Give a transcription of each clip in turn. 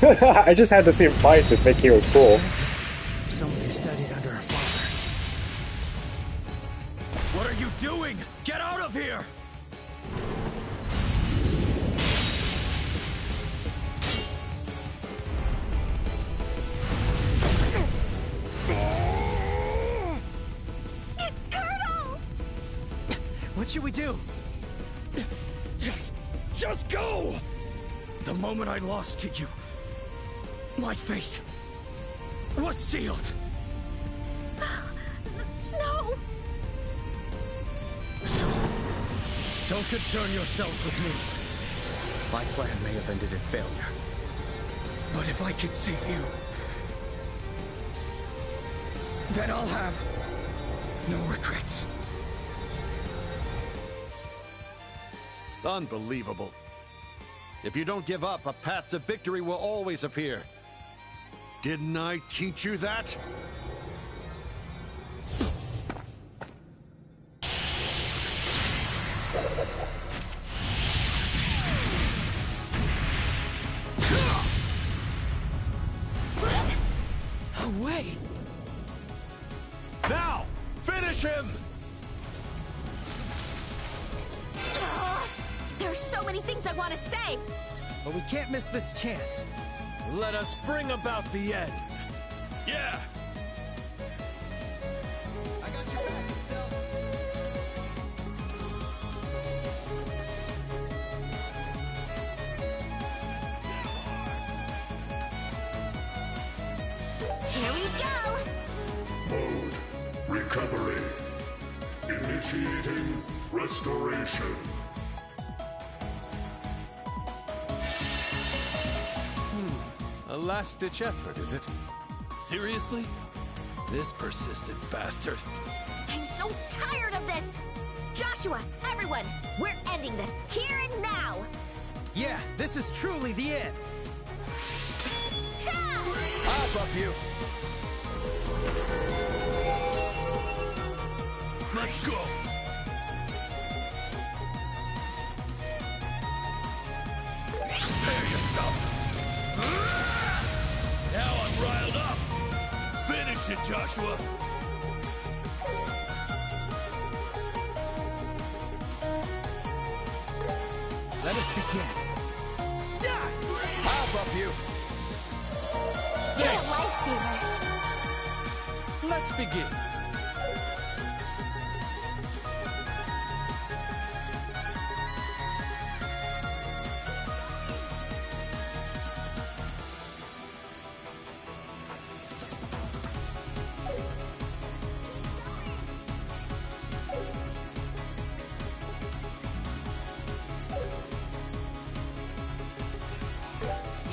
I just had to see him fight to think he was cool. Someone who studied under her father. What are you doing? Get out of here! Colonel! What should we do? Just go! The moment I lost to you, my fate was sealed. No! So, don't concern yourselves with me. My plan may have ended in failure. But if I can save you, then I'll have no regrets. Unbelievable. If you don't give up, a path to victory will always appear. Didn't I teach you that? No way! Now, finish him! There's so many things I want to say! But we can't miss this chance. Let us bring about the end. Yeah! I got your back, Estelle. Here we go! Mode Recovery. Initiating Restoration. A last-ditch effort, is it? Seriously? This persistent bastard. I'm so tired of this! Joshua, everyone, we're ending this here and now! Yeah, this is truly the end. I'll buff you. Let's go. Prepare yourself. Now I'm riled up. Finish it, Joshua. Let us begin. I'll buff you. You're a lifesaver! Let's begin.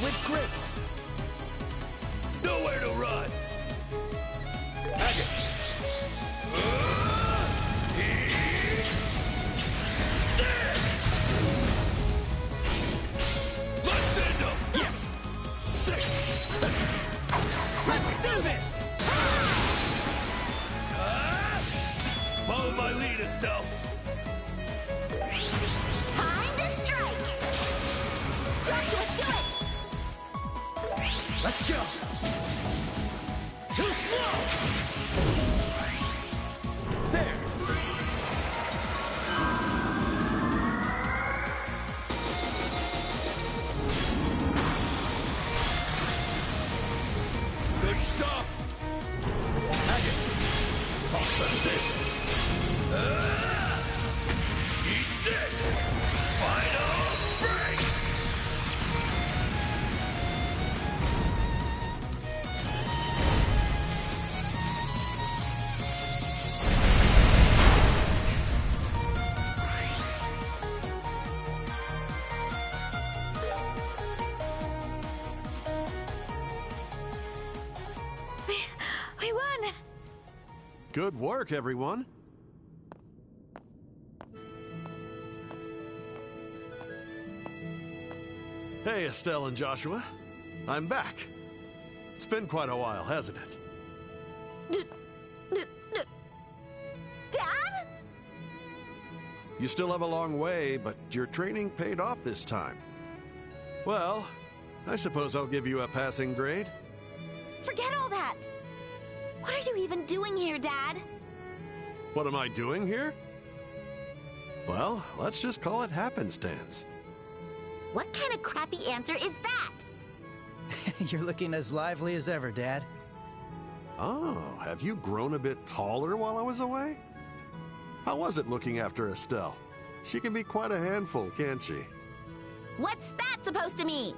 With grace. Nowhere to run. Agate. Let's end up. Yes. Sick. Let's do this! Follow my lead, Estelle. Time to strike! Joshua, do it! Let's go! Too slow. There. Good stuff. Agate. I'll send this. Eat this. Final break. We won! Good work, everyone. Hey, Estelle and Joshua. I'm back. It's been quite a while, hasn't it? Dad? You still have a long way, but your training paid off this time. Well, I suppose I'll give you a passing grade. Forget all that! What are you even doing here, Dad? What am I doing here? Well, let's just call it happenstance. What kind of crappy answer is that? You're looking as lively as ever, Dad. Oh, have you grown a bit taller while I was away? How was it looking after Estelle? She can be quite a handful, can't she? What's that supposed to mean?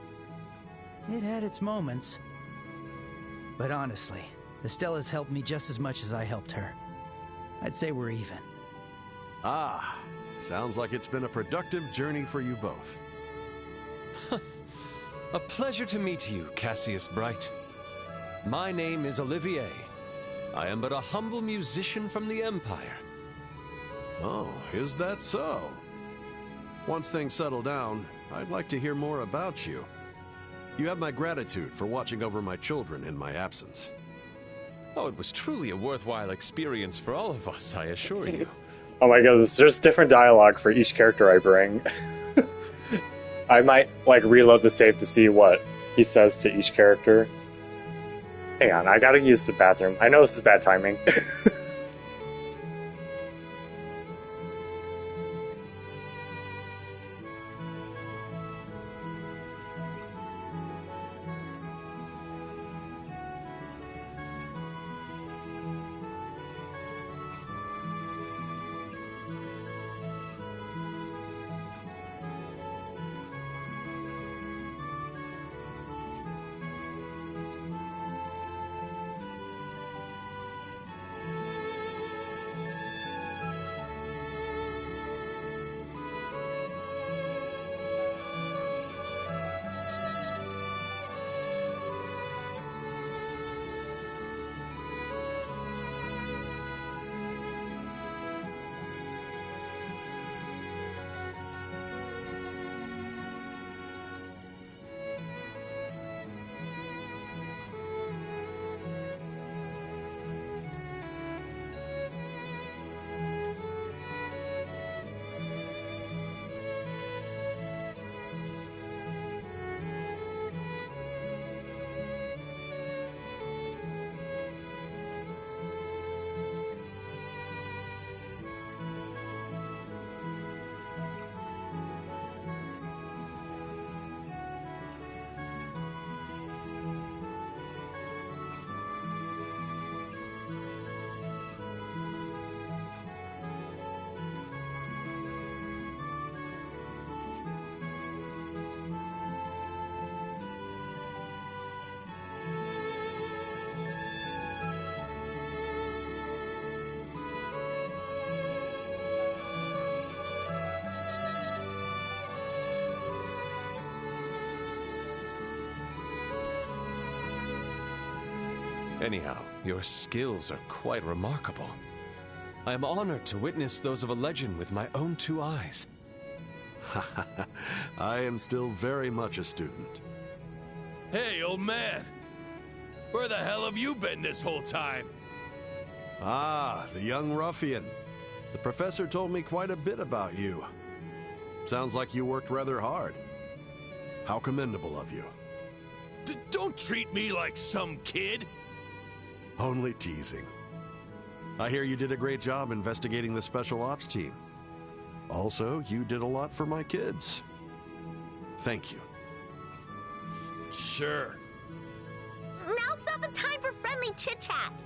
It had its moments. But honestly, Estelle has helped me just as much as I helped her. I'd say we're even. Ah, sounds like it's been a productive journey for you both. A pleasure to meet you, Cassius Bright. My name is Olivier. I am but a humble musician from the Empire. Oh, is that so? Once things settle down, I'd like to hear more about you. You have my gratitude for watching over my children in my absence. Oh, it was truly a worthwhile experience for all of us, I assure you. Oh my goodness, there's different dialogue for each character I bring. I might, like, reload the save to see what he says to each character. Hang on, I gotta use the bathroom. I know this is bad timing. Anyhow, your skills are quite remarkable. I am honored to witness those of a legend with my own 2 eyes. I am still very much a student. Hey, old man! Where the hell have you been this whole time? Ah, the young ruffian. The professor told me quite a bit about you. Sounds like you worked rather hard. How commendable of you. Don't treat me like some kid! Only teasing. I hear you did a great job investigating the Special Ops team. Also, you did a lot for my kids. Thank you. Sure. Now's not the time for friendly chit-chat.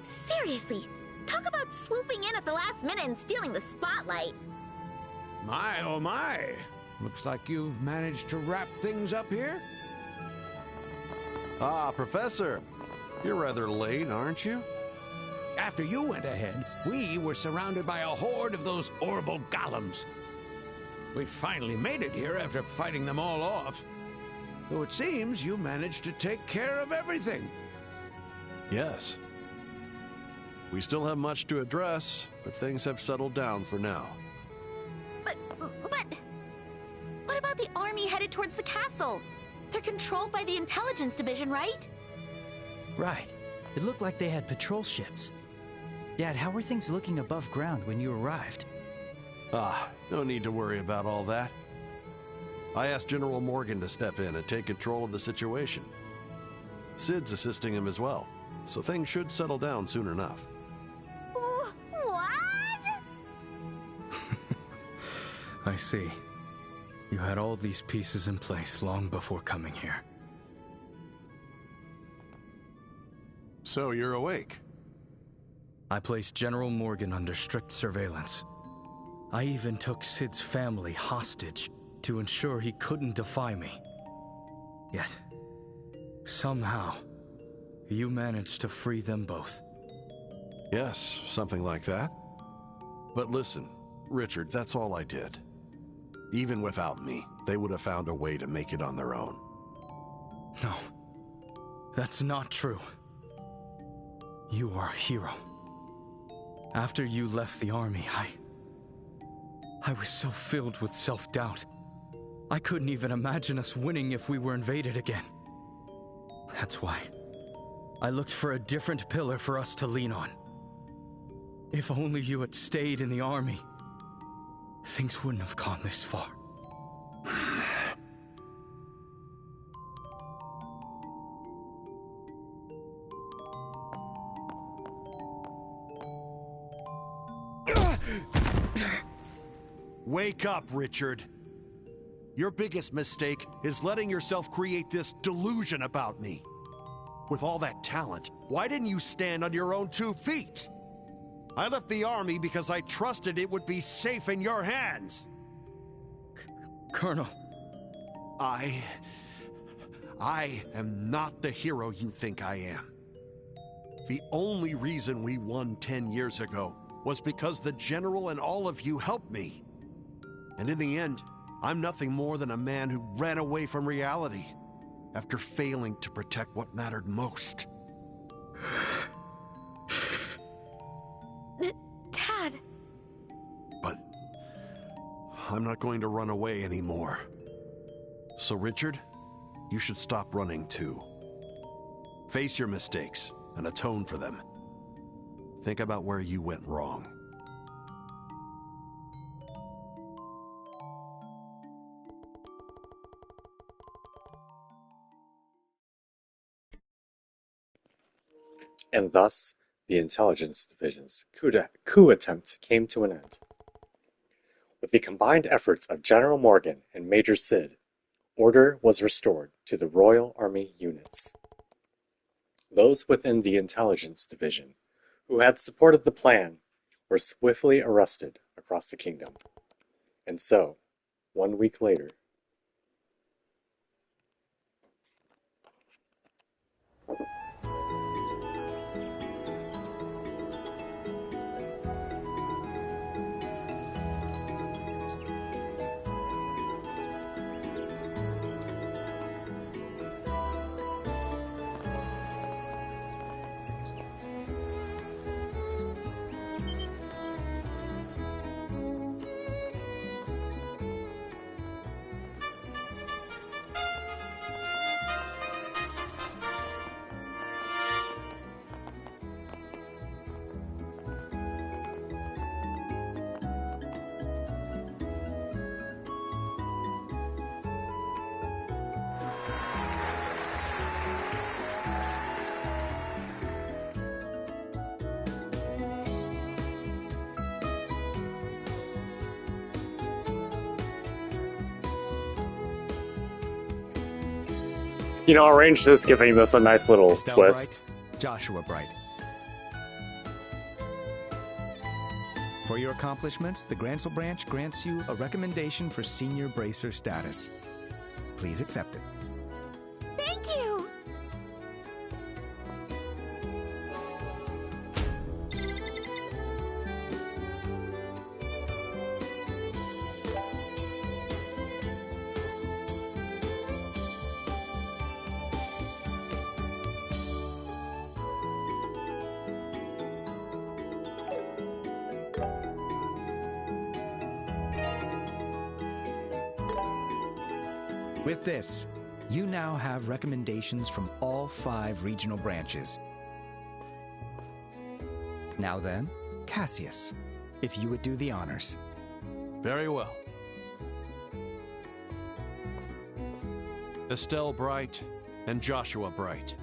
Seriously, talk about swooping in at the last minute and stealing the spotlight. My, oh my. Looks like you've managed to wrap things up here. Ah, Professor. You're rather late, aren't you? After you went ahead, we were surrounded by a horde of those horrible golems. We finally made it here after fighting them all off. Though it seems you managed to take care of everything. Yes. We still have much to address, but things have settled down for now. But what about the army headed towards the castle? They're controlled by the intelligence division, right? Right. It looked like they had patrol ships. Dad, how were things looking above ground when you arrived? Ah, no need to worry about all that. I asked General Morgan to step in and take control of the situation. Sid's assisting him as well, so things should settle down soon enough. What? I see. You had all these pieces in place long before coming here. So you're awake? I placed General Morgan under strict surveillance. I even took Sid's family hostage to ensure he couldn't defy me. Yet, somehow, you managed to free them both. Yes, something like that. But listen, Richard, that's all I did. Even without me, they would have found a way to make it on their own. No, that's not true. You are a hero. After you left the army, I was so filled with self-doubt. I couldn't even imagine us winning if we were invaded again. That's why I looked for a different pillar for us to lean on. If only you had stayed in the army, things wouldn't have gone this far. Wake up, Richard. Your biggest mistake is letting yourself create this delusion about me. With all that talent, why didn't you stand on your own 2 feet? I left the army because I trusted it would be safe in your hands. Colonel. I am not the hero you think I am. The only reason we won 10 years ago was because the General and all of you helped me. And in the end, I'm nothing more than a man who ran away from reality after failing to protect what mattered most. Dad. But I'm not going to run away anymore. So Richard, you should stop running too. Face your mistakes and atone for them. Think about where you went wrong. And thus, the Intelligence Division's coup attempt came to an end. With the combined efforts of General Morgan and Major Sid, order was restored to the Royal Army units. Those within the Intelligence Division who had supported the plan were swiftly arrested across the kingdom. And so, 1 week later, arrange this, giving this a nice little Estelle twist. Bright, Joshua Bright. For your accomplishments, the Grancel Branch grants you a recommendation for Senior Bracer status. Please accept it. Thank you! With this, you now have recommendations from all 5 regional branches. Now then, Cassius, if you would do the honors. Very well. Estelle Bright, and Joshua Bright.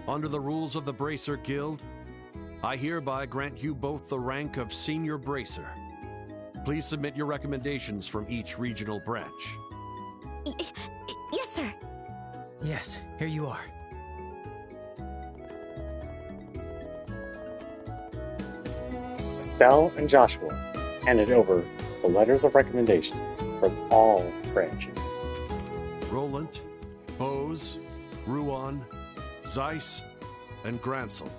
Under the rules of the Bracer Guild, I hereby grant you both the rank of Senior Bracer. Please submit your recommendations from each regional branch. Yes, sir. Yes, here you are. Estelle and Joshua handed over the letters of recommendation from all branches. Roland, Bose, Ruan, Zeiss, and Gransel.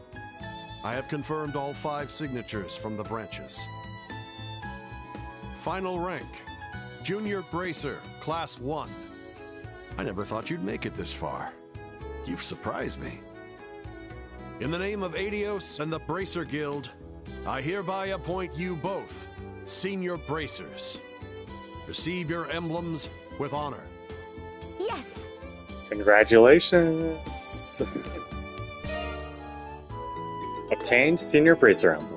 I have confirmed all 5 signatures from the branches. Final rank, Junior Bracer, Class 1. I never thought you'd make it this far. You've surprised me. In the name of Adios and the Bracer Guild, I hereby appoint you both Senior Bracers. Receive your emblems with honor. Yes. Congratulations! Obtained Senior Bracer Emblem.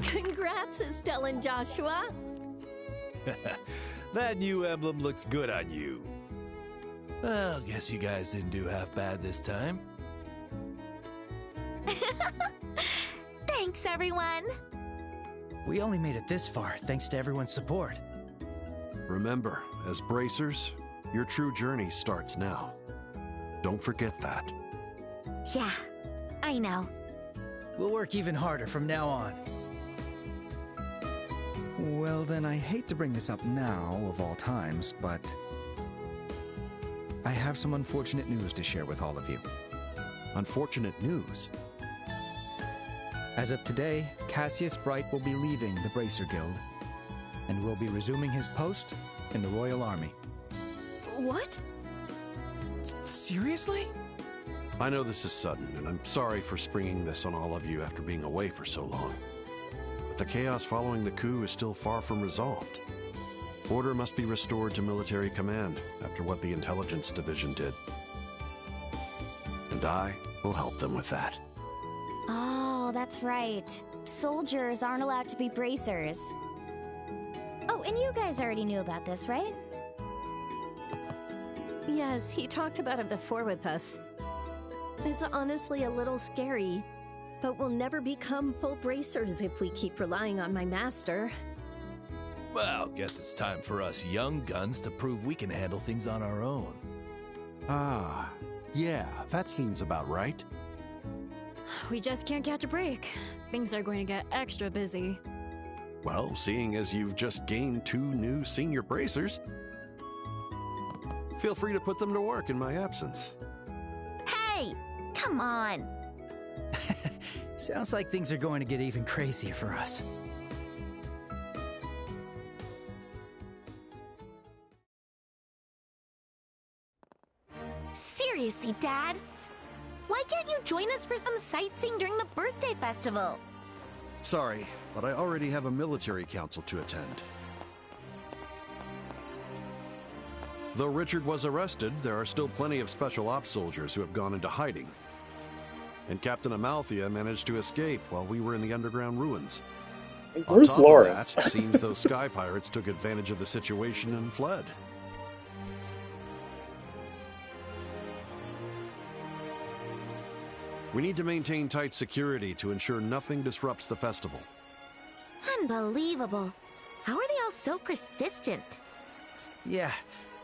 Congrats, Estelle and Joshua. That new emblem looks good on you. Well, guess you guys didn't do half bad this time. Thanks, everyone. We only made it this far thanks to everyone's support. Remember, as Bracers, your true journey starts now. Don't forget that. Yeah, I know. We'll work even harder from now on. Well, then I hate to bring this up now, of all times, but I have some unfortunate news to share with all of you. Unfortunate news? As of today, Cassius Bright will be leaving the Bracer Guild and will be resuming his post in the Royal Army. What? Seriously? I know this is sudden, and I'm sorry for springing this on all of you after being away for so long. But the chaos following the coup is still far from resolved. Order must be restored to military command after what the Intelligence Division did. And I will help them with that. Oh, that's right. Soldiers aren't allowed to be bracers. Oh, and you guys already knew about this, right? Yes, he talked about it before with us. It's honestly a little scary, but we'll never become full bracers if we keep relying on my master. Well, guess it's time for us young guns to prove we can handle things on our own. Ah, yeah, that seems about right. We just can't catch a break. Things are going to get extra busy. Well, seeing as you've just gained 2 new Senior Bracers, feel free to put them to work in my absence. Hey, come on. Sounds like things are going to get even crazier for us. Seriously, Dad? Why can't you join us for some sightseeing during the birthday festival? Sorry, but I already have a military council to attend. Though Richard was arrested, there are still plenty of special ops soldiers who have gone into hiding. And Captain Amalthea managed to escape while we were in the underground ruins. Bruce Lawrence. It seems those sky pirates took advantage of the situation and fled. We need to maintain tight security to ensure nothing disrupts the festival. Unbelievable. How are they all so persistent? Yeah,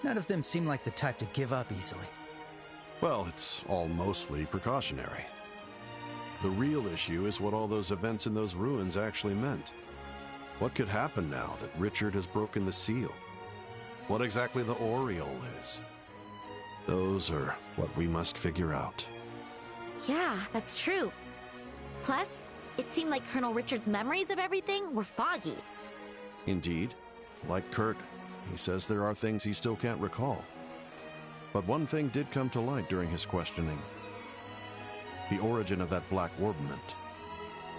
none of them seem like the type to give up easily. Well, it's all mostly precautionary. The real issue is what all those events in those ruins actually meant. What could happen now that Richard has broken the seal? What exactly the Aureole is? Those are what we must figure out. Yeah, that's true. Plus, it seemed like Colonel Richard's memories of everything were foggy. Indeed. Like Kurt, he says there are things he still can't recall. But one thing did come to light during his questioning. The origin of that black warbment.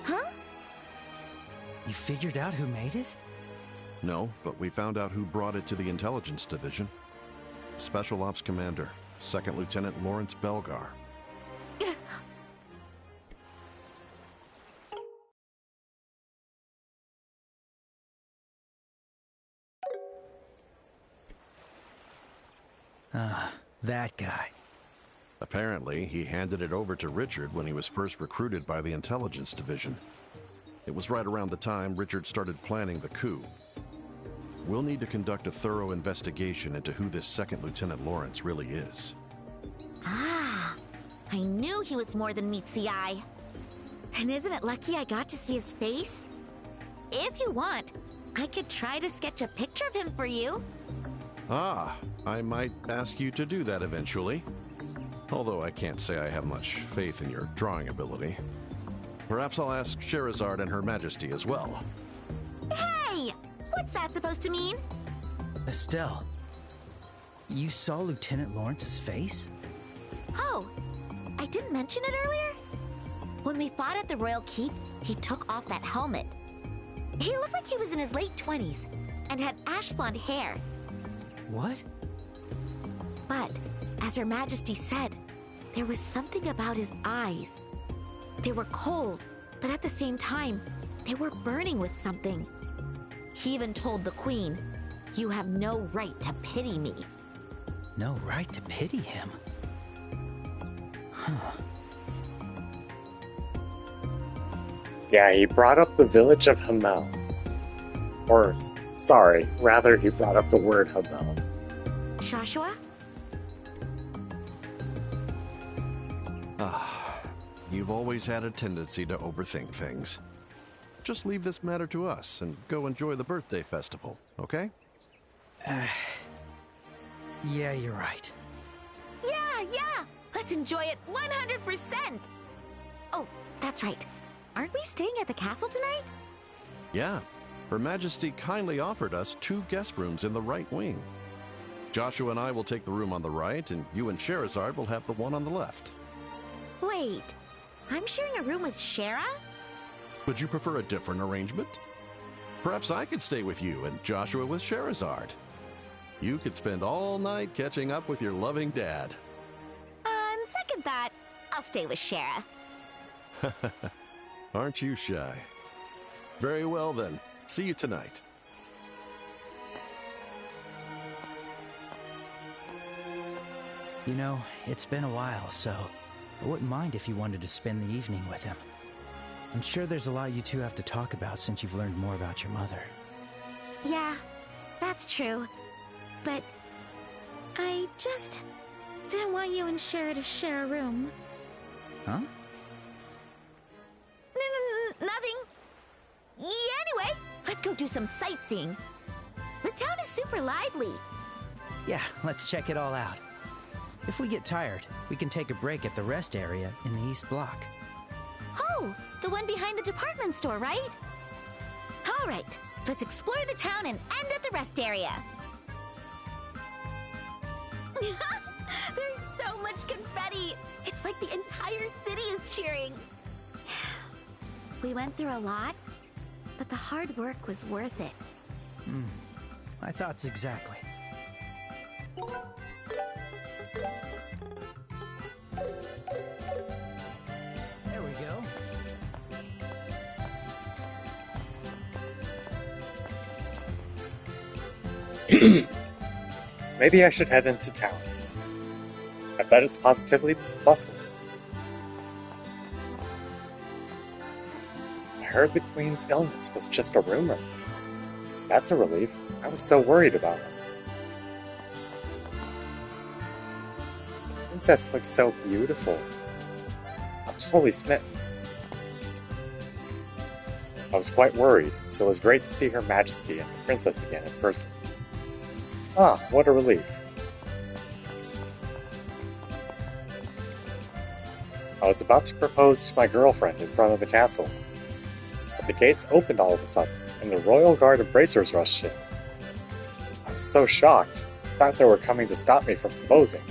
Huh? You figured out who made it? No, but we found out who brought it to the Intelligence Division. Special Ops Commander, 2nd Lieutenant Lawrence Belgar. That guy. Apparently, he handed it over to Richard when he was first recruited by the Intelligence Division. It was right around the time Richard started planning the coup. We'll need to conduct a thorough investigation into who this 2nd Lieutenant Lawrence really is. Ah, I knew he was more than meets the eye. And isn't it lucky I got to see his face? If you want, I could try to sketch a picture of him for you. Ah, I might ask you to do that eventually. Although I can't say I have much faith in your drawing ability. Perhaps I'll ask Scheherazade and Her Majesty as well. Hey! What's that supposed to mean? Estelle, you saw Lieutenant Lawrence's face? Oh, I didn't mention it earlier? When we fought at the Royal Keep, he took off that helmet. He looked like he was in his late 20s and had ash blonde hair. What? But, as Her Majesty said, there was something about his eyes. They were cold, but at the same time, they were burning with something. He even told the Queen, "You have no right to pity me." No right to pity him? Huh. Yeah, he brought up the village of Hamel. Or, sorry, rather he brought up the word Hamel. Joshua? Ah, you've always had a tendency to overthink things. Just leave this matter to us and go enjoy the birthday festival, okay? Yeah, you're right. Yeah! Let's enjoy it 100%! Oh, that's right. Aren't we staying at the castle tonight? Yeah. Her Majesty kindly offered us 2 guest rooms in the right wing. Joshua and I will take the room on the right, and you and Scheherazade will have the one on the left. Wait, I'm sharing a room with Shara? Would you prefer a different arrangement? Perhaps I could stay with you and Joshua with Scheherazade. You could spend all night catching up with your loving dad. On second thought, I'll stay with Shara. Aren't you shy? Very well then. See you tonight. You know, it's been a while, so I wouldn't mind if you wanted to spend the evening with him. I'm sure there's a lot you two have to talk about since you've learned more about your mother. Yeah, that's true. But I just didn't want you and Shara to share a room. Huh? Nothing. Yeah, anyway, let's go do some sightseeing. The town is super lively. Yeah, let's check it all out. If we get tired, we can take a break at the rest area in the East Block. Oh, the one behind the department store, right? All right, let's explore the town and end at the rest area. There's so much confetti. It's like the entire city is cheering. We went through a lot, but the hard work was worth it. My thoughts exactly. There we go. Maybe I should head into town. I bet it's positively bustling. I heard the Queen's illness was just a rumor. That's a relief. I was so worried about her. The princess looks so beautiful. I'm totally smitten. I was quite worried, so it was great to see Her Majesty and the princess again in person. Ah, what a relief. I was about to propose to my girlfriend in front of the castle, but the gates opened all of a sudden, and the Royal Guard of Bracers rushed in. I was so shocked, I thought they were coming to stop me from proposing.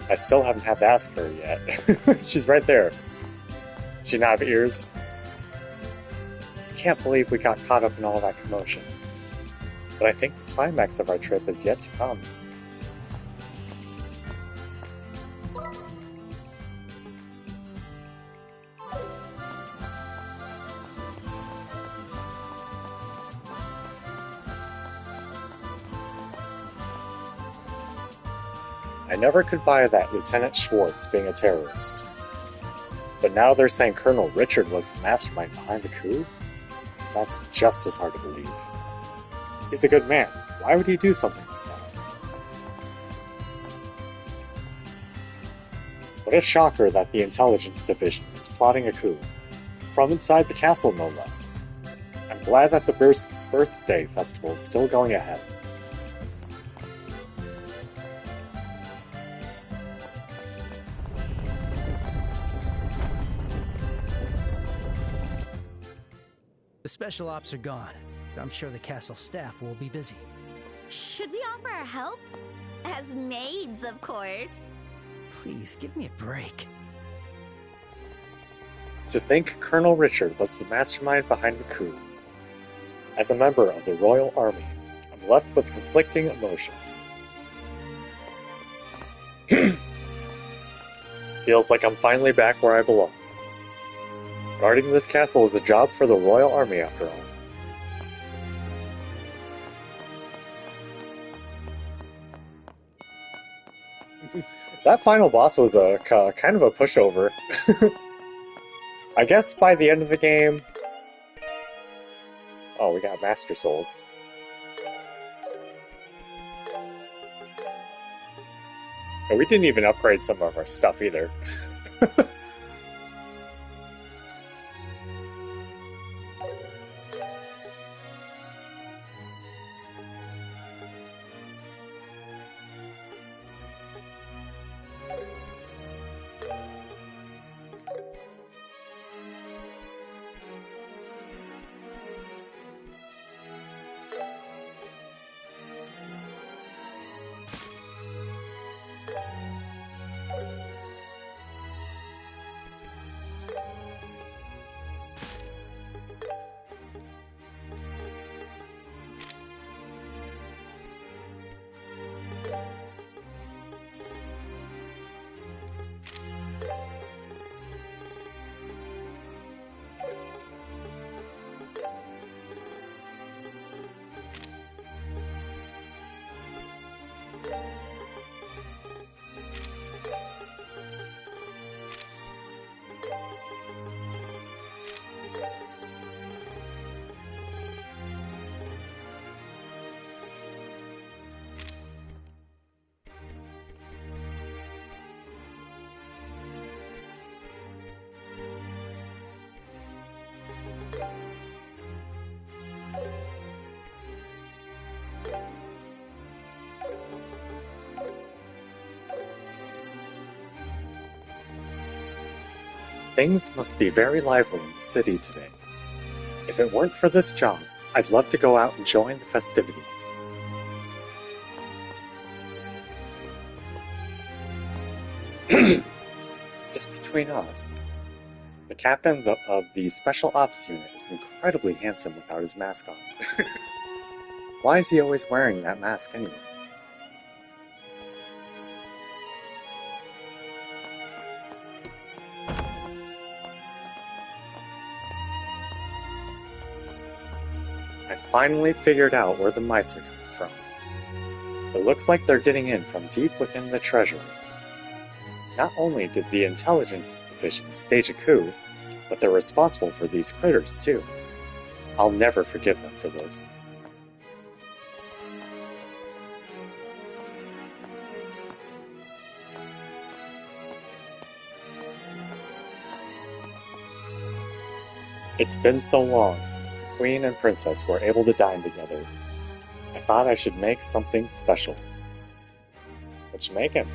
I still haven't had to ask her yet. She's right there. Does she not have ears? I can't believe we got caught up in all that commotion. But I think the climax of our trip is yet to come. I never could buy that Lieutenant Schwartz being a terrorist. But now they're saying Colonel Richard was the mastermind behind the coup? That's just as hard to believe. He's a good man. Why would he do something like that? What a shocker that the Intelligence Division is plotting a coup. From inside the castle, no less. I'm glad that the birthday festival is still going ahead. The special ops are gone. I'm sure the castle staff will be busy. Should we offer our help? As maids, of course. Please, give me a break. To think Colonel Richard was the mastermind behind the coup. As a member of the Royal Army, I'm left with conflicting emotions. Feels like I'm finally back where I belong. Guarding this castle is a job for the Royal Army, after all. That final boss was a kind of a pushover. I guess by the end of the game... Oh, we got Master Souls. And we didn't even upgrade some of our stuff either. Things must be very lively in the city today. If it weren't for this job, I'd love to go out and join the festivities. Just between us, the captain of the Special Ops unit is incredibly handsome without his mask on. Why is he always wearing that mask anyway? I finally figured out where the mice are coming from. It looks like they're getting in from deep within the treasury. Not only did the Intelligence Division stage a coup, but they're responsible for these critters too. I'll never forgive them for this. It's been so long since the Queen and Princess were able to dine together. I thought I should make something special. What you making?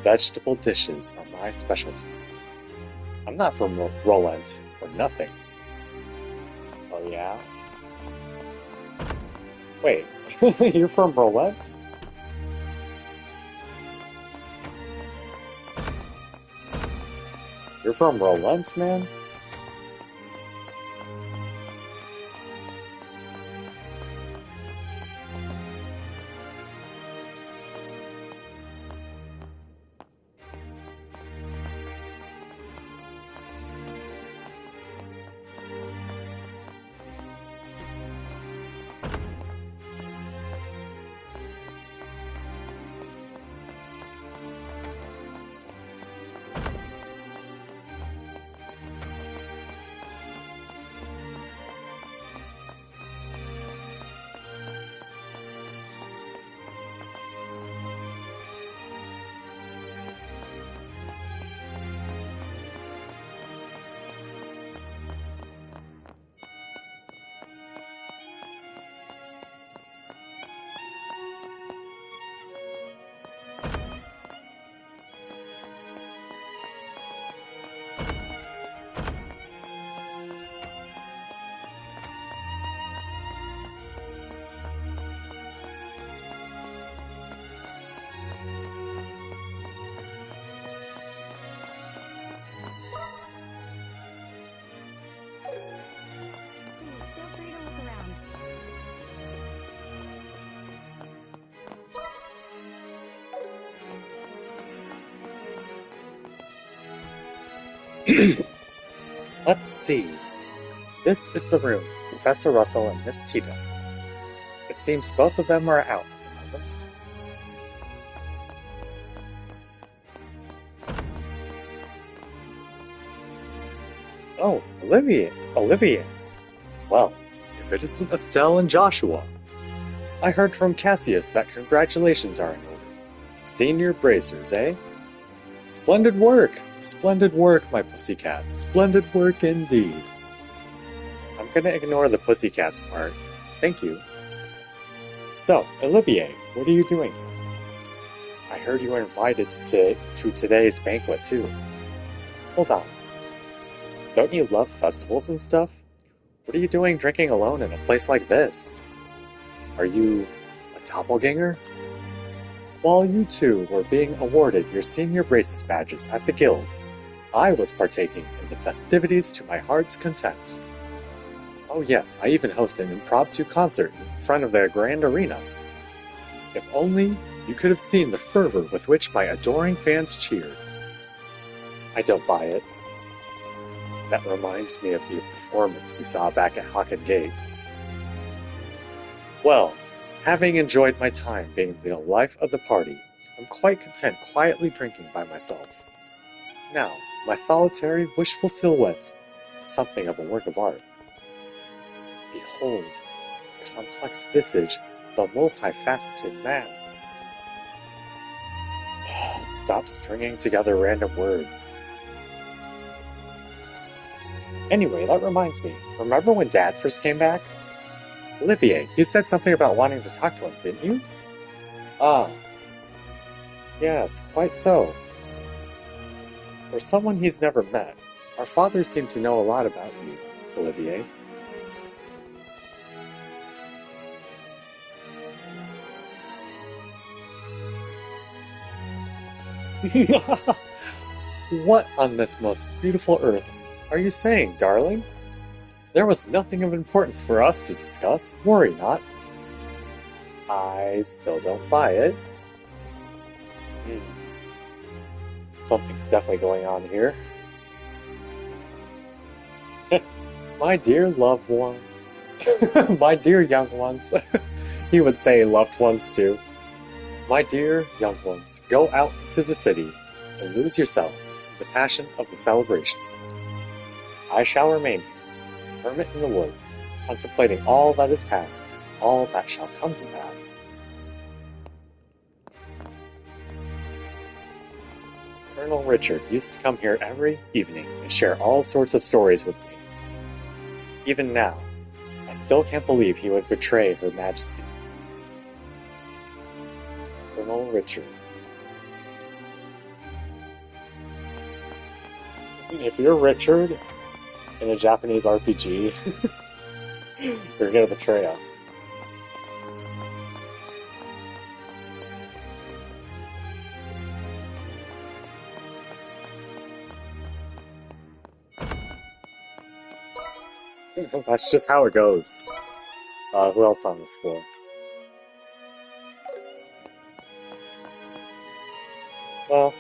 Vegetable dishes are my specialty. I'm not from Rolent for nothing. Oh yeah? Wait, you're from Rolent? You're from Rolent, man? Let's see. This is the room for Professor Russell and Miss Tita. It seems both of them are out at the moment. Oh, Olivier. Well, if it isn't Estelle and Joshua. I heard from Cassius that congratulations are in order. Senior bracers, eh? Splendid work, my pussycats. Splendid work indeed. I'm gonna ignore the pussycats part. Thank you. So, Olivier, what are you doing here? I heard you were invited to today's banquet, too. Hold on. Don't you love festivals and stuff? What are you doing drinking alone in a place like this? Are you a doppelganger? While you two were being awarded your senior braces badges at the guild, I was partaking in the festivities to my heart's content. Oh yes, I even hosted an impromptu concert in front of their grand arena. If only you could have seen the fervor with which my adoring fans cheered. I don't buy it. That reminds me of the performance we saw back at Hawken Gate. Well, having enjoyed my time being the life of the party, I'm quite content quietly drinking by myself. Now, my solitary, wishful silhouette is something of a work of art. Behold, the complex visage of a multifaceted man. Stop stringing together random words. Anyway, that reminds me. Remember when Dad first came back? Olivier, you said something about wanting to talk to him, didn't you? Ah. Yes, quite so. For someone he's never met, our father seemed to know a lot about you, Olivier. What on this most beautiful earth are you saying, darling? There was nothing of importance for us to discuss. Worry not. I still don't buy it. Something's definitely going on here. My dear loved ones. My dear young ones. He would say loved ones too. My dear young ones, go out to the city and lose yourselves in the passion of the celebration. I shall remain here, hermit in the woods, contemplating all that is past, all that shall come to pass. Colonel Richard used to come here every evening and share all sorts of stories with me. Even now, I still can't believe he would betray Her Majesty. Colonel Richard. If you're Richard in a Japanese RPG, you're gonna betray us. That's just how it goes. Who else on this floor? Well...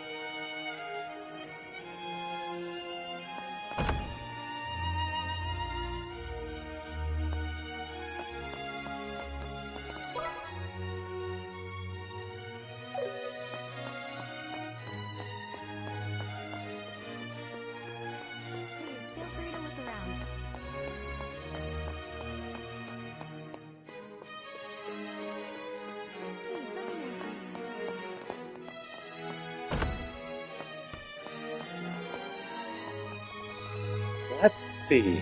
Please feel free to look around. Please let me know what you need. Let's see.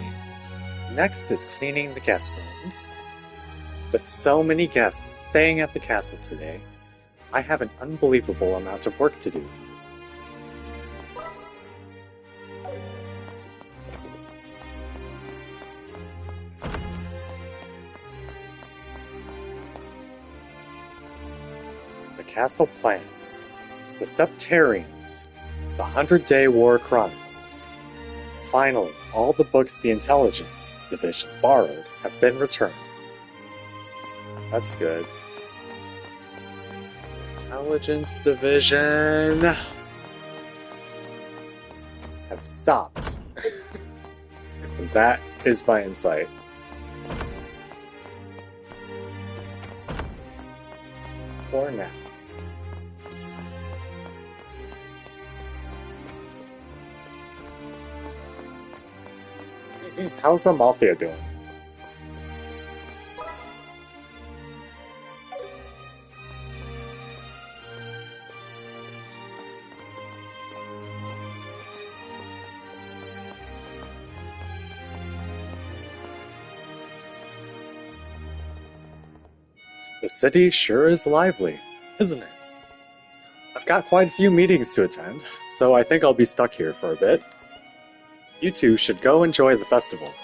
Next is cleaning the guest rooms. With so many guests staying at the castle today, I have an unbelievable amount of work to do. The castle plans, the Septarians, the 100-Day War Chronicles. Finally, all the books the Intelligence Division borrowed have been returned. That's good. Intelligence Division have have stopped. That is my insight. For now. How's Amalthea doing? The city sure is lively, isn't it? I've got quite a few meetings to attend, so I think I'll be stuck here for a bit. You two should go enjoy the festival.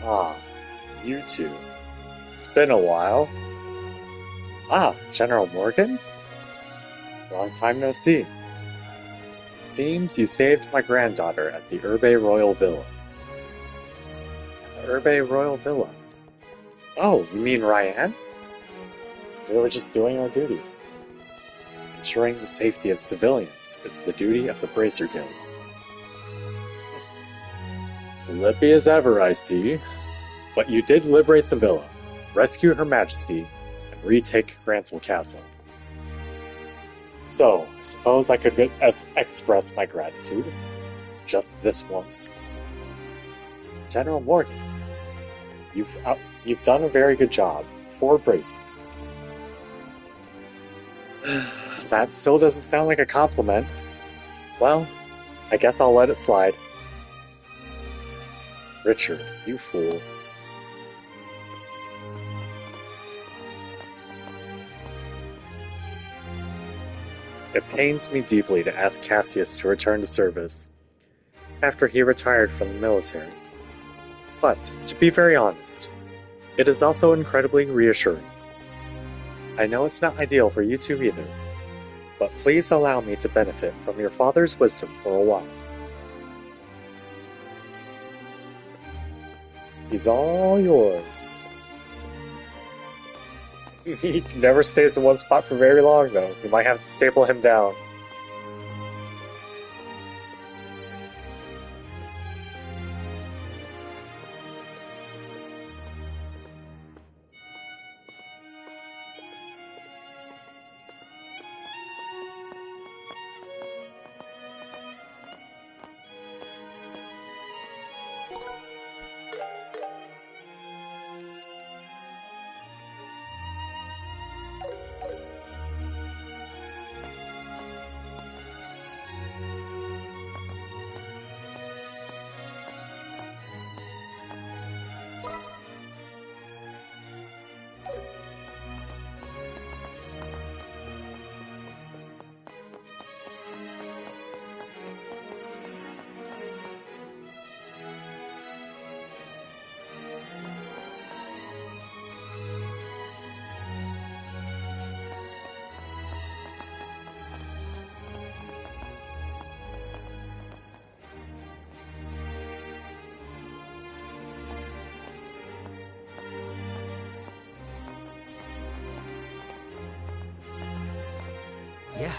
Ah, you two. It's been a while. Ah, General Morgan? Long time no see. It seems you saved my granddaughter at the Urbe Royal Villa. At the Urbe Royal Villa? Oh, you mean Ryan? We were just doing our duty. Ensuring the safety of civilians is the duty of the Bracer Guild. Lippy as ever, I see. But you did liberate the villa, rescue Her Majesty, and retake Grantsville Castle. So, I suppose I could express my gratitude. Just this once. General Morgan, you've done a very good job. 4 Bracers. That still doesn't sound like a compliment. Well, I guess I'll let it slide. Richard, you fool. It pains me deeply to ask Cassius to return to service after he retired from the military. But, to be very honest, it is also incredibly reassuring. I know it's not ideal for you two either, but please allow me to benefit from your father's wisdom for a while. He's all yours. He never stays in one spot for very long, though. You might have to staple him down. Yeah.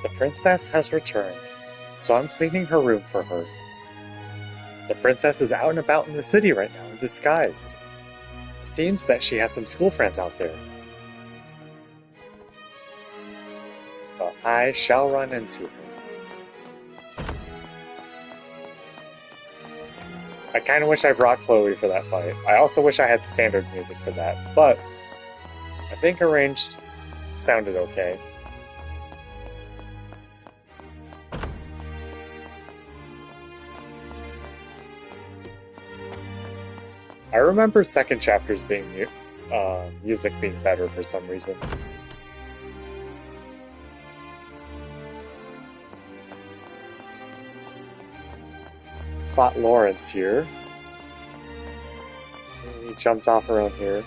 The princess has returned, so I'm cleaning her room for her. The princess is out and about in the city right now in disguise. It seems that she has some school friends out there. But I shall run into her. I kind of wish I brought Chloe for that fight. I also wish I had standard music for that, but I think arranged sounded okay. I remember second chapters being music being better for some reason. Fought Lawrence here. He jumped off around here.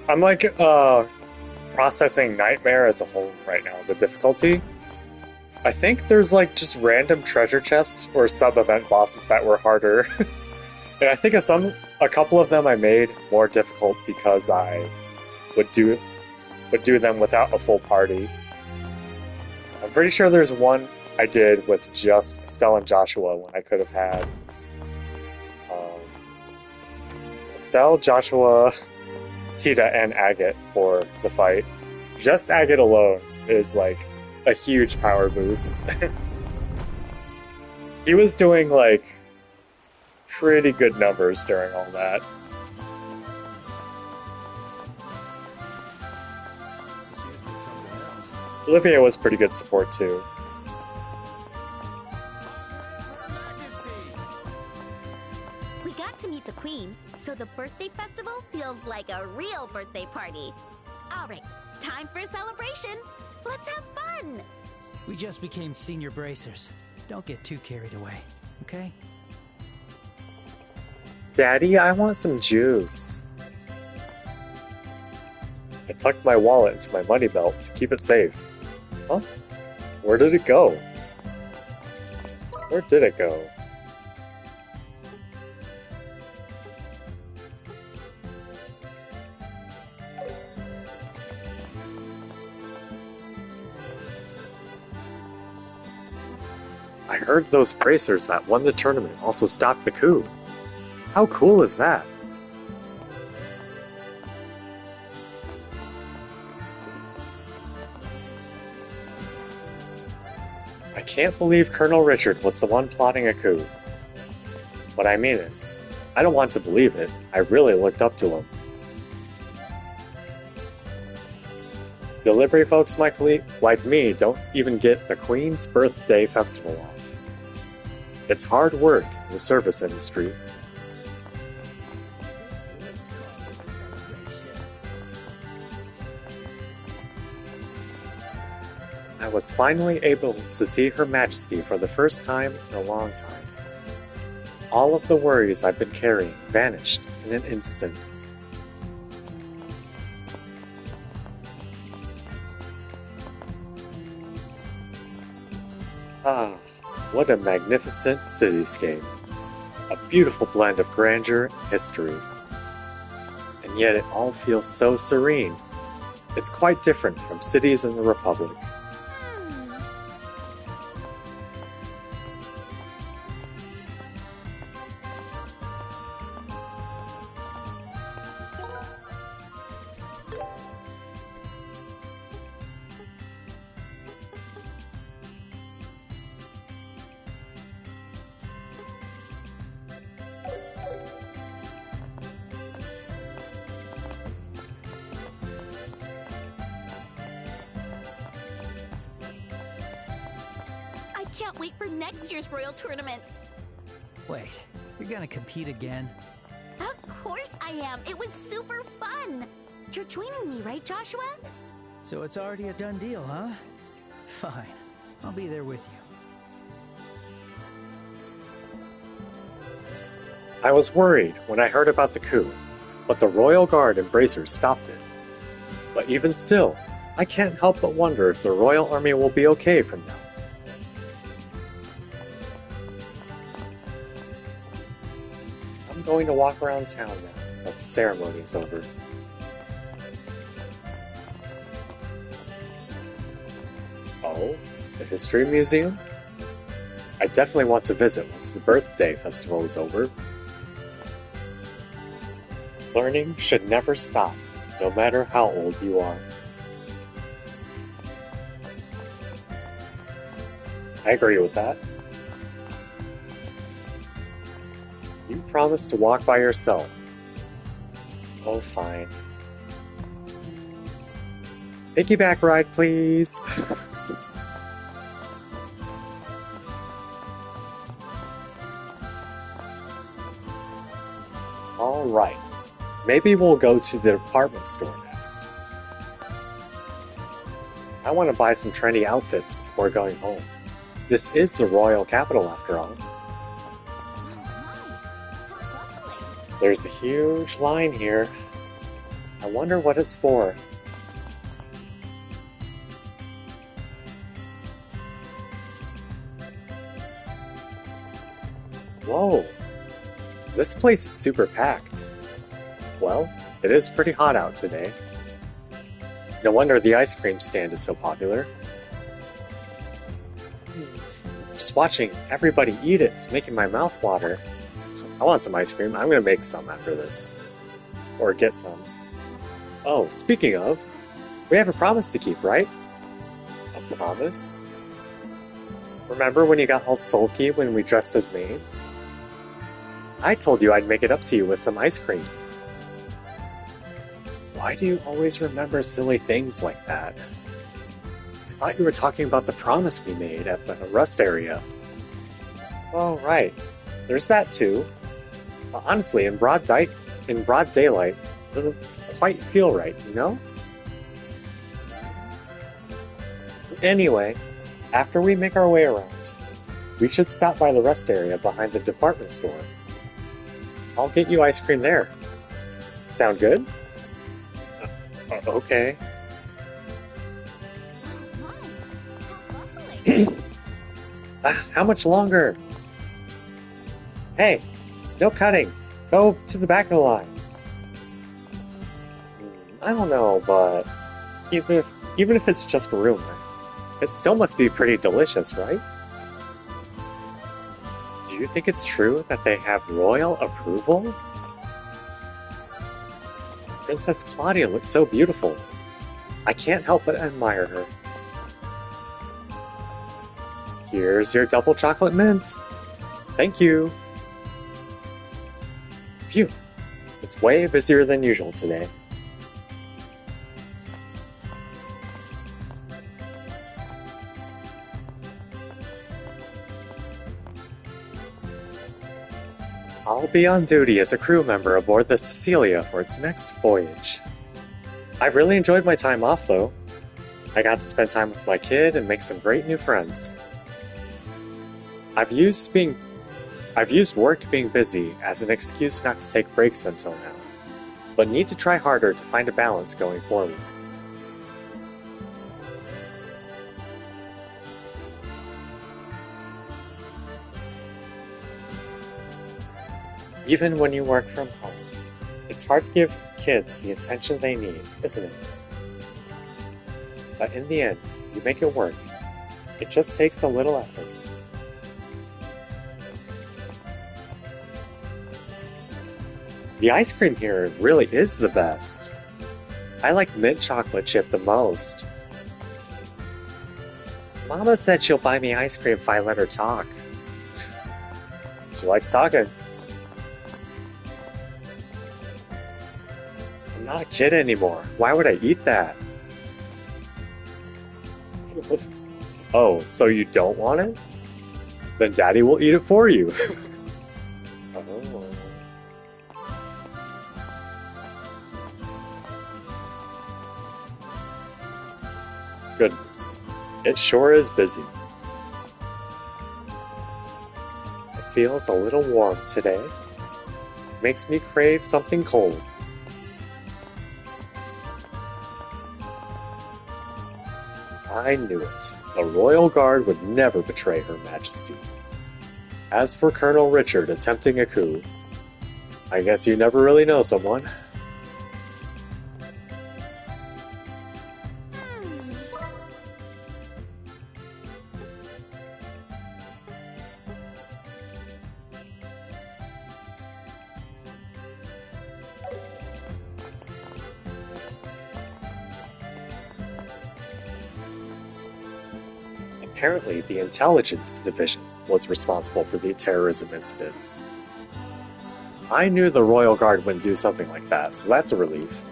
I'm like processing Nightmare as a whole right now, the difficulty. I think there's like just random treasure chests or sub-event bosses that were harder. And I think a couple of them I made more difficult because I would do them without a full party. I'm pretty sure there's one I did with just Estelle and Joshua when I could have had Estelle, Joshua, Tita, and Agate for the fight. Just Agate alone is like a huge power boost. He was doing like pretty good numbers during all that. Olivia was pretty good support too. We got to meet the Queen, so the birthday festival feels like a real birthday party. All right, time for a celebration. Let's have fun. We just became senior bracers. Don't get too carried away, okay? Daddy, I want some juice. I tucked my wallet into my money belt to keep it safe. Huh? Where did it go? Where did it go? I heard those bracers that won the tournament also stopped the coup. How cool is that? I can't believe Colonel Richard was the one plotting a coup. What I mean is, I don't want to believe it. I really looked up to him. Delivery folks like me don't even get the Queen's Birthday Festival off. It's hard work in the service industry. was finally able to see Her Majesty for the first time in a long time. All of the worries I've been carrying vanished in an instant. Ah, what a magnificent cityscape. A beautiful blend of grandeur and history. And yet it all feels so serene. It's quite different from cities in the Republic. I can't wait for next year's Royal Tournament. Wait, you're gonna compete again? Of course I am. It was super fun. You're joining me, right, Joshua? So it's already a done deal, huh? Fine. I'll be there with you. I was worried when I heard about the coup, but the Royal Guard and Bracers stopped it. But even still, I can't help but wonder if the Royal Army will be okay from now. I'm going to walk around town now that the ceremony is over. Oh, the History Museum? I definitely want to visit once the birthday festival is over. Learning should never stop, no matter how old you are. I agree with that. You promised to walk by yourself. Oh, fine. Piggyback ride, please. Alright. Maybe we'll go to the department store next. I want to buy some trendy outfits before going home. This is the royal capital, after all. There's a huge line here. I wonder what it's for. Whoa! This place is super packed. Well, it is pretty hot out today. No wonder the ice cream stand is so popular. Just watching everybody eat it is making my mouth water. I want some ice cream. I'm gonna make some after this. Or get some. Oh, speaking of, we have a promise to keep, right? A promise? Remember when you got all sulky when we dressed as maids? I told you I'd make it up to you with some ice cream. Why do you always remember silly things like that? I thought you were talking about the promise we made at the rust area. Oh, right. There's that too. But honestly, in broad daylight, it doesn't quite feel right, you know? Anyway, after we make our way around, we should stop by the rest area behind the department store. I'll get you ice cream there. Sound good? Okay. How much longer? Hey, no cutting. Go to the back of the line. I don't know, but even if it's just a rumor, it still must be pretty delicious, right? Do you think it's true that they have royal approval? Princess Claudia looks so beautiful. I can't help but admire her. Here's your double chocolate mint. Thank you. Phew. It's way busier than usual today. I'll be on duty as a crew member aboard the Cecilia for its next voyage. I've really enjoyed my time off, though. I got to spend time with my kid and make some great new friends. I've used work being busy as an excuse not to take breaks until now, but need to try harder to find a balance going forward. Even when you work from home, it's hard to give kids the attention they need, isn't it? But in the end, you make it work. It just takes a little effort. The ice cream here really is the best. I like mint chocolate chip the most. Mama said she'll buy me ice cream if I let her talk. She likes talking. I'm not a kid anymore. Why would I eat that? Oh, so you don't want it? Then Daddy will eat it for you. Oh. Goodness, it sure is busy. It feels a little warm today. Makes me crave something cold. I knew it. The Royal Guard would never betray Her Majesty. As for Colonel Richard attempting a coup, I guess you never really know someone. Apparently, the Intelligence Division was responsible for the terrorism incidents. I knew the Royal Guard wouldn't do something like that, so that's a relief.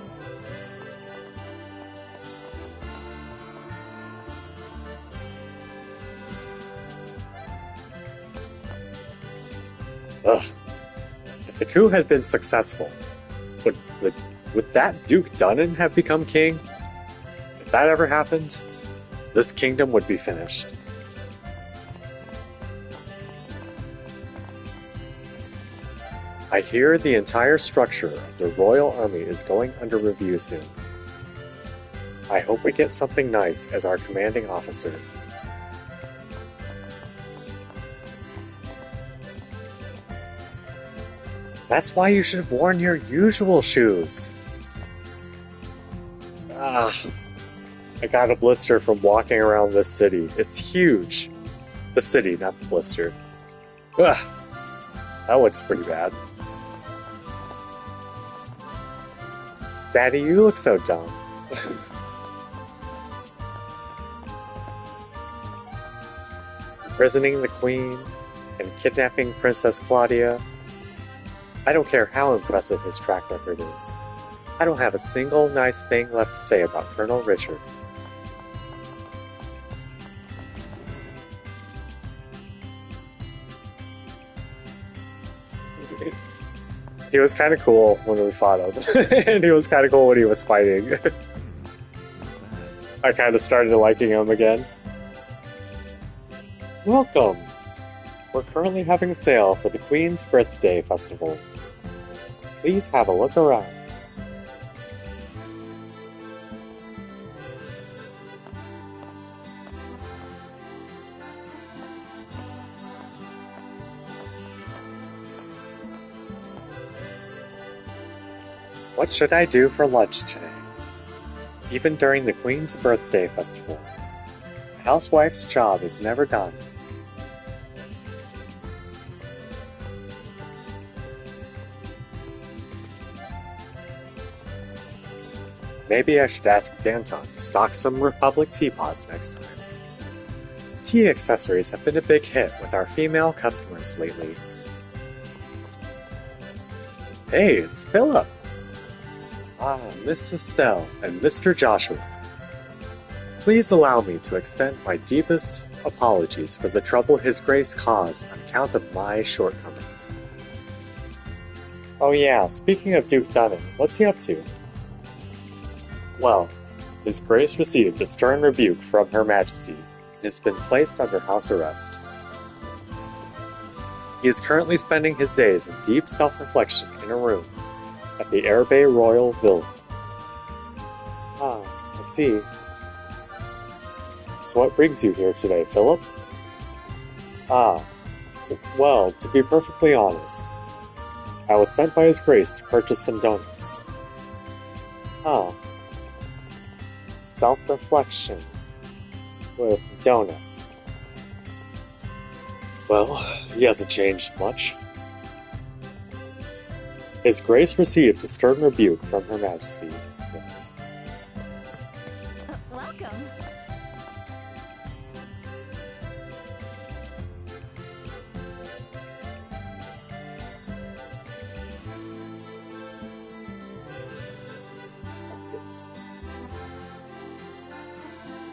Ugh. If the coup had been successful, would that Duke Dunnan have become king? If that ever happened, this kingdom would be finished. I hear the entire structure of the Royal Army is going under review soon. I hope we get something nice as our commanding officer. That's why you should have worn your usual shoes. I got a blister from walking around this city. It's huge. The city, not the blister. Ugh. That looks pretty bad. Daddy, you look so dumb. Imprisoning the Queen and kidnapping Princess Claudia. I don't care how impressive his track record is. I don't have a single nice thing left to say about Colonel Richard. He was kind of cool when we fought him, and he was kind of cool when he was fighting. I kind of started liking him again. Welcome! We're currently having a sale for the Queen's Birthday Festival. Please have a look around. What should I do for lunch today? Even during the Queen's Birthday Festival, a housewife's job is never done. Maybe I should ask Danton to stock some Republic teapots next time. Tea accessories have been a big hit with our female customers lately. Hey, it's Philip! Ah, Miss Estelle and Mr. Joshua. Please allow me to extend my deepest apologies for the trouble His Grace caused on account of my shortcomings. Oh yeah, speaking of Duke Dunnan, what's he up to? Well, His Grace received a stern rebuke from Her Majesty and has been placed under house arrest. He is currently spending his days in deep self-reflection in a room at the Airbay Royal Villa. Ah, I see. So what brings you here today, Philip? Ah, well, to be perfectly honest, I was sent by His Grace to purchase some donuts. Ah. Self-reflection with donuts. Well, he hasn't changed much. His Grace received a stern rebuke from Her Majesty. Welcome.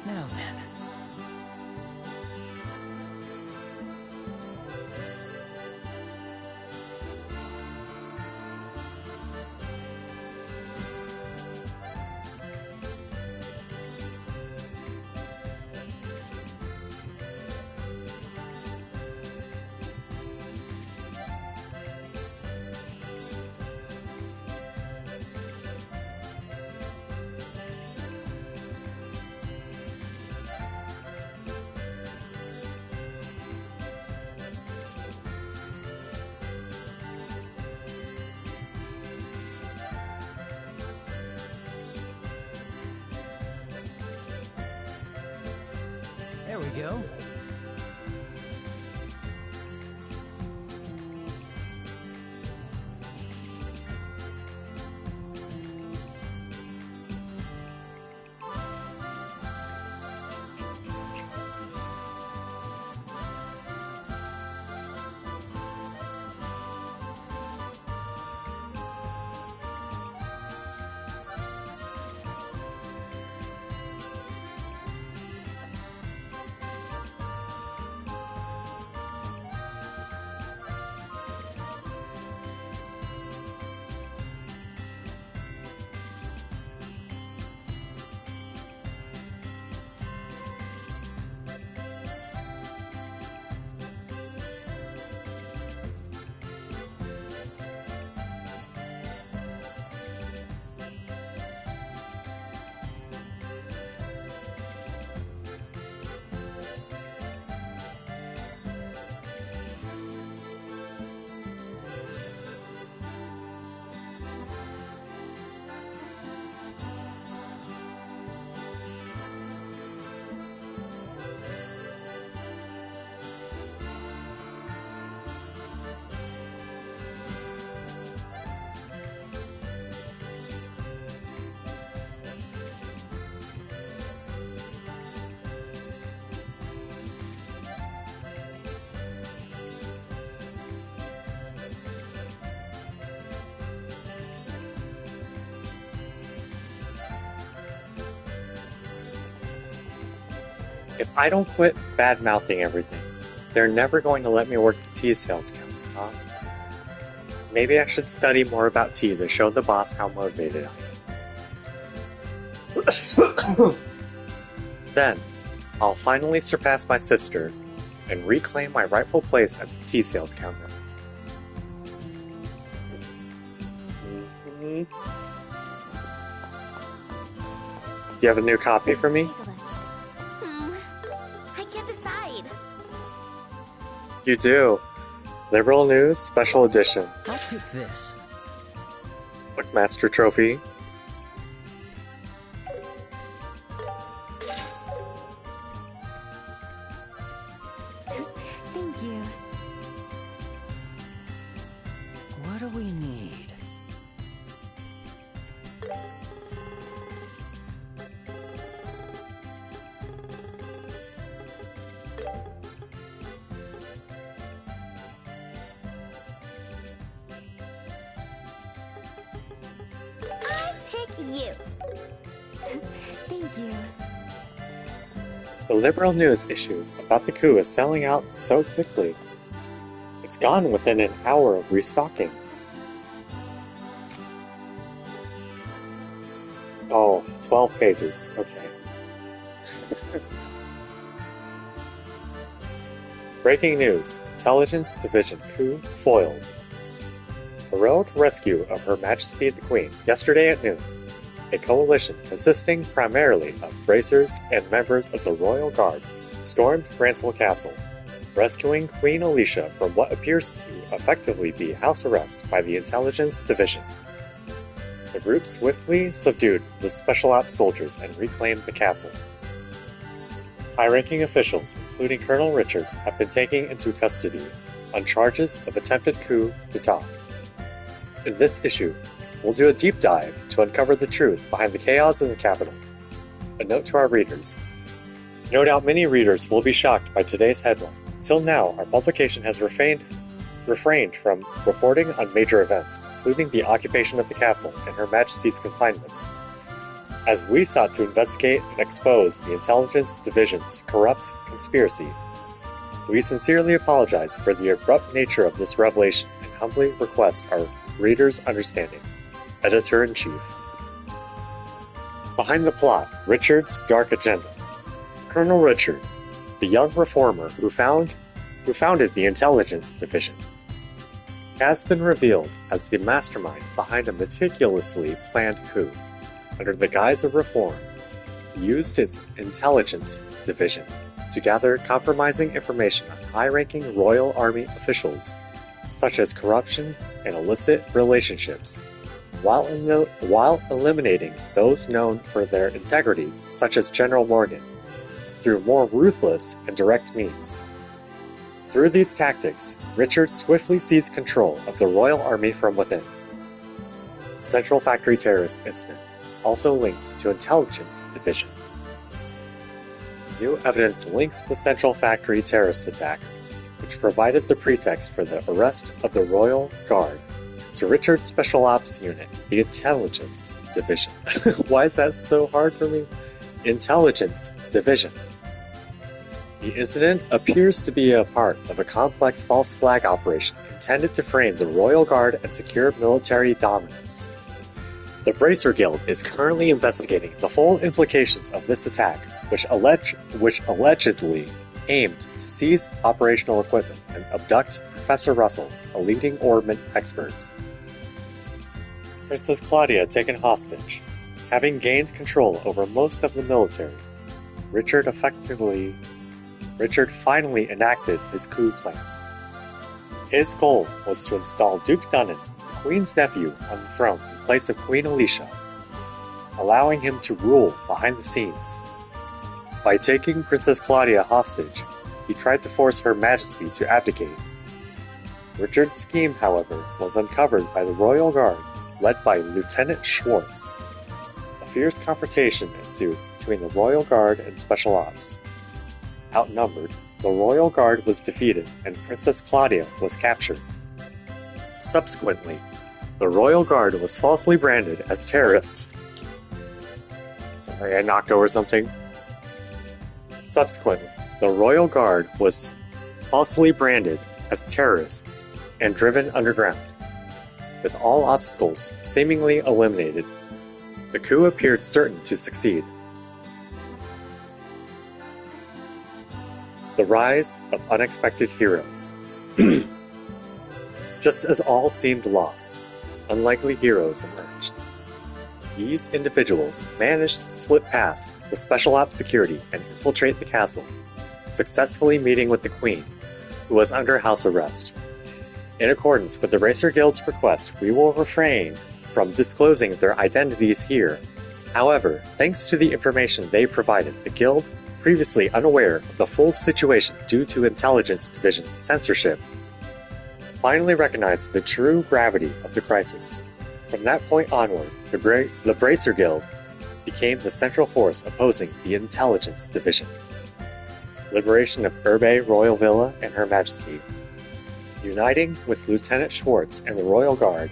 Now then. There we go. If I don't quit bad-mouthing everything, they're never going to let me work the tea sales counter, huh? Maybe I should study more about tea to show the boss how motivated I am. Then, I'll finally surpass my sister and reclaim my rightful place at the tea sales counter. Do you have a new copy for me? I can't decide. You do. Liberal News Special Edition. I'll pick this. Bookmaster Trophy. Thank you. What do we need? You. Thank you. The Liberal News issue about the coup is selling out so quickly. It's gone within an hour of restocking. Oh, 12 pages. Okay. Breaking news. Intelligence Division coup foiled. Heroic rescue of Her Majesty the Queen yesterday at noon. A coalition consisting primarily of bracers and members of the Royal Guard stormed Branswell Castle, rescuing Queen Alicia from what appears to effectively be house arrest by the Intelligence Division. The group swiftly subdued the Special Ops soldiers and reclaimed the castle. High-ranking officials, including Colonel Richard, have been taken into custody on charges of attempted coup d'etat. In this issue, we'll do a deep dive to uncover the truth behind the chaos in the capital. A note to our readers. No doubt many readers will be shocked by today's headline. Till now, our publication has refrained from reporting on major events, including the occupation of the castle and Her Majesty's confinement, as we sought to investigate and expose the Intelligence Division's corrupt conspiracy. We sincerely apologize for the abrupt nature of this revelation and humbly request our readers' understanding. Editor-in-Chief. Behind the plot, Richard's dark agenda. Colonel Richard, the young reformer who founded the Intelligence Division, has been revealed as the mastermind behind a meticulously planned coup. Under the guise of reform, he used his Intelligence Division to gather compromising information on high-ranking Royal Army officials, such as corruption and illicit relationships, while eliminating those known for their integrity, such as General Morgan, through more ruthless and direct means. Through these tactics, Richard swiftly seized control of the Royal Army from within. Central Factory terrorist incident, also linked to Intelligence Division. New evidence links the Central Factory terrorist attack, which provided the pretext for the arrest of the Royal Guard, to Richard's Special Ops Unit, the Intelligence Division. Why is that so hard for me? Intelligence Division. The incident appears to be a part of a complex false flag operation intended to frame the Royal Guard and secure military dominance. The Bracer Guild is currently investigating the full implications of this attack, which allegedly aimed to seize operational equipment and abduct Professor Russell, a leading orbment expert. Princess Claudia taken hostage. Having gained control over most of the military, Richard finally enacted his coup plan. His goal was to install Duke Dunnan, the Queen's nephew, on the throne in place of Queen Alicia, allowing him to rule behind the scenes. By taking Princess Claudia hostage, he tried to force Her Majesty to abdicate. Richard's scheme, however, was uncovered by the Royal Guard, led by Lieutenant Schwartz. A fierce confrontation ensued between the Royal Guard and Special Ops. Outnumbered, the Royal Guard was defeated and Princess Claudia was captured. Subsequently, the Royal Guard was falsely branded as terrorists. Sorry, I knocked over something. Subsequently, the Royal Guard was falsely branded as terrorists and driven underground. With all obstacles seemingly eliminated, the coup appeared certain to succeed. The rise of unexpected heroes. Just as all seemed lost, unlikely heroes emerged. These individuals managed to slip past the Special Ops security and infiltrate the castle, successfully meeting with the Queen, who was under house arrest. In accordance with the Bracer Guild's request, we will refrain from disclosing their identities here. However, thanks to the information they provided, the Guild, previously unaware of the full situation due to Intelligence Division censorship, finally recognized the true gravity of the crisis. From that point onward, the Bracer Guild became the central force opposing the Intelligence Division. Liberation of Herbe Royal Villa and Her Majesty. Uniting with Lieutenant Schwartz and the Royal Guard,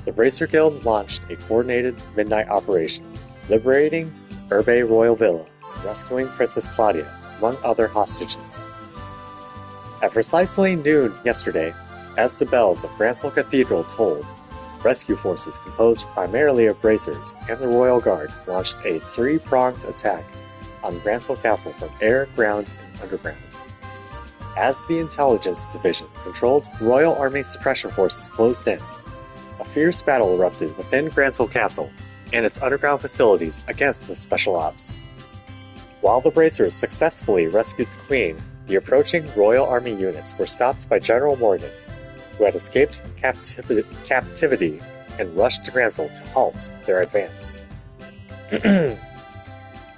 the Bracer Guild launched a coordinated midnight operation, liberating Herbe Royal Villa and rescuing Princess Claudia, among other hostages. At precisely noon yesterday, as the bells of Branswell Cathedral tolled, Rescue forces composed primarily of bracers and the Royal Guard launched a three-pronged attack on Grancel Castle from air, ground, and underground. As the Intelligence Division controlled Royal Army suppression forces closed in, a fierce battle erupted within Grancel Castle and its underground facilities against the Special Ops. While the bracers successfully rescued the Queen, the approaching Royal Army units were stopped by General Morgan, who had escaped captivity and rushed to Grancel to halt their advance.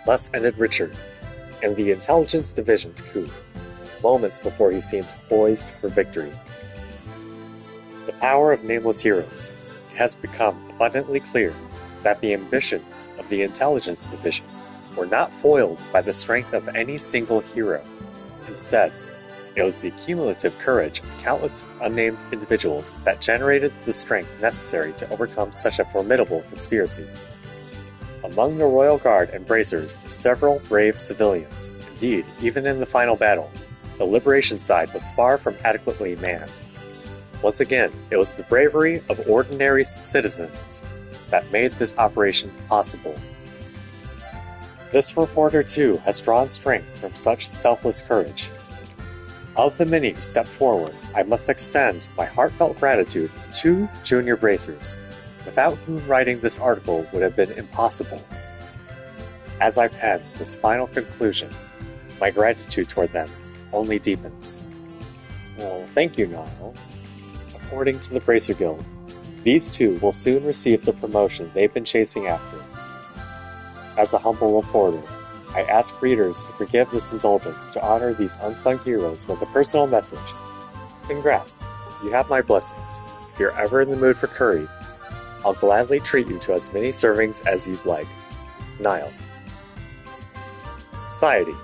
Thus ended Richard and the Intelligence Division's coup, moments before he seemed poised for victory. The power of nameless heroes. It has become abundantly clear that the ambitions of the Intelligence Division were not foiled by the strength of any single hero. Instead, it was the cumulative courage of countless unnamed individuals that generated the strength necessary to overcome such a formidable conspiracy. Among the Royal Guard and bracers were several brave civilians. Indeed, even in the final battle, the Liberation side was far from adequately manned. Once again, it was the bravery of ordinary citizens that made this operation possible. This reporter, too, has drawn strength from such selfless courage. Of the many who stepped forward, I must extend my heartfelt gratitude to two junior bracers, without whom writing this article would have been impossible. As I pen this final conclusion, my gratitude toward them only deepens. Well, thank you, Niall. According to the Bracer Guild, these two will soon receive the promotion they've been chasing after. As a humble reporter, I ask readers to forgive this indulgence to honor these unsung heroes with a personal message. Congrats, you have my blessings. If you're ever in the mood for curry, I'll gladly treat you to as many servings as you'd like. Niall. Society.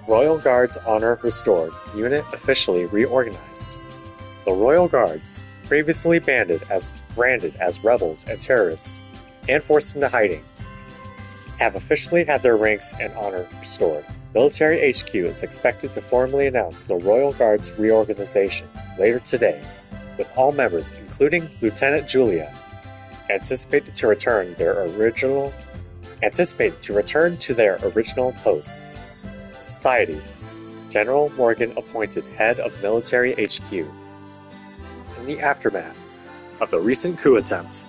Royal Guards honor restored. Unit officially reorganized. The Royal Guards, previously branded as rebels and terrorists, and forced into hiding, have officially had their ranks and honor restored. Military HQ is expected to formally announce the Royal Guard's reorganization later today, with all members, including Lieutenant Julia, anticipated to return to their original posts. Society. General Morgan appointed head of Military HQ. In the aftermath of the recent coup attempt,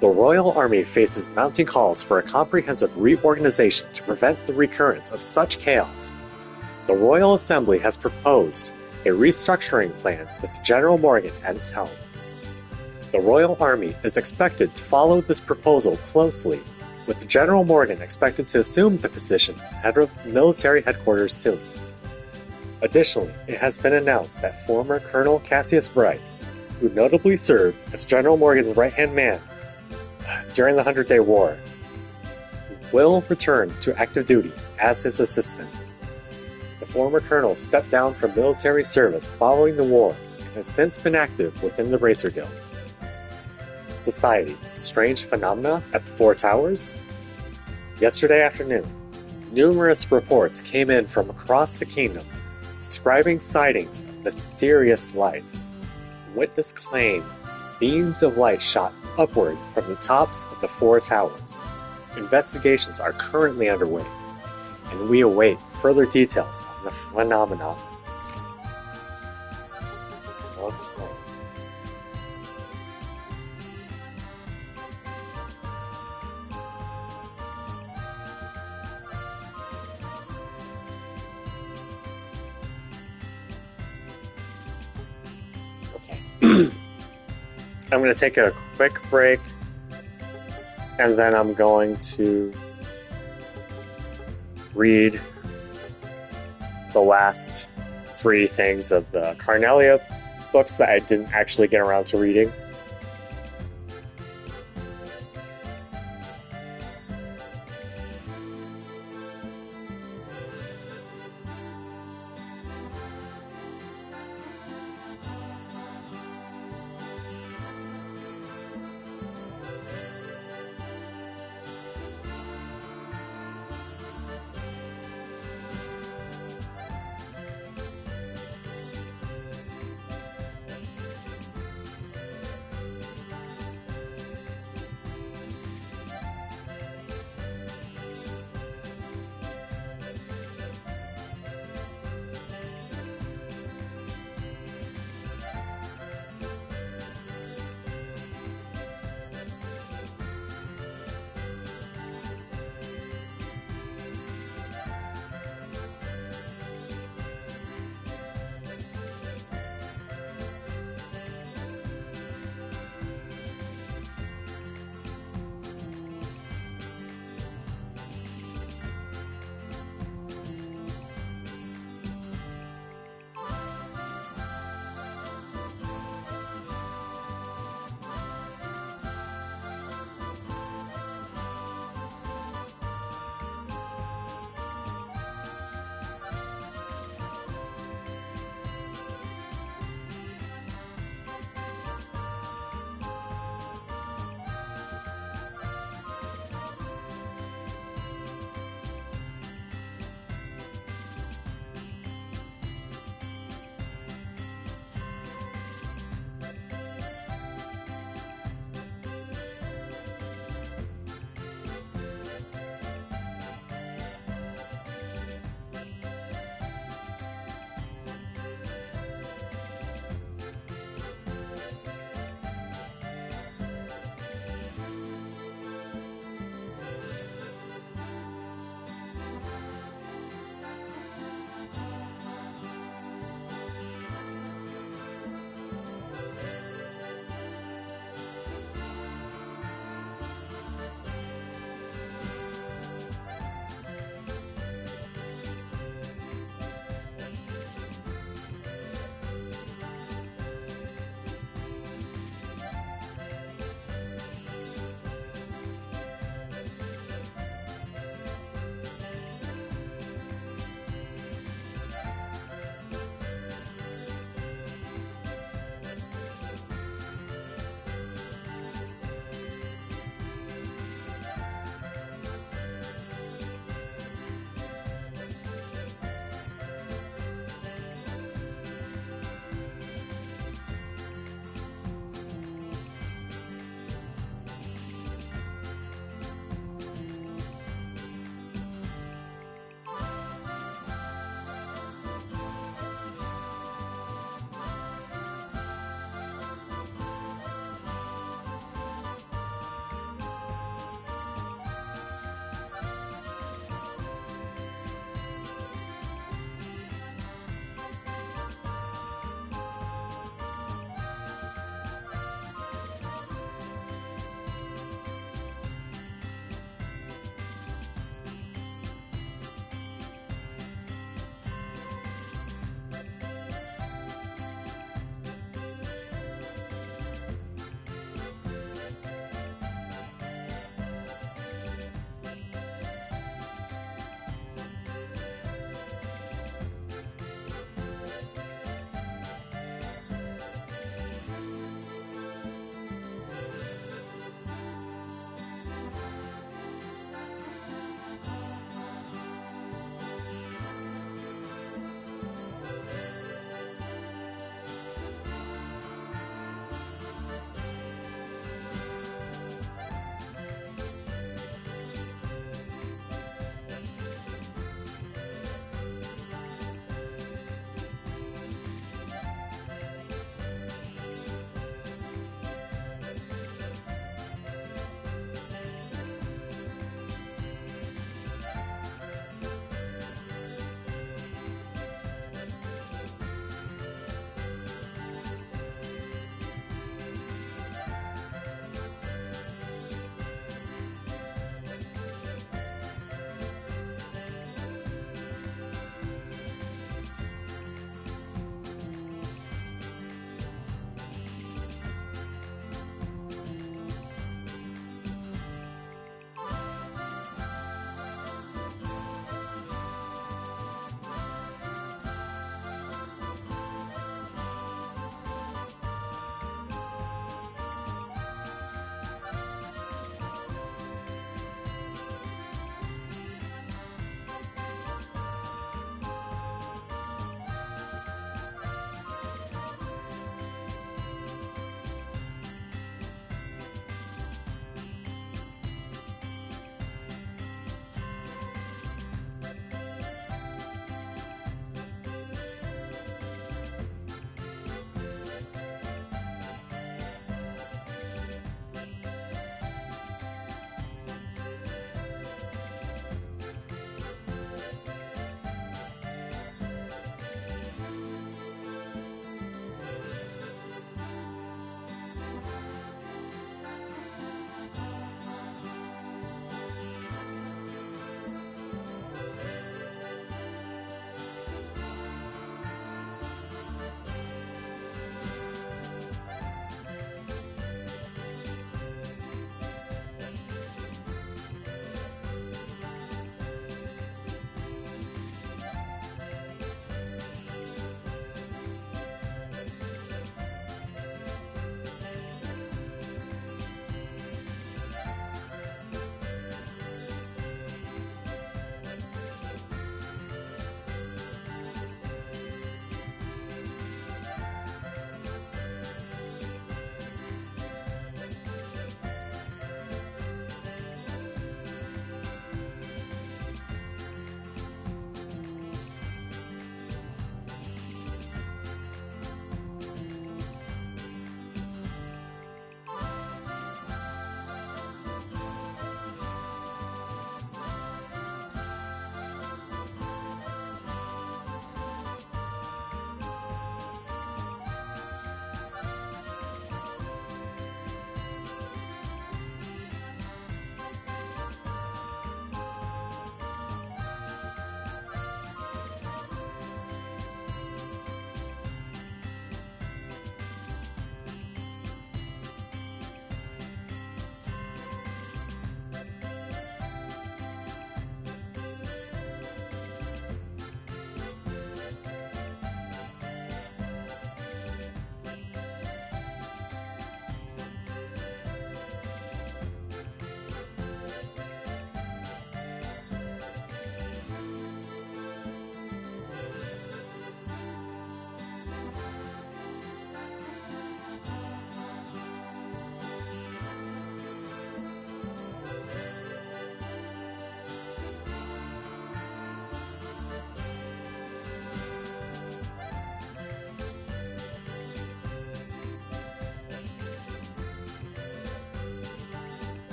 the Royal Army faces mounting calls for a comprehensive reorganization to prevent the recurrence of such chaos. The Royal Assembly has proposed a restructuring plan with General Morgan at its helm. The Royal Army is expected to follow this proposal closely, with General Morgan expected to assume the position head of military headquarters soon. Additionally, it has been announced that former Colonel Cassius Bright, who notably served as General Morgan's right-hand man during the 100-Day War, will return to active duty as his assistant. The former colonel stepped down from military service following the war and has since been active within the Bracer Guild. Society. Strange phenomena at the Four Towers? Yesterday afternoon, numerous reports came in from across the kingdom describing sightings of mysterious lights. Witness claim beams of light shot upward from the tops of the Four Towers. Investigations are currently underway, and we await further details on the phenomena. Okay. I'm going to take a quick break, and then I'm going to read the last 3 things of the Carnelia books that I didn't actually get around to reading.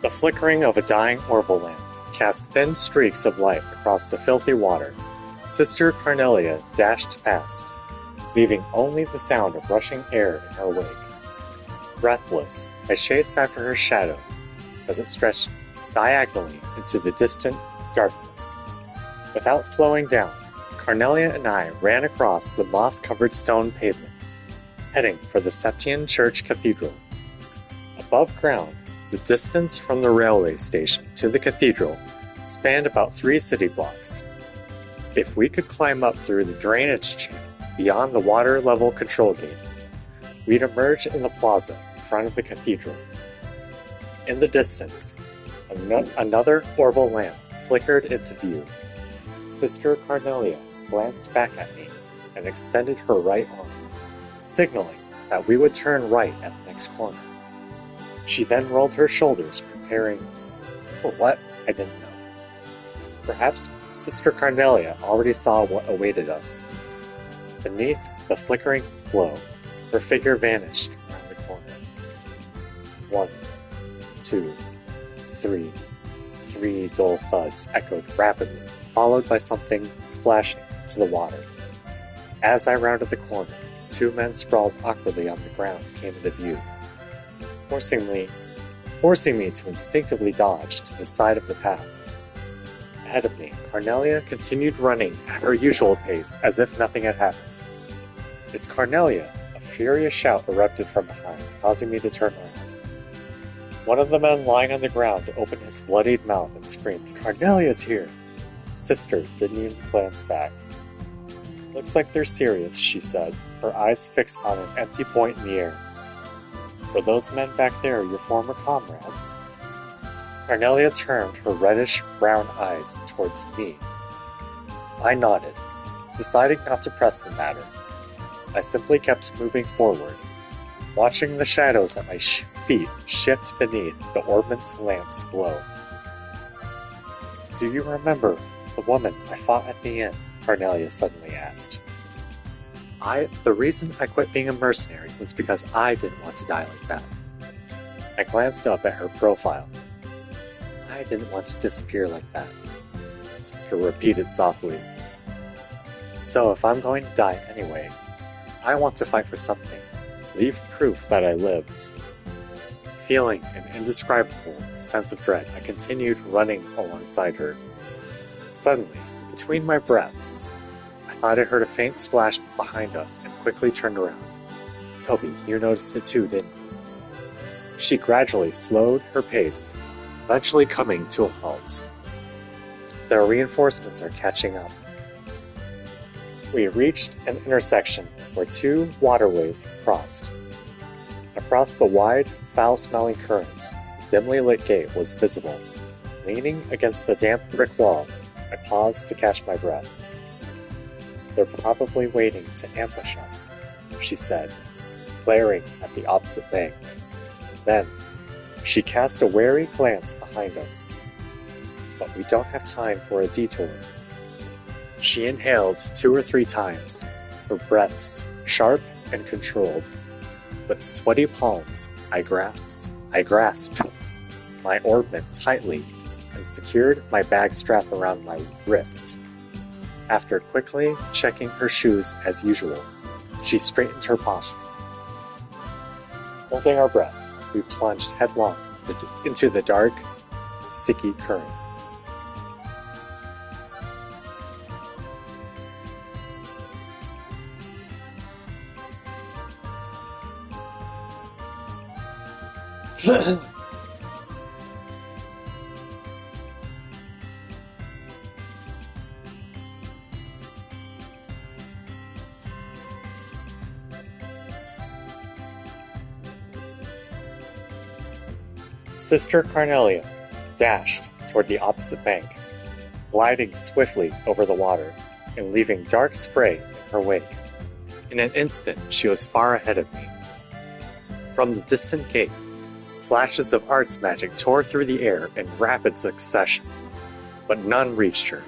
The flickering of a dying orbital lamp cast thin streaks of light across the filthy water. Sister Carnelia dashed past, leaving only the sound of rushing air in her wake. Breathless, I chased after her shadow as it stretched diagonally into the distant darkness. Without slowing down, Carnelia and I ran across the moss-covered stone pavement, heading for the Septian Church Cathedral. Above ground, the distance from the railway station to the cathedral spanned about 3 city blocks. If we could climb up through the drainage channel beyond the water level control gate, we'd emerge in the plaza in front of the cathedral. In the distance, another orbital lamp flickered into view. Sister Carnelia glanced back at me and extended her right arm, signaling that we would turn right at the next corner. She then rolled her shoulders, preparing for what I didn't know. Perhaps Sister Carnelia already saw what awaited us. Beneath the flickering glow, her figure vanished around the corner. 1, 2, 3. 3 dull thuds echoed rapidly, followed by something splashing into the water. As I rounded the corner, 2 men sprawled awkwardly on the ground came into view, forcing me to instinctively dodge to the side of the path. Ahead of me, Carnelia continued running at her usual pace as if nothing had happened. "It's Carnelia!" A furious shout erupted from behind, causing me to turn around. One of the men lying on the ground opened his bloodied mouth and screamed, "Carnelia's here!" Sister didn't even glance back. "Looks like they're serious," she said, her eyes fixed on an empty point in the air. "Were those men back there your former comrades?" Carnelia turned her reddish-brown eyes towards me. I nodded, deciding not to press the matter. I simply kept moving forward, watching the shadows at my feet shift beneath the orbment's lamp's glow. "Do you remember the woman I fought at the inn?" Carnelia suddenly asked. The reason I quit being a mercenary was because I didn't want to die like that. I glanced up at her profile. "I didn't want to disappear like that," Sister repeated softly. "So if I'm going to die anyway, I want to fight for something. Leave proof that I lived." Feeling an indescribable sense of dread, I continued running alongside her. Suddenly, between my breaths, I thought I heard a faint splash behind us and quickly turned around. "Toby, you noticed it too, didn't you?" She gradually slowed her pace, eventually coming to a halt. "Their reinforcements are catching up." We reached an intersection where 2 waterways crossed. Across the wide, foul-smelling current, a dimly lit gate was visible. Leaning against the damp brick wall, I paused to catch my breath. "They're probably waiting to ambush us," she said, glaring at the opposite bank. Then, she cast a wary glance behind us. "But we don't have time for a detour." She inhaled 2 or 3 times, her breaths sharp and controlled. With sweaty palms, I grasped my orbment tightly and secured my bag strap around my wrist. After quickly checking her shoes as usual, she straightened her posture. Holding our breath, we plunged headlong into the dark, sticky current. Sister Carnelia dashed toward the opposite bank, gliding swiftly over the water and leaving dark spray in her wake. In an instant, she was far ahead of me. From the distant gate, flashes of arts magic tore through the air in rapid succession, but none reached her.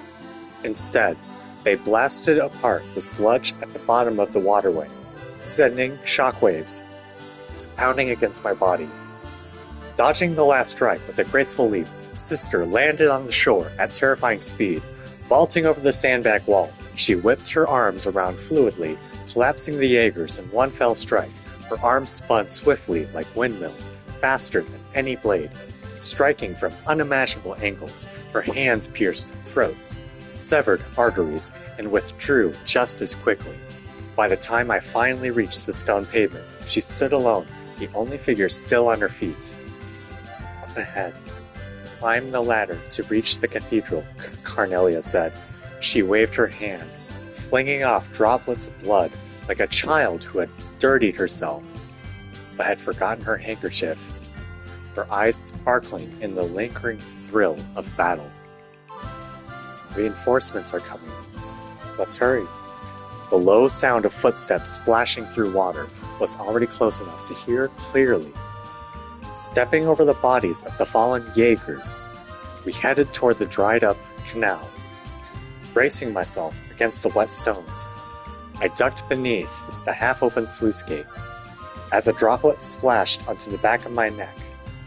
Instead, they blasted apart the sludge at the bottom of the waterway, sending shockwaves pounding against my body. Dodging the last strike with a graceful leap, Sister landed on the shore at terrifying speed. Vaulting over the sandbag wall, she whipped her arms around fluidly, collapsing the Jaegers in one fell strike. Her arms spun swiftly like windmills, faster than any blade. Striking from unimaginable angles, her hands pierced throats, severed arteries, and withdrew just as quickly. By the time I finally reached the stone pavement, she stood alone, the only figure still on her feet. Up ahead. Climb the ladder to reach the cathedral, Carnelia said. She waved her hand, flinging off droplets of blood like a child who had dirtied herself, but had forgotten her handkerchief, her eyes sparkling in the lingering thrill of battle. Reinforcements are coming. Let's hurry. The low sound of footsteps splashing through water was already close enough to hear clearly. Stepping over the bodies of the fallen Jaegers, we headed toward the dried-up canal. Bracing myself against the wet stones, I ducked beneath the half-open sluice gate. As a droplet splashed onto the back of my neck,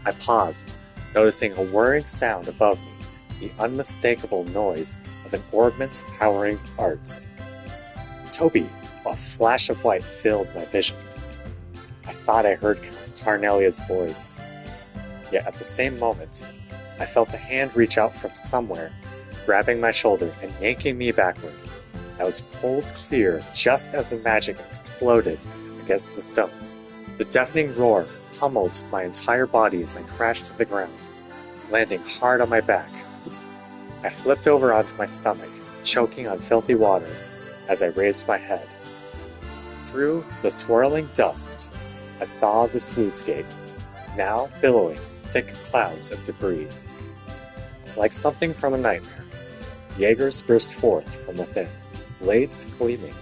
I paused, noticing a whirring sound above me, the unmistakable noise of an orbment powering arts. Toby, a flash of light filled my vision. I thought I heard Carnelia's voice. Yet at the same moment, I felt a hand reach out from somewhere, grabbing my shoulder and yanking me backward. I was pulled clear just as the magic exploded against the stones. The deafening roar pummeled my entire body as I crashed to the ground, landing hard on my back. I flipped over onto my stomach, choking on filthy water as I raised my head. Through the swirling dust, I saw the sluice gate, now billowing thick clouds of debris. Like something from a nightmare, Jaegers burst forth from within, blades gleaming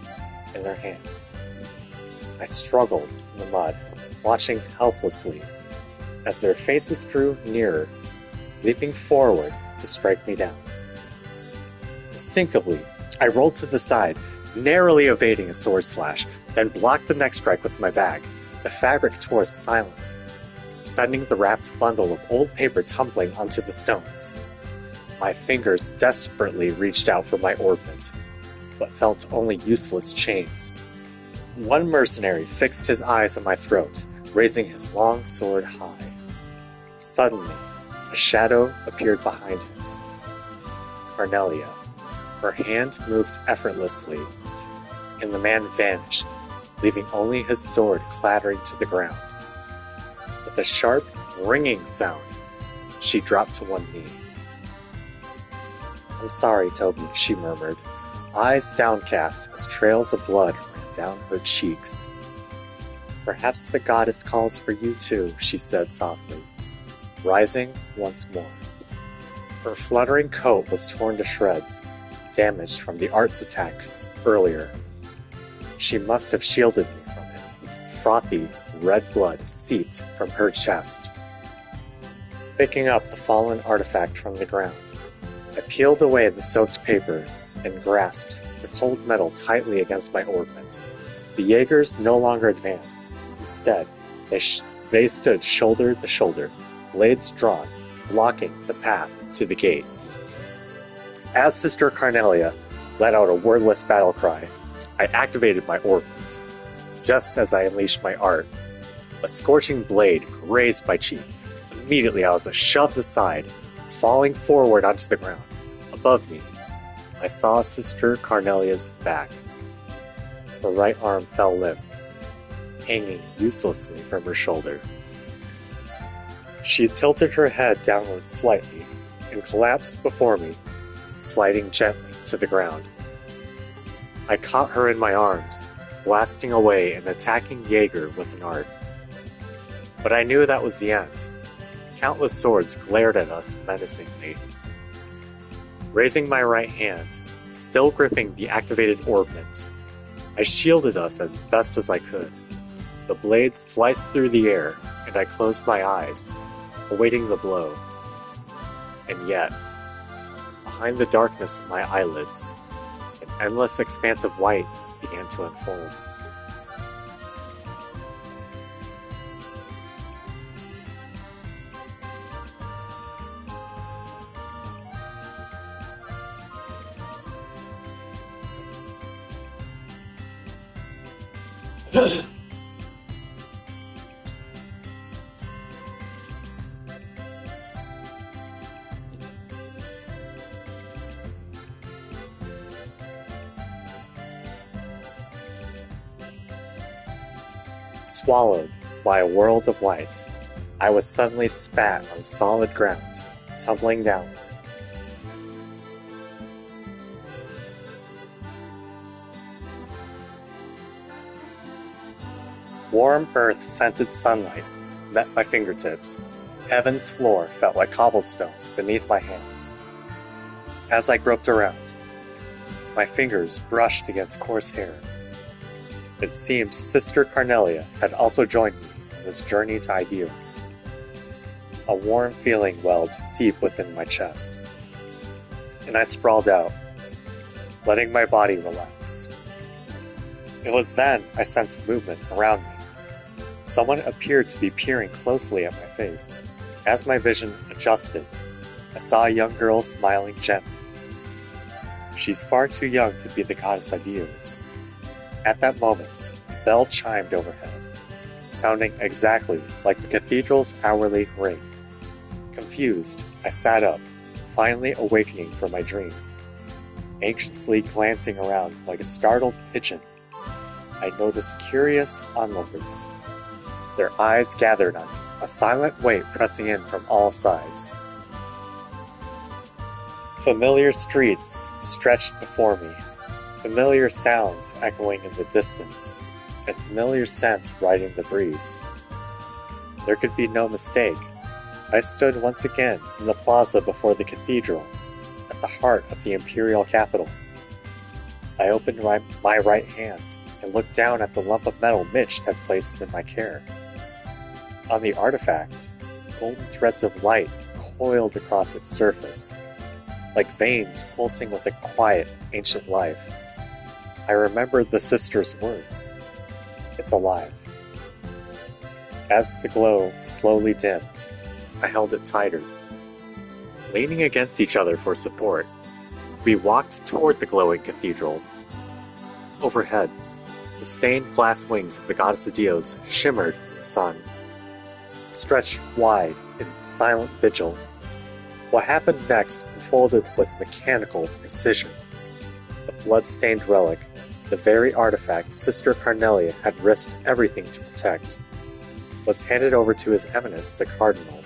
in their hands. I struggled in the mud, watching helplessly as their faces drew nearer, leaping forward to strike me down. Instinctively, I rolled to the side, narrowly evading a sword slash, then blocked the next strike with my bag. The fabric tore silently, sending the wrapped bundle of old paper tumbling onto the stones. My fingers desperately reached out for my orbment, but felt only useless chains. One mercenary fixed his eyes on my throat, raising his long sword high. Suddenly, a shadow appeared behind him. Carnelia. Her hand moved effortlessly, and the man vanished, leaving only his sword clattering to the ground. With a sharp, ringing sound, she dropped to one knee. "I'm sorry, Toby," she murmured, eyes downcast as trails of blood ran down her cheeks. "Perhaps the goddess calls for you too," she said softly, rising once more. Her fluttering coat was torn to shreds, damaged from the art's attacks earlier. She must have shielded me from him. Frothy, red blood seeped from her chest. Picking up the fallen artifact from the ground, I peeled away the soaked paper and grasped the cold metal tightly against my orbment. The Jaegers no longer advanced. Instead, they stood shoulder to shoulder, blades drawn, blocking the path to the gate. As Sister Carnelia let out a wordless battle cry, I activated my orbment. Just as I unleashed my art, a scorching blade grazed my cheek. Immediately I was shoved aside, falling forward onto the ground. Above me, I saw Sister Carnelia's back. Her right arm fell limp, hanging uselessly from her shoulder. She tilted her head downward slightly and collapsed before me, sliding gently to the ground. I caught her in my arms, blasting away an attacking Jaeger with an art. But I knew that was the end. Countless swords glared at us menacingly. Raising my right hand, still gripping the activated orbment, I shielded us as best as I could. The blades sliced through the air, and I closed my eyes, awaiting the blow. And yet, behind the darkness of my eyelids, an endless expanse of white began to unfold. Swallowed by a world of light, I was suddenly spat on solid ground, tumbling down. Warm earth-scented sunlight met my fingertips. Heaven's floor felt like cobblestones beneath my hands. As I groped around, my fingers brushed against coarse hair. It seemed Sister Carnelia had also joined me in this journey to ideals. A warm feeling welled deep within my chest, and I sprawled out, letting my body relax. It was then I sensed movement around me. Someone appeared to be peering closely at my face. As my vision adjusted, I saw a young girl smiling gently. She's far too young to be the goddess Ideals. At that moment, a bell chimed overhead, sounding exactly like the cathedral's hourly ring. Confused, I sat up, finally awakening from my dream. Anxiously glancing around like a startled pigeon, I noticed curious onlookers. Their eyes gathered on me, a silent weight pressing in from all sides. Familiar streets stretched before me, familiar sounds echoing in the distance, and familiar scents riding the breeze. There could be no mistake. I stood once again in the plaza before the cathedral, at the heart of the imperial capital. I opened my right hand and looked down at the lump of metal Mitch had placed in my care. On the artifact, golden threads of light coiled across its surface, like veins pulsing with a quiet, ancient life. I remembered the sister's words. It's alive. As the glow slowly dimmed, I held it tighter. Leaning against each other for support, we walked toward the glowing cathedral. Overhead, the stained glass wings of the goddess Ideals shimmered in the sun, stretched wide in silent vigil. What happened next unfolded with mechanical precision. The blood-stained relic, the very artifact Sister Carnelia had risked everything to protect, was handed over to His Eminence the Cardinal,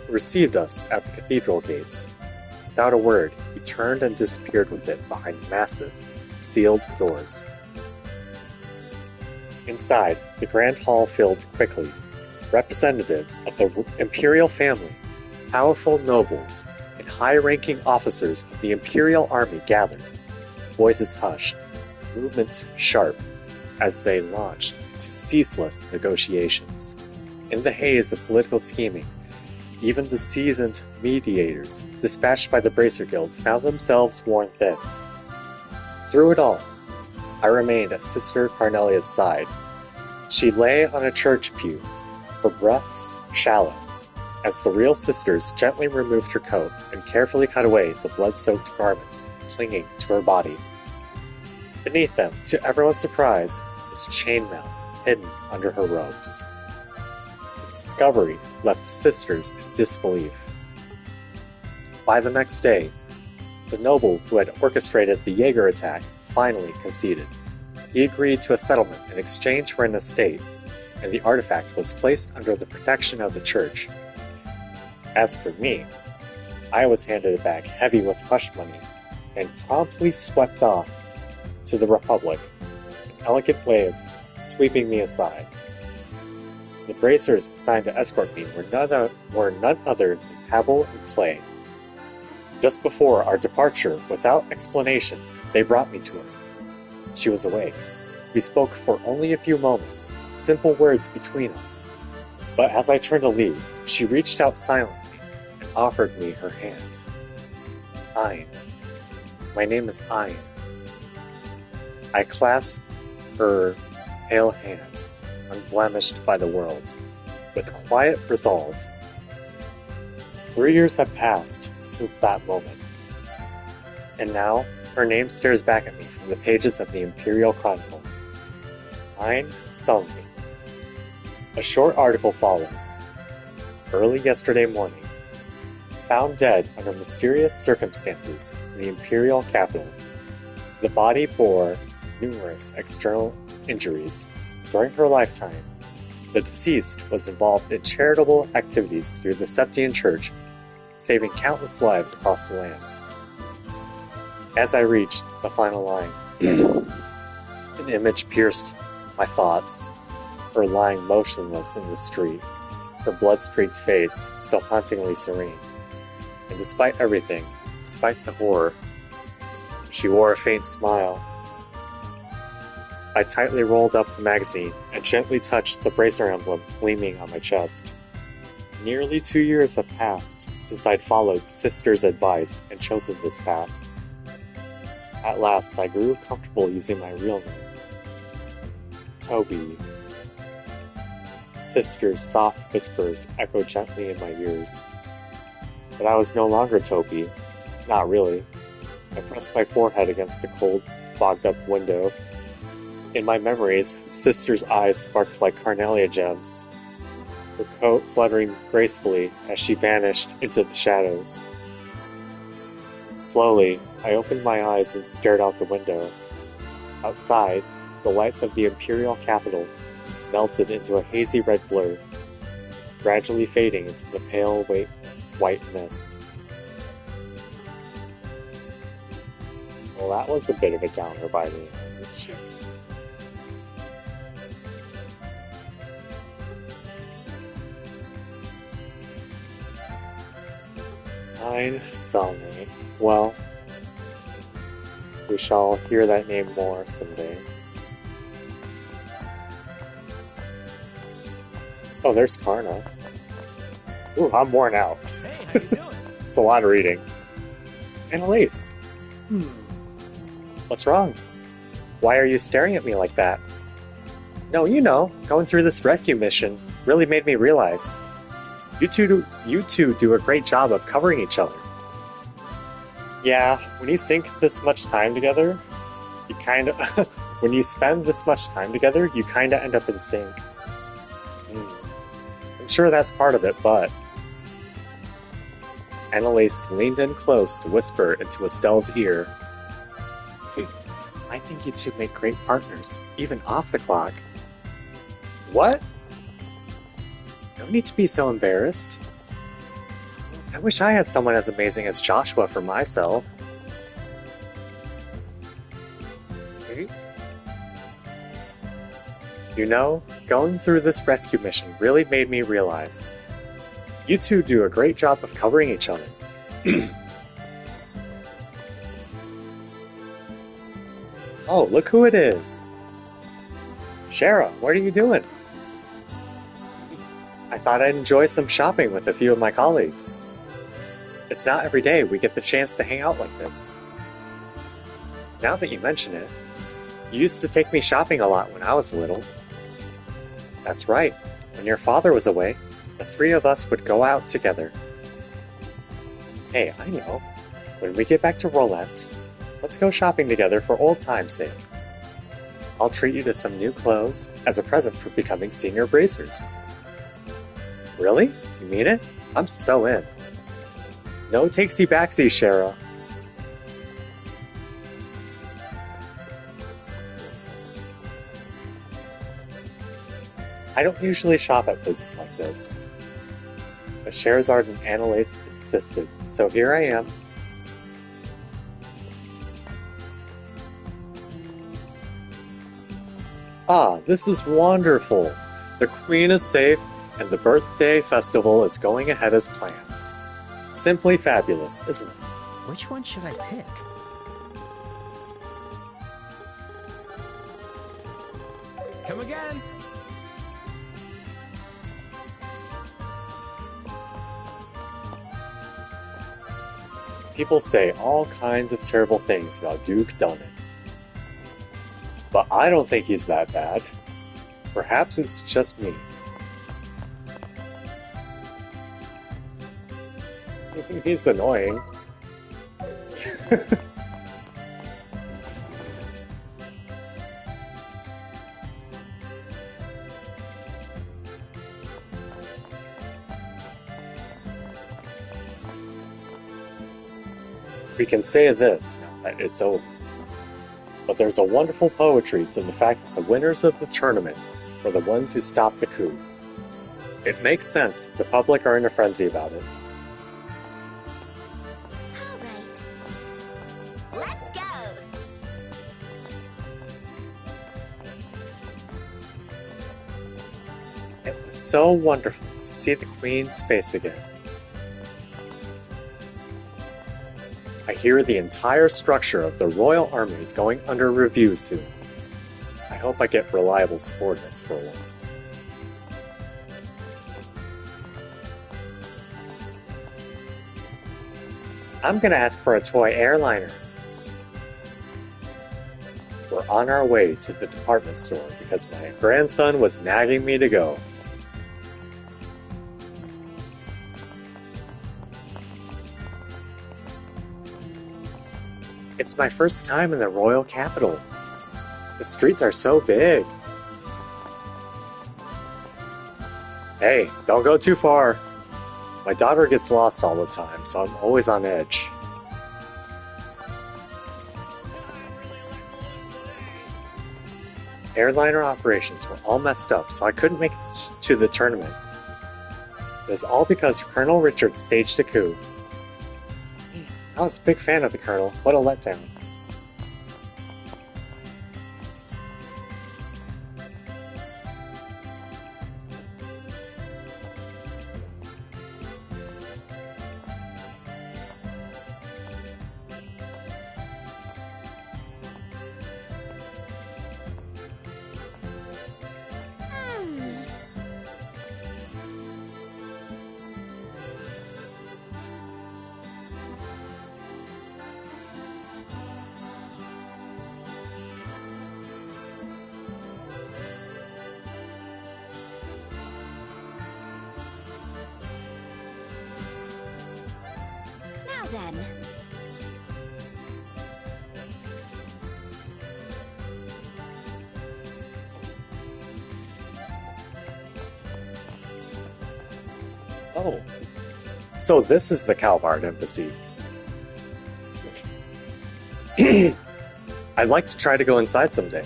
who received us at the cathedral gates. Without a word, he turned and disappeared with it behind massive, sealed doors. Inside, the grand hall filled quickly. Representatives of the imperial family, powerful nobles, and high-ranking officers of the imperial army gathered, voices hushed, movements sharp, as they launched into ceaseless negotiations. In the haze of political scheming, even the seasoned mediators dispatched by the Bracer Guild found themselves worn thin. Through it all, I remained at Sister Carnelia's side. She lay on a church pew, her breaths shallow, as the real sisters gently removed her coat and carefully cut away the blood-soaked garments clinging to her body. Beneath them, to everyone's surprise, was chainmail hidden under her robes. The discovery left the sisters in disbelief. By the next day, the noble who had orchestrated the Jaeger attack finally conceded. He agreed to a settlement in exchange for an estate, and the artifact was placed under the protection of the church. As for me, I was handed a bag heavy with hush money and promptly swept off to the Republic, an elegant wave sweeping me aside. The bracers assigned to escort me were none other than Pebble and Clay. Just before our departure, without explanation, they brought me to her. She was awake. We spoke for only a few moments, simple words between us. But as I turned to leave, she reached out silently and offered me her hand. Ayn. My name is Ayn. I clasped her pale hand, unblemished by the world, with quiet resolve. 3 years have passed since that moment, and now her name stares back at me from the pages of the Imperial Chronicle. Ein Sully. A short article follows. Early yesterday morning. Found dead under mysterious circumstances in the Imperial capital. The body bore numerous external injuries. During her lifetime, the deceased was involved in charitable activities through the Septian Church, saving countless lives across the land. As I reached the final line, an image pierced my thoughts, her lying motionless in the street, her blood-streaked face so hauntingly serene. And despite everything, despite the horror, she wore a faint smile. I tightly rolled up the magazine and gently touched the bracer emblem gleaming on my chest. Nearly 2 years have passed since I'd followed Sister's advice and chosen this path. At last, I grew comfortable using my real name. Toby. Sister's soft whisper echoed gently in my ears. But I was no longer Toby. Not really. I pressed my forehead against the cold, fogged-up window. In my memories, Sister's eyes sparked like carnelia gems, her coat fluttering gracefully as she vanished into the shadows. Slowly, I opened my eyes and stared out the window. Outside, the lights of the Imperial capital melted into a hazy red blur, gradually fading into the pale white mist. Well, that was a bit of a downer by the end. Ein Sully. Well, we shall hear that name more someday. Oh, there's Karna. Ooh, I'm worn out. Hey, how you doing? It's a lot of reading. Annalise. What's wrong? Why are you staring at me like that? No, you know, going through this rescue mission really made me realize you two do a great job of covering each other. Yeah, when you sink this much time together, you kind of when you spend this much time together, you kind of end up in sync. I'm sure that's part of it, but Annalise leaned in close to whisper into Estelle's ear. I think you two make great partners, even off the clock. What? No need to be so embarrassed. I wish I had someone as amazing as Joshua for myself. You know, going through this rescue mission really made me realize you two do a great job of covering each other. Oh, look who it is. Shara, what are you doing? I thought I'd enjoy some shopping with a few of my colleagues. It's not every day we get the chance to hang out like this. Now that you mention it, you used to take me shopping a lot when I was little. That's right. When your father was away, the three of us would go out together. Hey, I know. When we get back to Roulette, let's go shopping together for old time's sake. I'll treat you to some new clothes as a present for becoming senior bracers. Really? You mean it? I'm so in. No takesy-backsy, Shara. I don't usually shop at places like this. But Scheherazade and Annalise insisted, so here I am. Ah, this is wonderful! The Queen is safe, and the birthday festival is going ahead as planned. Simply fabulous, isn't it? Which one should I pick? Come again. People say all kinds of terrible things about Duke Dunnan. But I don't think he's that bad. Perhaps it's just me. He's annoying. We can say this now that it's over. But there's a wonderful poetry to the fact that the winners of the tournament were the ones who stopped the coup. It makes sense that the public are in a frenzy about it. Let's go! It was so wonderful to see the Queen's face again. I hear the entire structure of the Royal Army is going under review soon. I hope I get reliable subordinates for once. I'm gonna ask for a toy airliner. We're on our way to the department store because my grandson was nagging me to go. It's my first time in the royal capital. The streets are so big. Hey, don't go too far. My daughter gets lost all the time, so I'm always on edge. Airliner operations were all messed up, so I couldn't make it to the tournament. It was all because Colonel Richard staged a coup. I was a big fan of the Colonel. What a letdown. Then. Oh, so this is the Calvard Embassy. I'd like to try to go inside someday.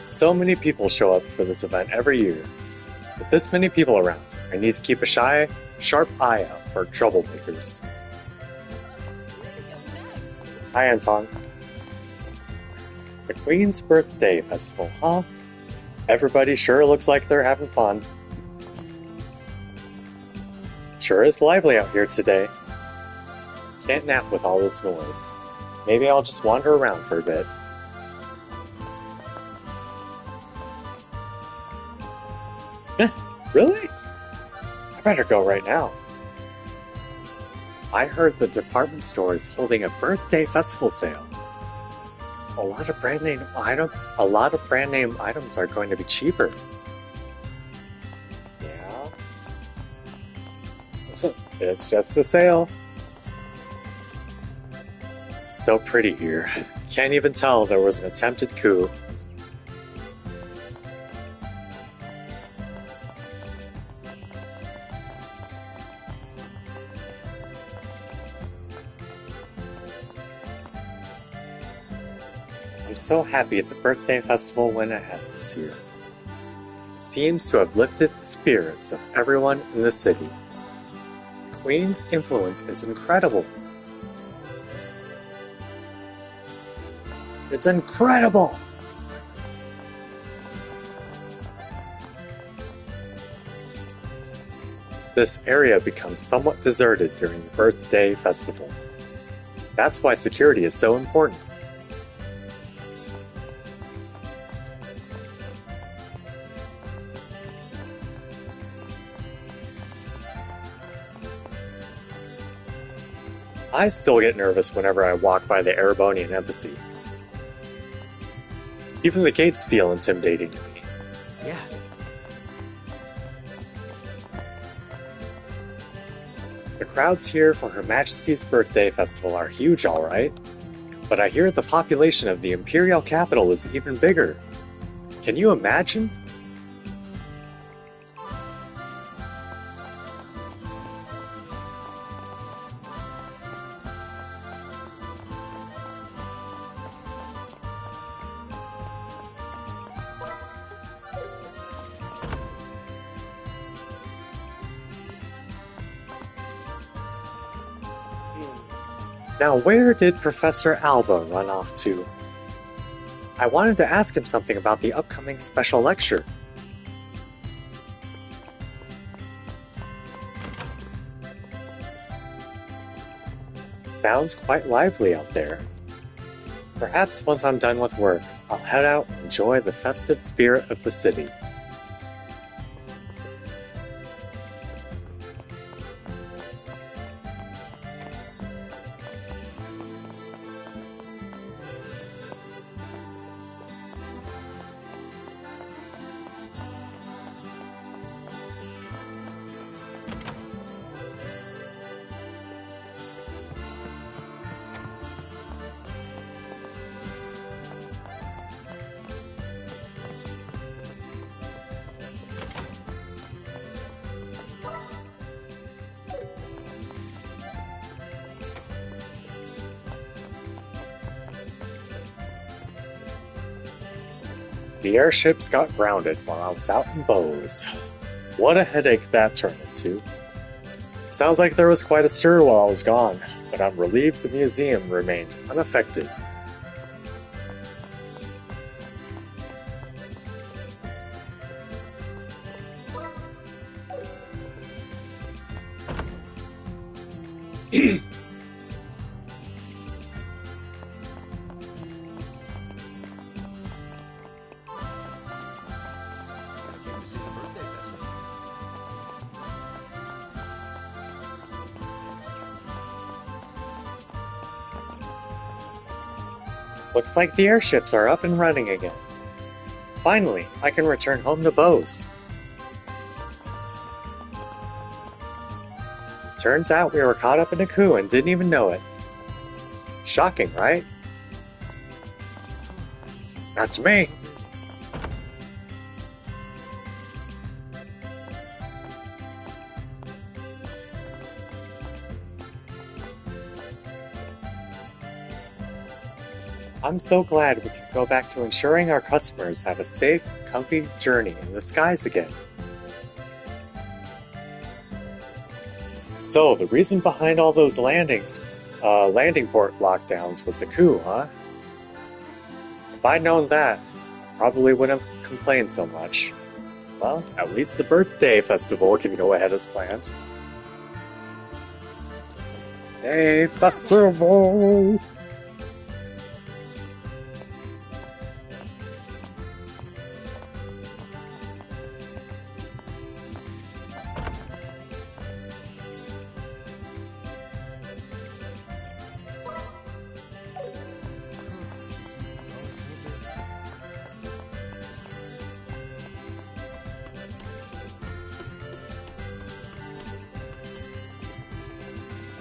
So many people show up for this event every year. With this many people around, I need to keep a sharp eye out for troublemakers. Hi, Anton. The Queen's Birthday Festival, huh? Everybody sure looks like they're having fun. Sure is lively out here today. Can't nap with all this noise. Maybe I'll just wander around for a bit. Really? I better go right now. I heard the department store is holding a birthday festival sale. A lot of brand name items are going to be cheaper. Yeah. It's just a sale. So pretty here. Can't even tell there was an attempted coup. I'm so happy the birthday festival went ahead this year. It seems to have lifted the spirits of everyone in the city. The Queen's influence is incredible. It's incredible! This area becomes somewhat deserted during the birthday festival. That's why security is so important. I still get nervous whenever I walk by the Erebonian embassy. Even the gates feel intimidating to me. Yeah. The crowds here for Her Majesty's Birthday Festival are huge, alright. But I hear the population of the Imperial capital is even bigger. Can you imagine? Now where did Professor Alba run off to? I wanted to ask him something about the upcoming special lecture. Sounds quite lively out there. Perhaps once I'm done with work, I'll head out and enjoy the festive spirit of the city. The airships got grounded while I was out in Bose. What a headache that turned into. Sounds like there was quite a stir while I was gone, but I'm relieved the museum remained unaffected. Looks like the airships are up and running again. Finally, I can return home to Bose. Turns out we were caught up in a coup and didn't even know it. Shocking, right? That's me. I'm so glad we can go back to ensuring our customers have a safe, comfy journey in the skies again. So, the reason behind all those landing port lockdowns was the coup, huh? If I'd known that, probably wouldn't have complained so much. Well, at least the birthday festival can go ahead as planned. Hey, festival!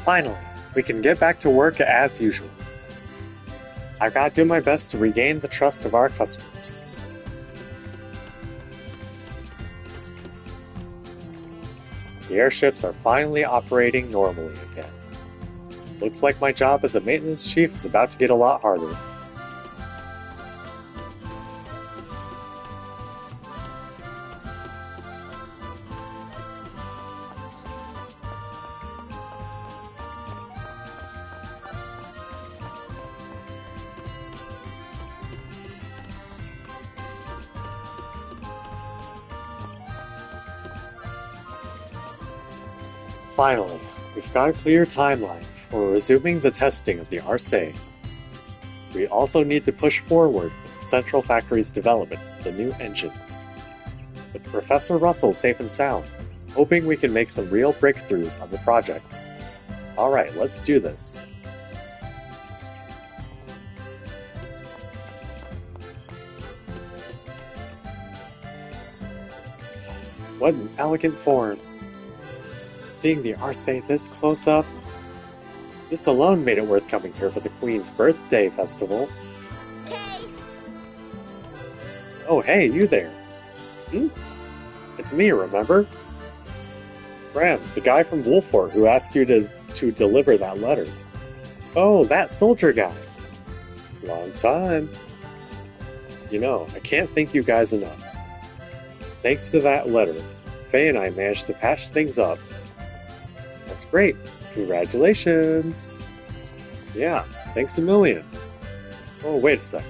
Finally, we can get back to work as usual. I've got to do my best to regain the trust of our customers. The airships are finally operating normally again. Looks like my job as a maintenance chief is about to get a lot harder. Finally, we've got a clear timeline for resuming the testing of the Arcee. We also need to push forward with the Central Factory's development of the new engine. With Professor Russell safe and sound, hoping we can make some real breakthroughs on the project. Alright, let's do this. What an elegant form. Seeing the Arcee this close up, this alone made it worth coming here for the Queen's birthday festival. Kay! Oh hey, you there. It's me, remember? Graham, the guy from Wolfort who asked you to deliver that letter. Oh, that soldier guy. Long time. You know, I can't thank you guys enough. Thanks to that letter, Faye and I managed to patch things up. That's great. Congratulations. Yeah, thanks a million. Oh, wait a sec.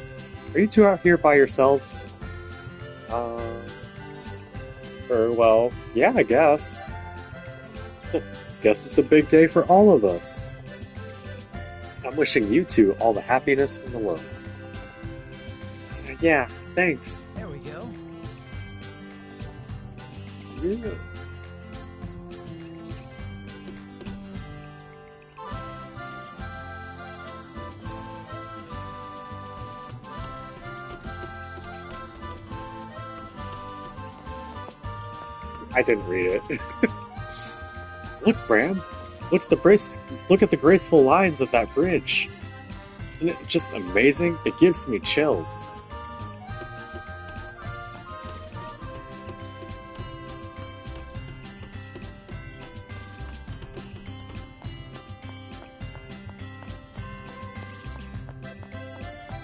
Are you two out here by yourselves? Well, yeah, I guess. Guess it's a big day for all of us. I'm wishing you two all the happiness in the world. Yeah, thanks. There we go. Yeah. I didn't read it. Look, Bram. Look at the graceful lines of that bridge. Isn't it just amazing? It gives me chills.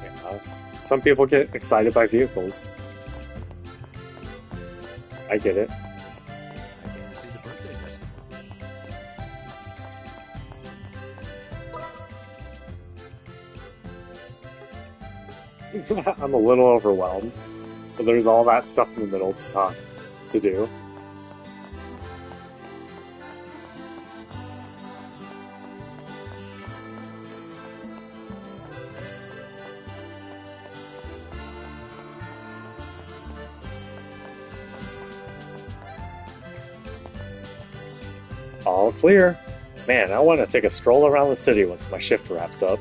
Yeah, some people get excited by vehicles. I get it. I'm a little overwhelmed, but there's all that stuff in the middle to do. All clear. Man, I want to take a stroll around the city once my shift wraps up.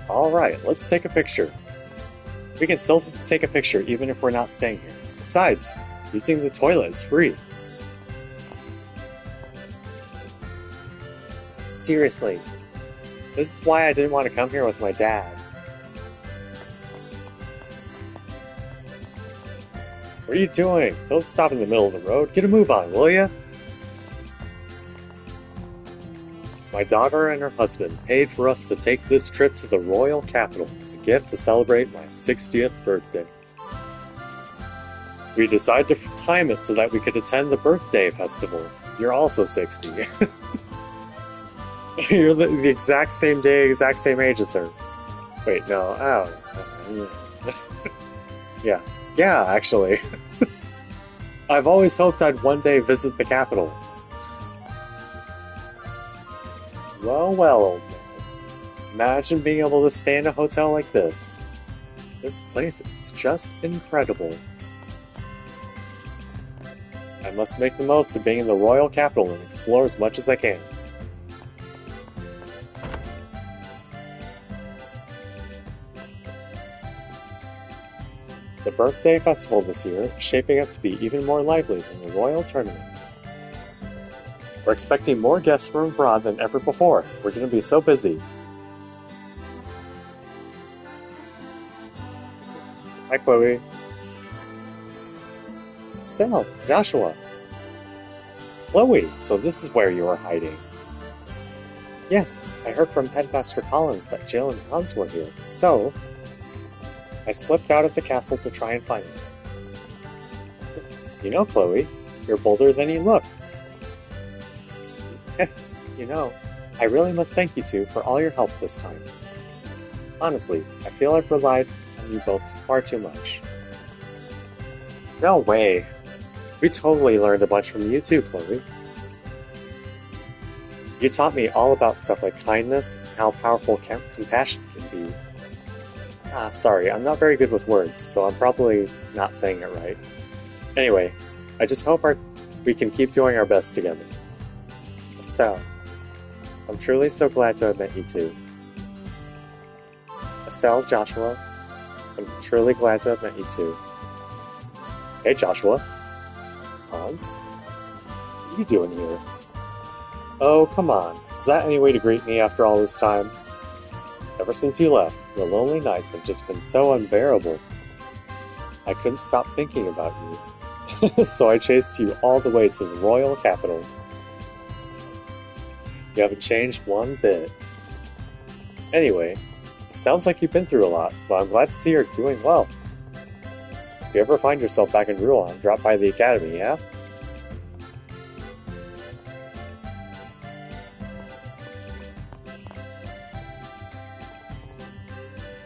Alright, let's take a picture. We can still take a picture even if we're not staying here. Besides, using the toilet is free. Seriously, this is why I didn't want to come here with my dad. What are you doing? Don't stop in the middle of the road. Get a move on, will ya? My daughter and her husband paid for us to take this trip to the royal capital as a gift to celebrate my 60th birthday. We decided to time it so that we could attend the birthday festival. You're also 60. You're the exact same day, exact same age as her. Wait, no, oh. Yeah, actually. I've always hoped I'd one day visit the capital. Well, old man. Imagine being able to stay in a hotel like this. This place is just incredible. I must make the most of being in the royal capital and explore as much as I can. The birthday festival this year is shaping up to be even more lively than the royal tournament. We're expecting more guests from abroad than ever before. We're going to be so busy. Hi, Chloe. Estelle, Joshua. Chloe, so this is where you are hiding. Yes, I heard from Headmaster Collins that Jill and Hans were here, so I slipped out of the castle to try and find them. You know, Chloe, you're bolder than you look. You know, I really must thank you two for all your help this time. Honestly, I feel I've relied on you both far too much. No way. We totally learned a bunch from you too, Chloe. You taught me all about stuff like kindness and how powerful compassion can be. Sorry, I'm not very good with words, so I'm probably not saying it right. Anyway, I just hope we can keep doing our best together. Estelle, I'm truly so glad to have met you two. Estelle, Joshua, I'm truly glad to have met you too. Hey, Joshua. Hans? What are you doing here? Oh, come on. Is that any way to greet me after all this time? Ever since you left, the lonely nights have just been so unbearable. I couldn't stop thinking about you. So I chased you all the way to the royal capital. You haven't changed one bit. Anyway, it sounds like you've been through a lot, but I'm glad to see you're doing well. If you ever find yourself back in Ruan, drop by the academy, yeah?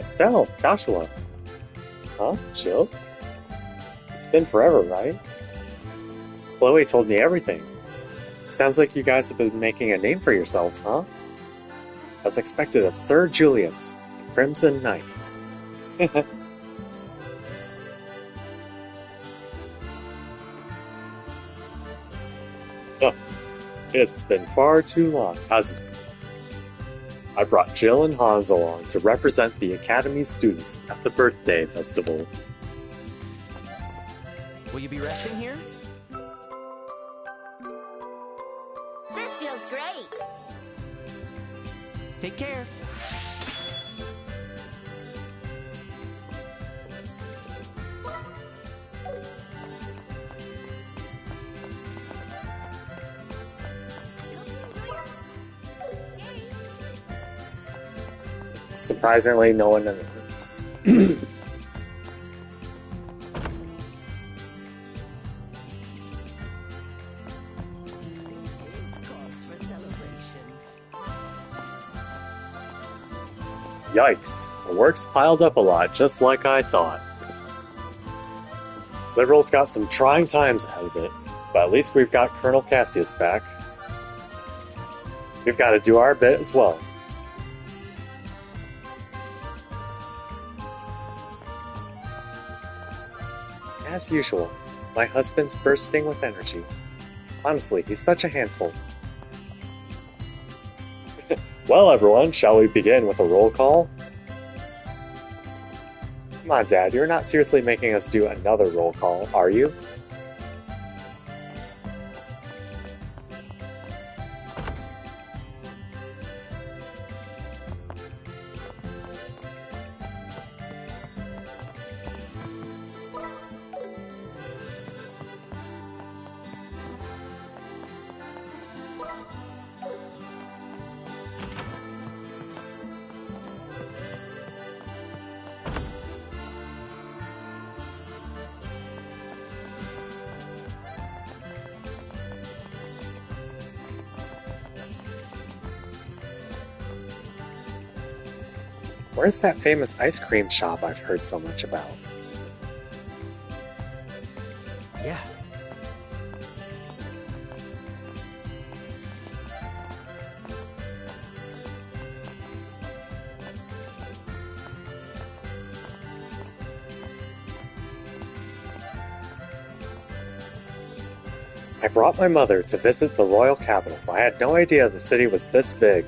Estelle, Joshua. Huh? Jill? It's been forever, right? Chloe told me everything. Sounds like you guys have been making a name for yourselves, huh? As expected of Sir Julius, the Crimson Knight. Oh, it's been far too long, hasn't it? I brought Jill and Hans along to represent the Academy's students at the birthday festival. Will you be resting here? This feels great. Take care. Surprisingly, no one in the groups. Yikes, the work's piled up a lot, just like I thought. Liberals got some trying times ahead of it, but at least we've got Colonel Cassius back. We've got to do our bit as well. As usual, my husband's bursting with energy. Honestly, he's such a handful. Well, everyone, shall we begin with a roll call? Come on, Dad, you're not seriously making us do another roll call, are you? Where's that famous ice cream shop I've heard so much about? Yeah. I brought my mother to visit the royal capital. I had no idea the city was this big.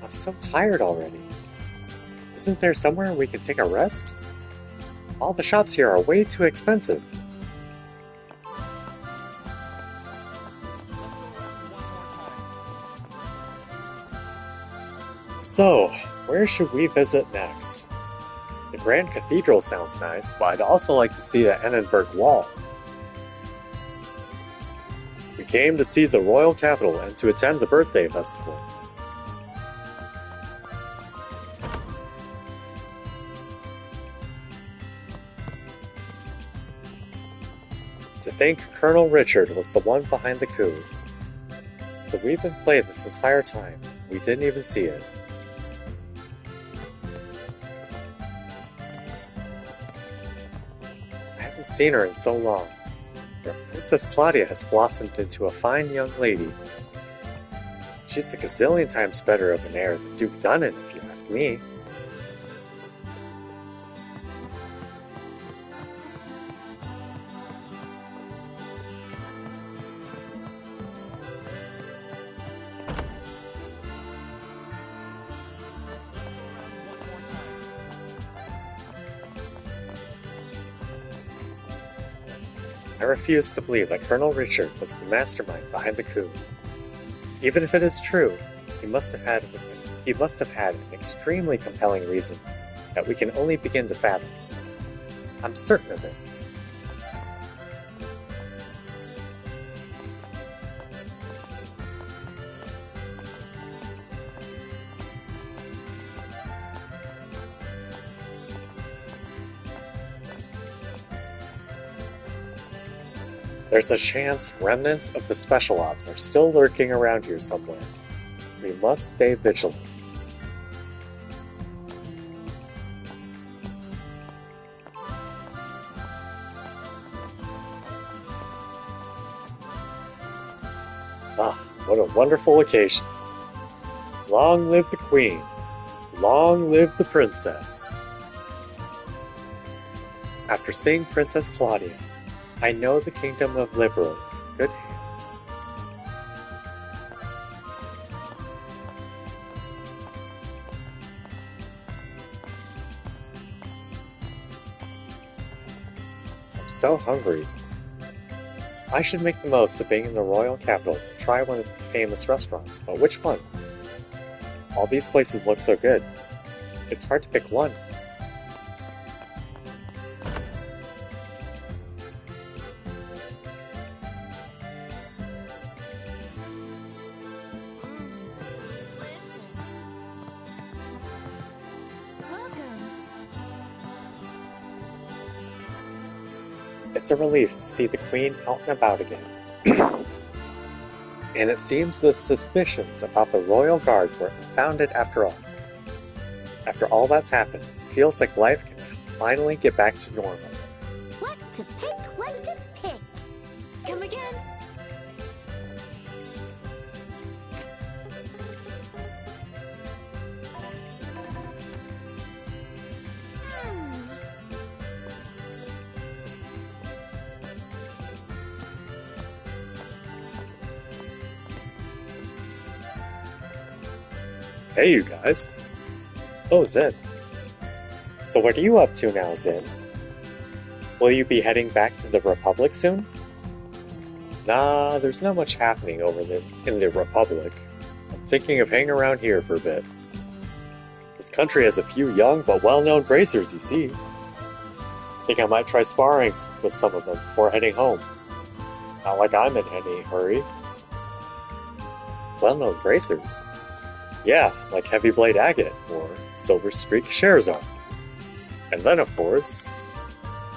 I'm so tired already. Isn't there somewhere we can take a rest? All the shops here are way too expensive. So, where should we visit next? The Grand Cathedral sounds nice, but I'd also like to see the Annenberg Wall. We came to see the royal capital and to attend the birthday festival. To think Colonel Richard was the one behind the coup. So we've been played this entire time. We didn't even see it. I haven't seen her in so long. Princess Claudia has blossomed into a fine young lady. She's a gazillion times better of an heir than Duke Dunnan, if you ask me. I refuse to believe that Colonel Richard was the mastermind behind the coup. Even if it is true, he must have had an extremely compelling reason that we can only begin to fathom. I'm certain of it. There's a chance remnants of the Special Ops are still lurking around here somewhere. We must stay vigilant. What a wonderful occasion. Long live the Queen. Long live the Princess. After seeing Princess Claudia, I know the Kingdom of Liberl is in good hands. I'm so hungry. I should make the most of being in the royal capital and try one of the famous restaurants, but which one? All these places look so good. It's hard to pick one. It's a relief to see the Queen out and about again. And it seems the suspicions about the Royal Guard were unfounded after all. After all that's happened, it feels like life can finally get back to normal. What to pick, what to pick. Come again. Hey, you guys. Oh, Zen. So what are you up to now, Zen? Will you be heading back to the Republic soon? Nah, there's not much happening over in the Republic. I'm thinking of hanging around here for a bit. This country has a few young but well-known bracers, you see. Think I might try sparring with some of them before heading home. Not like I'm in any hurry. Well-known bracers? Yeah, like Heavy Blade Agate or Silver Streak Sherazard. And then, of course,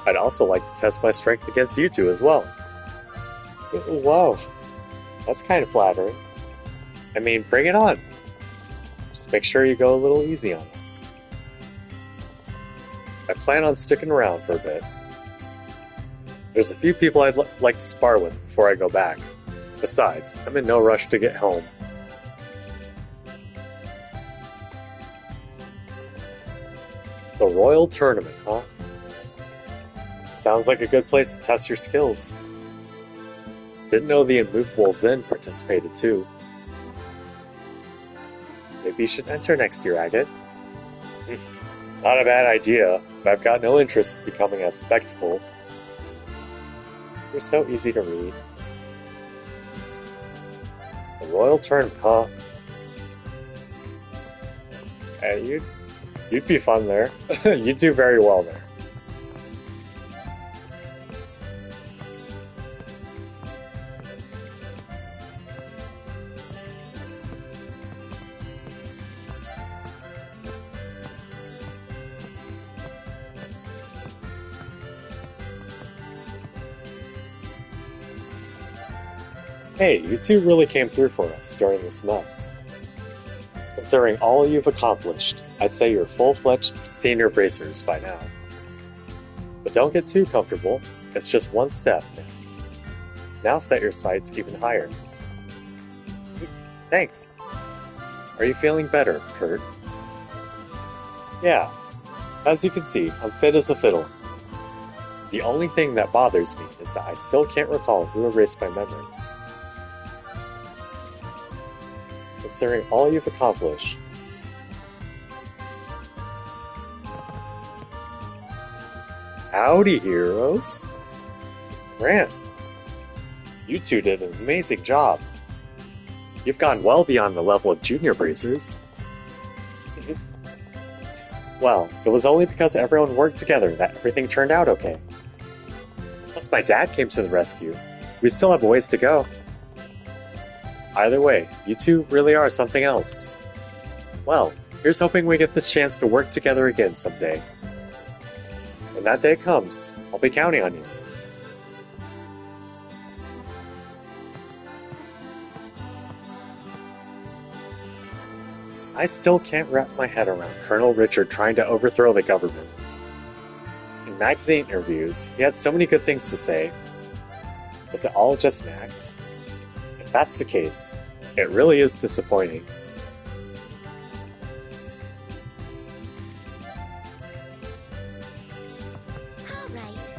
I'd also like to test my strength against you two as well. Wow, that's kind of flattering. I mean, bring it on. Just make sure you go a little easy on us. I plan on sticking around for a bit. There's a few people I'd like to spar with before I go back. Besides, I'm in no rush to get home. The Royal Tournament, huh? Sounds like a good place to test your skills. Didn't know the immovable Zen participated too. Maybe you should enter next year, Agate. Not a bad idea, but I've got no interest in becoming a spectacle. You're so easy to read. The Royal Tournament, huh? Hey, you'd be fun there. You'd do very well there. Hey, you two really came through for us during this mess. Considering all you've accomplished, I'd say you're full-fledged senior bracers by now. But don't get too comfortable, it's just one step. Now set your sights even higher. Thanks. Are you feeling better, Kurt? Yeah. As you can see, I'm fit as a fiddle. The only thing that bothers me is that I still can't recall who erased my memories. Considering all you've accomplished. Howdy, heroes! Grant, you two did an amazing job. You've gone well beyond the level of junior bracers. Well, it was only because everyone worked together that everything turned out okay. Plus my dad came to the rescue. We still have a ways to go. Either way, you two really are something else. Well, here's hoping we get the chance to work together again someday. When that day comes, I'll be counting on you. I still can't wrap my head around Colonel Richard trying to overthrow the government. In magazine interviews, he had so many good things to say. Was it all just an act? If that's the case, It really is disappointing. All right.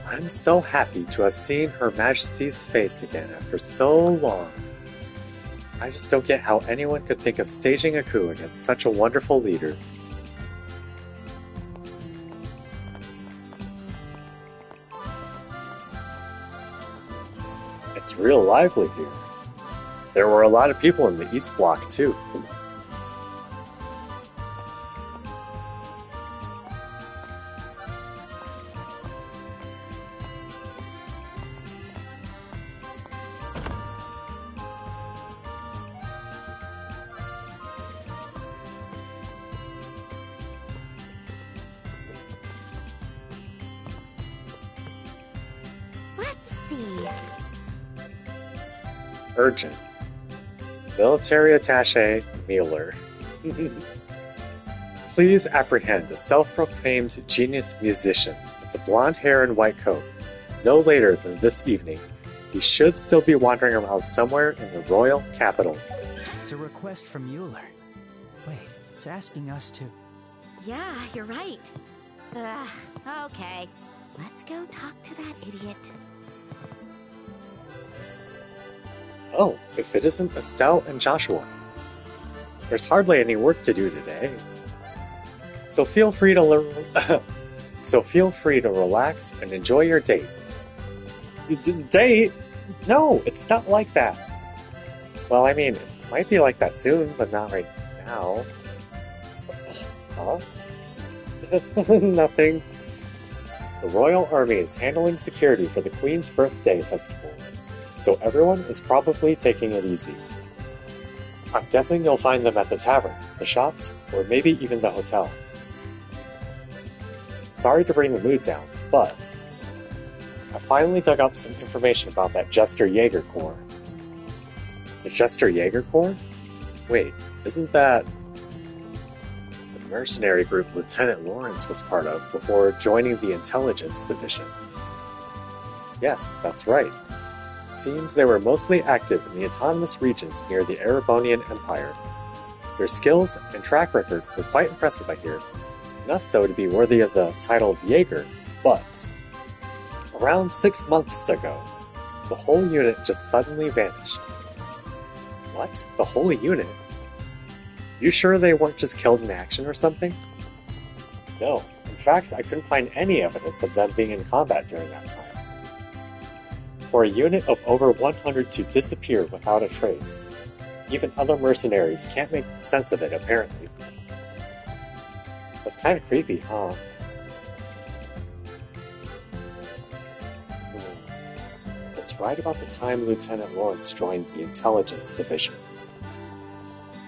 I'm so happy to have seen Her Majesty's face again after so long. I just don't get how anyone could think of staging a coup against such a wonderful leader. It's real lively here. There were a lot of people in the East Block, too. Let's see. Urgent. Military Attaché Mueller. Please apprehend a self-proclaimed genius musician with a blonde hair and white coat. No later than this evening. He should still be wandering around somewhere in the royal capital. It's a request from Mueller. Wait, it's asking us to... Yeah, you're right. Okay. Let's go talk to that idiot. Oh, if it isn't Estelle and Joshua. There's hardly any work to do today. So feel free to relax and enjoy your date. Date? No, it's not like that. Well, I mean, it might be like that soon, but not right now. Huh? Nothing. The Royal Army is handling security for the Queen's Birthday Festival, so everyone is probably taking it easy. I'm guessing you'll find them at the tavern, the shops, or maybe even the hotel. Sorry to bring the mood down, but I finally dug up some information about that Jester Jaeger Corps. The Jester Jaeger Corps? Wait, isn't that the mercenary group Lieutenant Lawrence was part of before joining the Intelligence Division? Yes, that's right. Seems they were mostly active in the autonomous regions near the Erebonian Empire. Their skills and track record were quite impressive, I hear. Enough so to be worthy of the title of Jaeger, but around 6 months ago, the whole unit just suddenly vanished. What? The whole unit? You sure they weren't just killed in action or something? No. In fact, I couldn't find any evidence of them being in combat during that time. For a unit of over 100 to disappear without a trace, even other mercenaries can't make sense of it, apparently. That's kind of creepy, huh? It's right about the time Lieutenant Lawrence joined the Intelligence Division.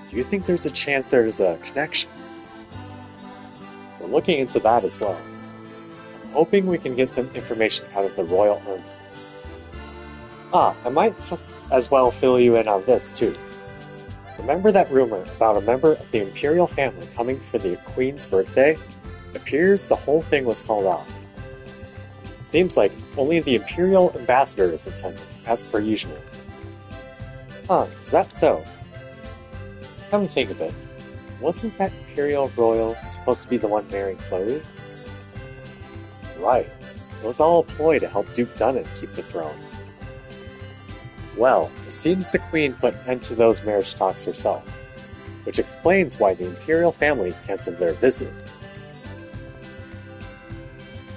Do you think there's a chance there's a connection? We're looking into that as well. I'm hoping we can get some information out of the Royal Army. I might as well fill you in on this, too. Remember that rumor about a member of the Imperial family coming for the Queen's birthday? It appears the whole thing was called off. Seems like only the Imperial Ambassador is attending, as per usual. Huh, is that so? Come to think of it, wasn't that Imperial Royal supposed to be the one marrying Chloe? Right, it was all a ploy to help Duke Dunnan keep the throne. Well, it seems the Queen put an end to those marriage talks herself, which explains why the Imperial family canceled their visit.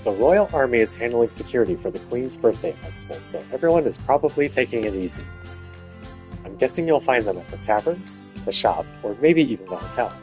The Royal Army is handling security for the Queen's Birthday Festival, so everyone is probably taking it easy. I'm guessing you'll find them at the taverns, the shop, or maybe even the hotel.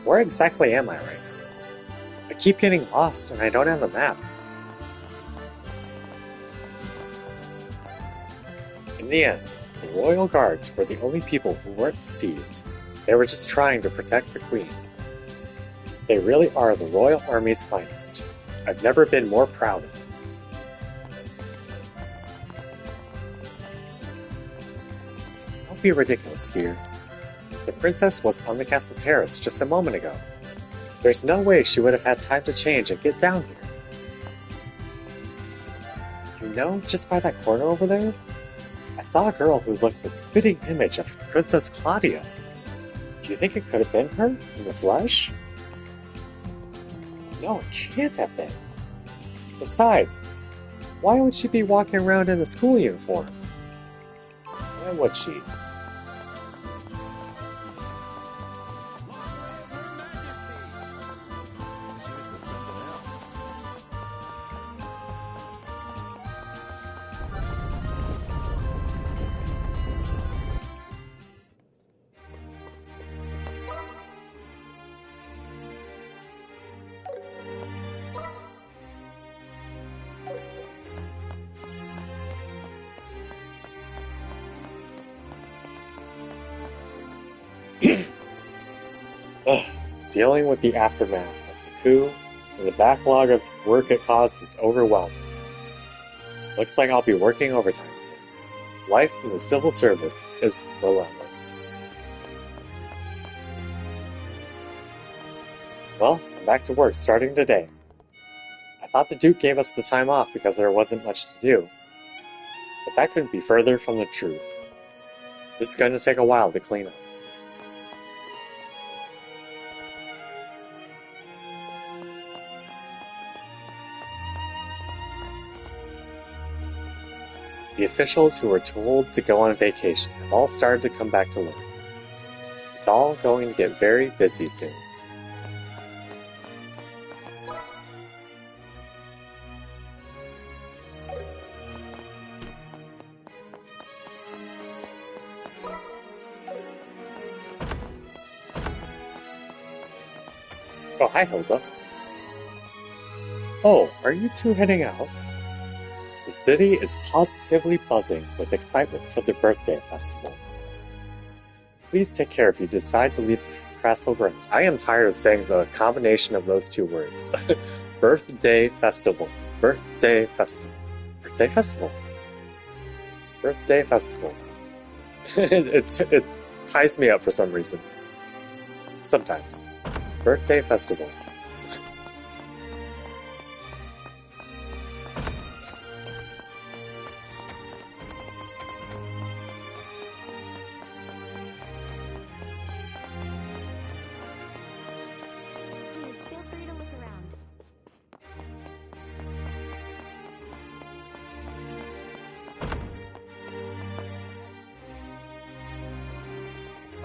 Where exactly am I right now? I keep getting lost and I don't have a map. In the end, the royal guards were the only people who weren't deceived. They were just trying to protect the queen. They really are the royal army's finest. I've never been more proud of them. Don't be ridiculous, dear. The princess was on the castle terrace just a moment ago. There's no way she would have had time to change and get down here. You know, just by that corner over there, I saw a girl who looked the spitting image of Princess Claudia. Do you think it could have been her in the flesh? No, it can't have been. Besides, why would she be walking around in a school uniform? Why would she? Dealing with the aftermath of the coup and the backlog of work it caused is overwhelming. Looks like I'll be working overtime again. Life in the civil service is relentless. Well, I'm back to work starting today. I thought the Duke gave us the time off because there wasn't much to do. But that couldn't be further from the truth. This is going to take a while to clean up. The officials who were told to go on vacation have all started to come back to work. It's all going to get very busy soon. Oh, hi, Hilda. Oh, are you two heading out? The city is positively buzzing with excitement for the birthday festival. Please take care if you decide to leave the castle grounds. I am tired of saying the combination of those two words. Birthday festival. Birthday festival. Birthday festival. Birthday festival. It ties me up for some reason. Sometimes. Birthday festival. Please feel free to look around.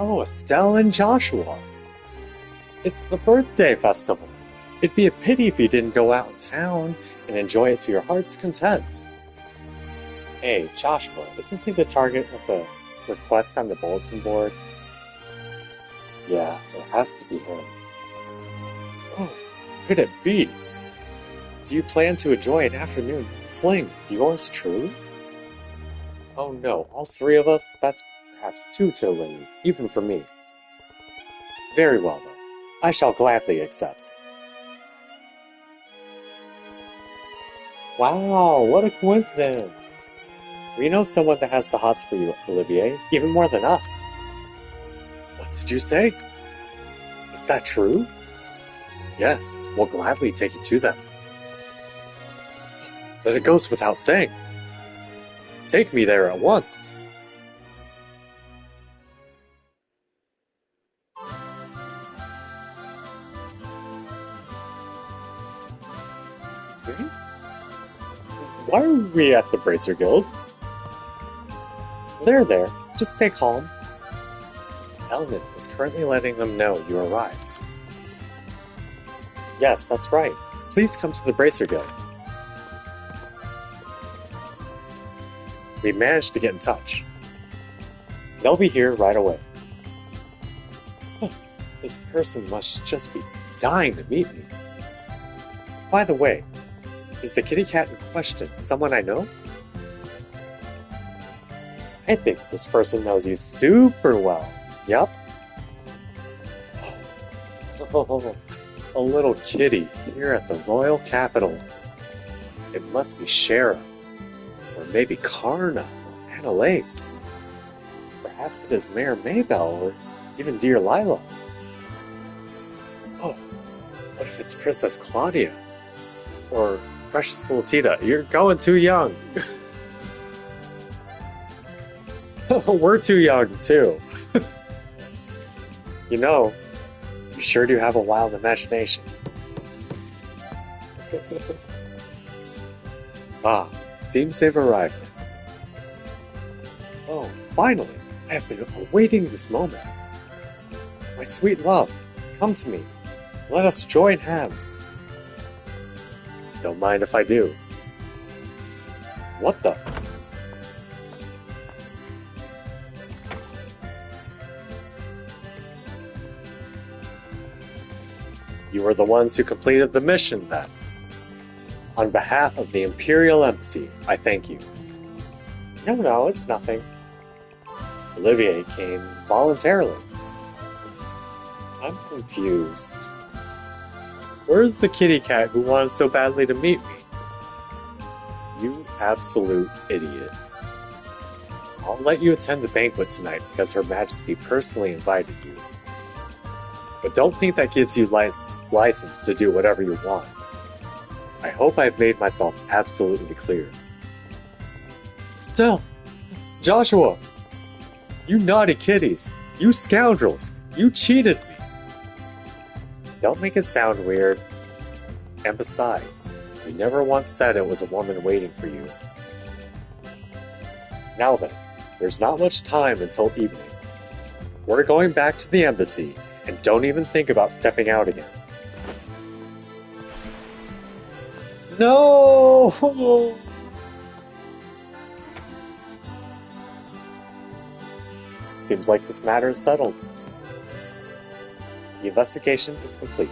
Oh, Estelle and Joshua. It's the birthday festival. It'd be a pity if you didn't go out in town and enjoy it to your heart's content. Hey, Joshua, isn't he the target of the request on the bulletin board? Yeah, it has to be him. Oh, could it be? Do you plan to enjoy an afternoon fling with yours truly? Oh no, all three of us? That's perhaps too titillating, even for me. Very well, though. I shall gladly accept. Wow, what a coincidence! We know someone that has the hots for you, Olivier, even more than us. What did you say? Is that true? Yes, we'll gladly take you to them. But it goes without saying. Take me there at once. Why are we at the Bracer Guild? They're there. Just stay calm. Elman is currently letting them know you arrived. Yes, that's right. Please come to the Bracer Guild. We managed to get in touch. They'll be here right away. This person must just be dying to meet me. By the way, is the kitty cat in question someone I know? I think this person knows you super well. Yup. Oh, a little kitty here at the royal capital. It must be Shara, or maybe Karna, or Annalise. Perhaps it is Mayor Maybell, or even dear Lila. Oh, what if it's Princess Claudia? Or precious little Tita? You're going too young. We're too young, too. You know, you sure do have a wild imagination. Ah, seems they've arrived. Oh, finally! I have been awaiting this moment. My sweet love, come to me. Let us join hands. Don't mind if I do. What the? You are the ones who completed the mission, then. On behalf of the Imperial Embassy, I thank you. No, it's nothing. Olivier came voluntarily. I'm confused. Where's the kitty cat who wanted so badly to meet me? You absolute idiot. I'll let you attend the banquet tonight because Her Majesty personally invited you. But don't think that gives you license to do whatever you want. I hope I've made myself absolutely clear. Still, Joshua! You naughty kitties! You scoundrels! You cheated me! Don't make it sound weird. And besides, you never once said it was a woman waiting for you. Now then, there's not much time until evening. We're going back to the embassy, and don't even think about stepping out again. No! Seems like this matter is settled. The investigation is complete,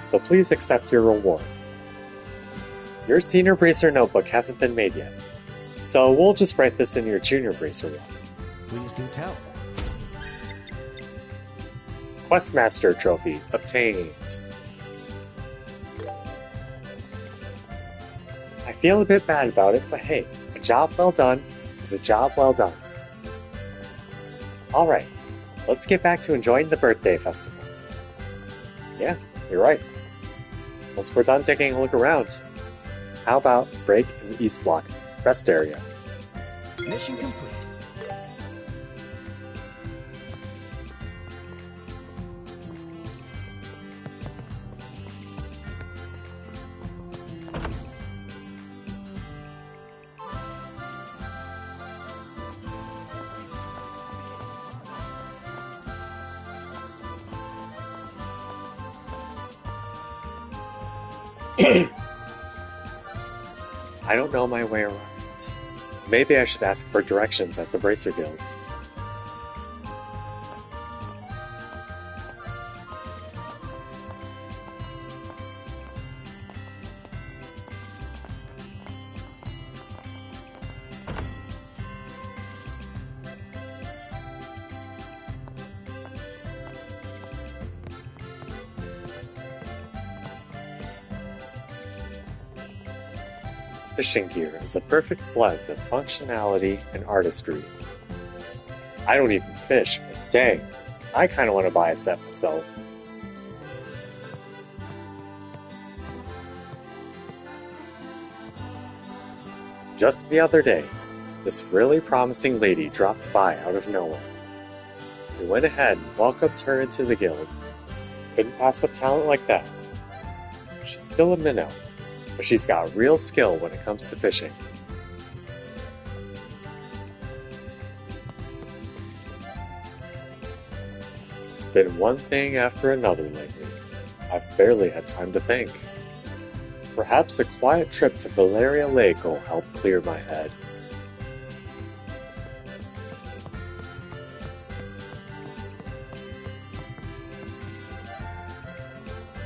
so please accept your reward. Your senior bracer notebook hasn't been made yet, so we'll just write this in your junior bracer one. Please do tell. Questmaster trophy obtained. I feel a bit bad about it, but hey, a job well done is a job well done. Alright, let's get back to enjoying the birthday festival. Yeah, you're right. Once we're done taking a look around, how about break in the East Block rest area? Mission complete. I don't know my way around. Maybe I should ask for directions at the Bracer Guild. Fishing gear is a perfect blend of functionality and artistry. I don't even fish, but dang, I kinda want to buy a set myself. Just the other day, this really promising lady dropped by out of nowhere. We went ahead and welcomed her into the guild. Couldn't pass up talent like that. She's still a minnow, but she's got real skill when it comes to fishing. It's been one thing after another lately. I've barely had time to think. Perhaps a quiet trip to Valeria Lake will help clear my head.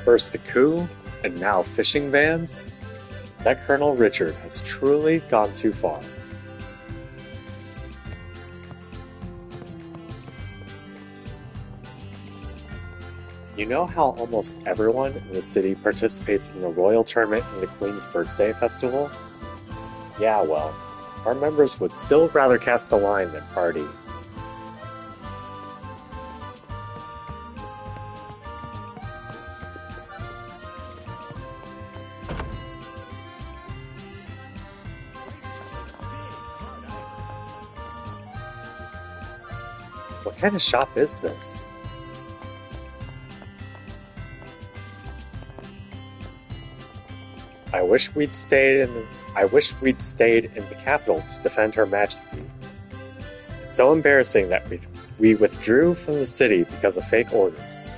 First the coup, and now fishing bans? That Colonel Richard has truly gone too far. You know how almost everyone in the city participates in the royal tournament and the Queen's birthday festival? Yeah, well, our members would still rather cast a line than party. What kind of shop is this? I wish we'd stayed in the capital to defend Her Majesty. It's so embarrassing that we withdrew from the city because of fake orders.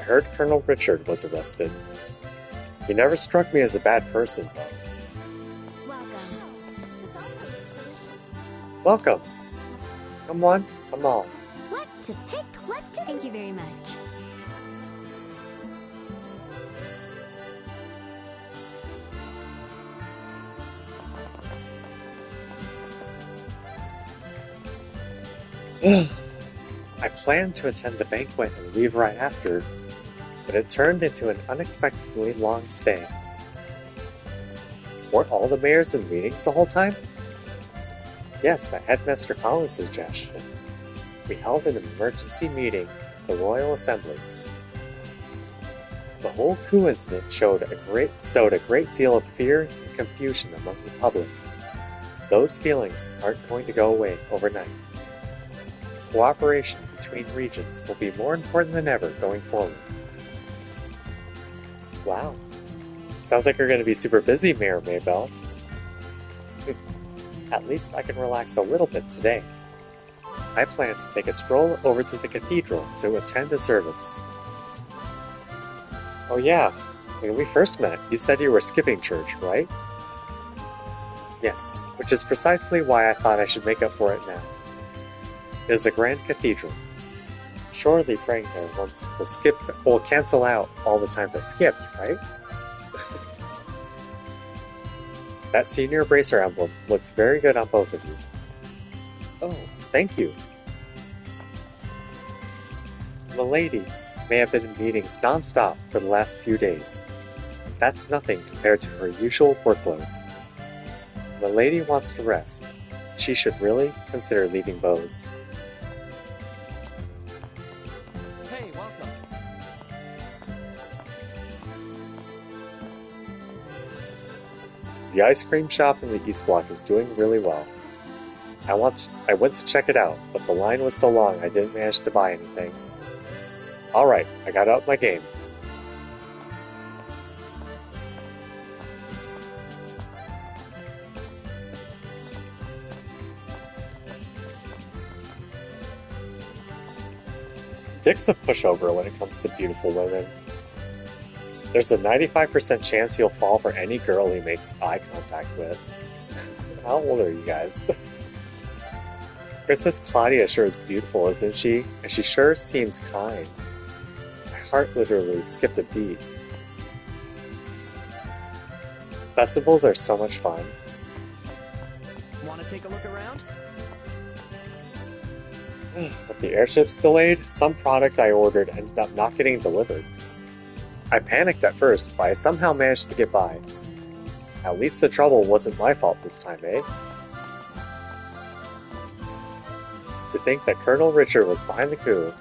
I heard Colonel Richard was arrested. He never struck me as a bad person, though. Welcome. Come on, come on. What to pick? What to... Thank you very much. I planned to attend the banquet and leave right after, but it turned into an unexpectedly long stay. Weren't all the mayors in meetings the whole time? Yes, at Headmaster Collins' suggestion. We held an emergency meeting at the Royal Assembly. The whole coup incident sowed a great deal of fear and confusion among the public. Those feelings aren't going to go away overnight. Cooperation between regions will be more important than ever going forward. Wow. Sounds like you're going to be super busy, Mayor Maybell. At least I can relax a little bit today. I plan to take a stroll over to the cathedral to attend a service. Oh yeah, when we first met, you said you were skipping church, right? Yes, which is precisely why I thought I should make up for it now. It is a grand cathedral. Surely praying there once will cancel out all the times I skipped, right? That senior bracer emblem looks very good on both of you. Oh, thank you. Milady may have been in meetings non-stop for the last few days. That's nothing compared to her usual workload. Milady wants to rest. She should really consider leaving Bose. Hey, welcome. The ice cream shop in the East Block is doing really well. I went to check it out, but the line was so long I didn't manage to buy anything. Alright, I got up my game. Dick's a pushover when it comes to beautiful women. There's a 95% chance he'll fall for any girl he makes eye contact with. How old are you guys? Princess Claudia sure is beautiful, isn't she? And she sure seems kind. My heart literally skipped a beat. Festivals are so much fun. Want to take a look around? With the airships delayed, some product I ordered ended up not getting delivered. I panicked at first, but I somehow managed to get by. At least the trouble wasn't my fault this time, eh? To think that Colonel Richard was behind the coup.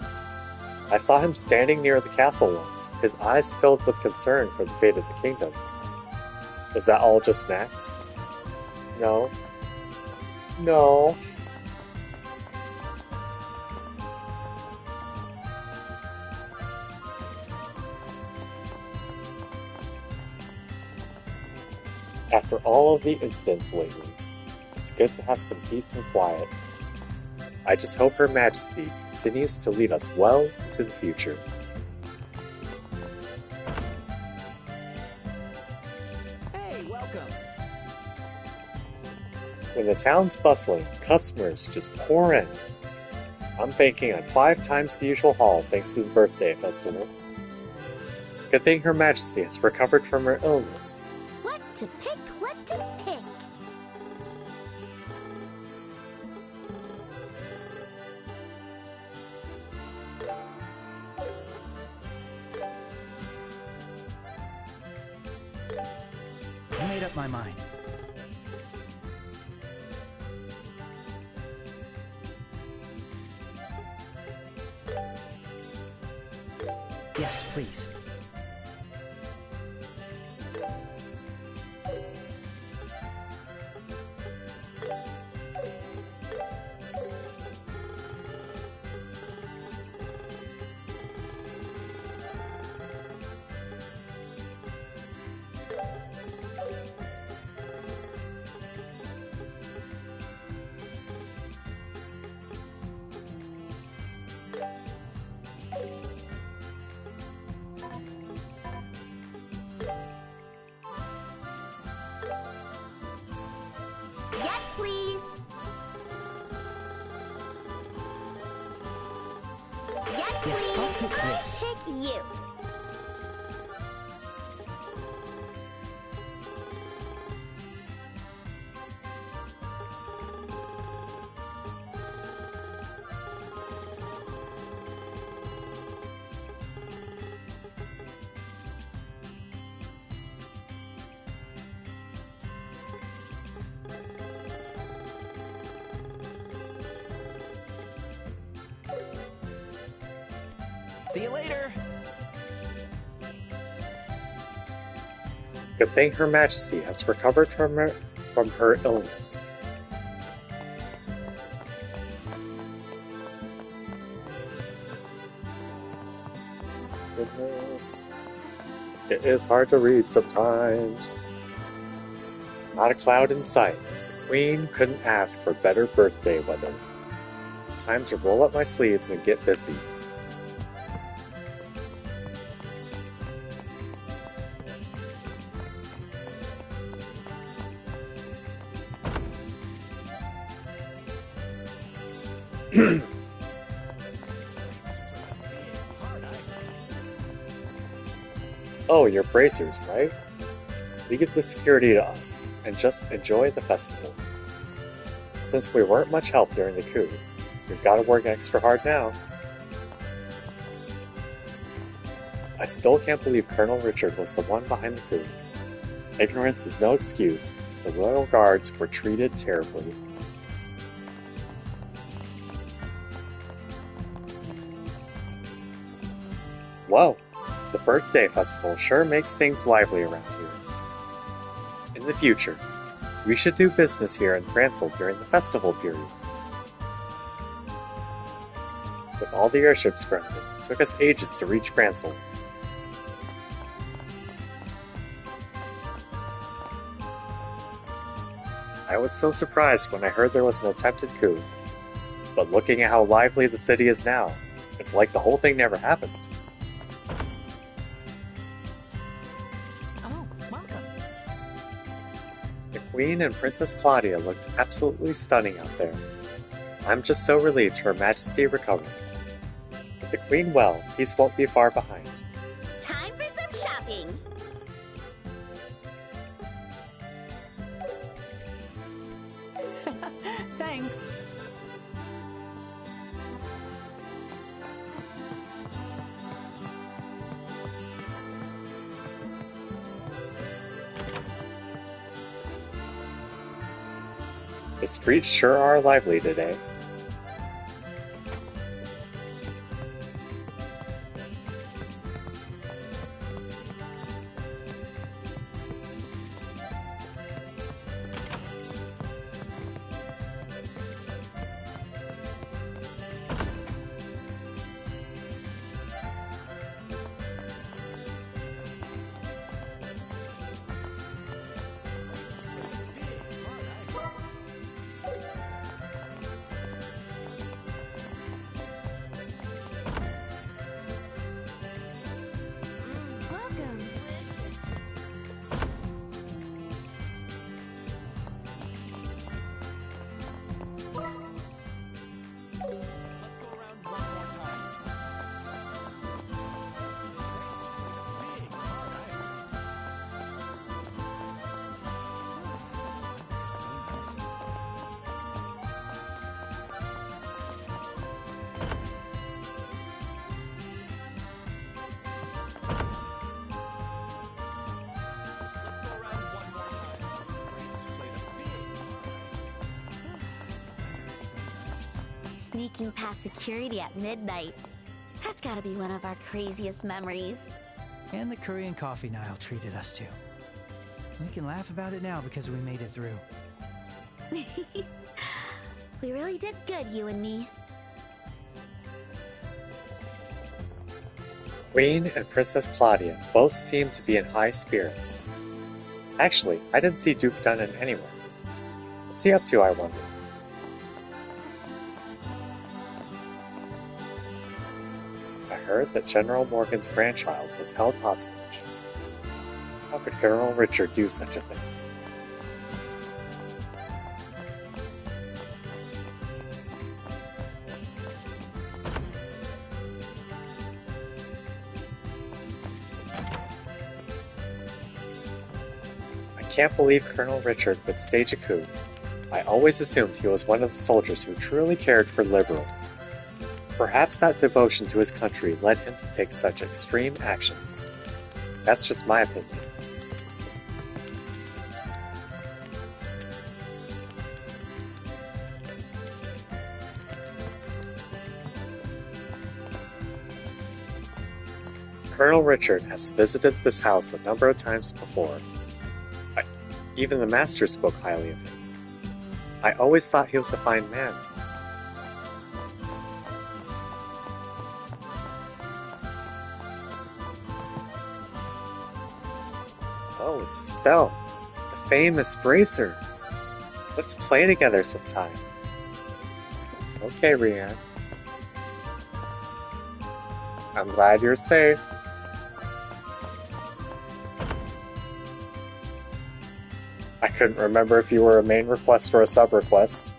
I saw him standing near the castle once, his eyes filled with concern for the fate of the kingdom. Was that all just an act? No. No. After all of the incidents lately, it's good to have some peace and quiet. I just hope Her Majesty continues to lead us well into the future. Hey, welcome. When the town's bustling, customers just pour in. I'm banking on 5 times the usual haul thanks to the birthday festival. Good thing Her Majesty has recovered from her illness. What to pick, what to pick. I made up my mind. Yes, please. Yes, please. Yes, Yes, please. I'll pick this. I'll pick you. See you later. Good thing Her Majesty has recovered from her illness. Goodness. It is hard to read sometimes. Not a cloud in sight. The Queen couldn't ask for better birthday weather. Time to roll up my sleeves and get busy. Oh, you're bracers, right? Leave the security to us, and just enjoy the festival. Since we weren't much help during the coup, we've got to work extra hard now. I still can't believe Colonel Richard was the one behind the coup. Ignorance is no excuse. The royal guards were treated terribly. Whoa, the birthday festival sure makes things lively around here. In the future, we should do business here in Prancil during the festival period. With all the airships grounded, it took us ages to reach Prancil. I was so surprised when I heard there was an attempted coup, but looking at how lively the city is now, it's like the whole thing never happened. Oh, welcome. The Queen and Princess Claudia looked absolutely stunning out there. I'm just so relieved Her Majesty recovered. With the Queen well, peace won't be far behind. Time for some shopping. Thanks. The streets sure are lively today. sneaking past security at midnight. That's gotta be one of our craziest memories. And the curry and coffee Niall treated us to. We can laugh about it now because we made it through. We really did good, you and me. Queen and Princess Claudia both seem to be in high spirits. Actually, I didn't see Duke Dunnan anywhere. What's he up to, I wonder? I heard that General Morgan's grandchild was held hostage. How could Colonel Richard do such a thing? I can't believe Colonel Richard would stage a coup. I always assumed he was one of the soldiers who truly cared for Liberl. Perhaps that devotion to his country led him to take such extreme actions. That's just my opinion. Colonel Richard has visited this house a number of times before. Even the Master spoke highly of him. I always thought he was a fine man. Oh, it's Estelle, the famous bracer. Let's play together sometime. Okay, Rianne. I'm glad you're safe. I couldn't remember if you were a main request or a sub request.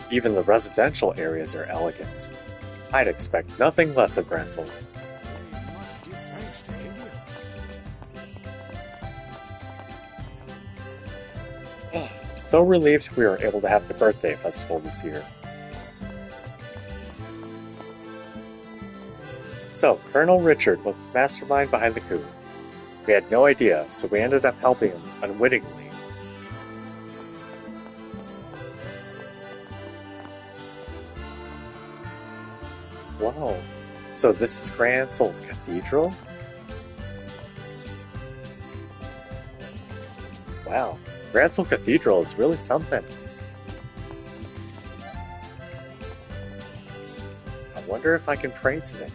Even the residential areas are elegant. I'd expect nothing less of Grancel. I'm so relieved we were able to have the birthday festival this year. So, Colonel Richard was the mastermind behind the coup. We had no idea, so we ended up helping him unwittingly. Wow, so this is Grancel Cathedral? Wow, Grancel Cathedral is really something. I wonder if I can pray today.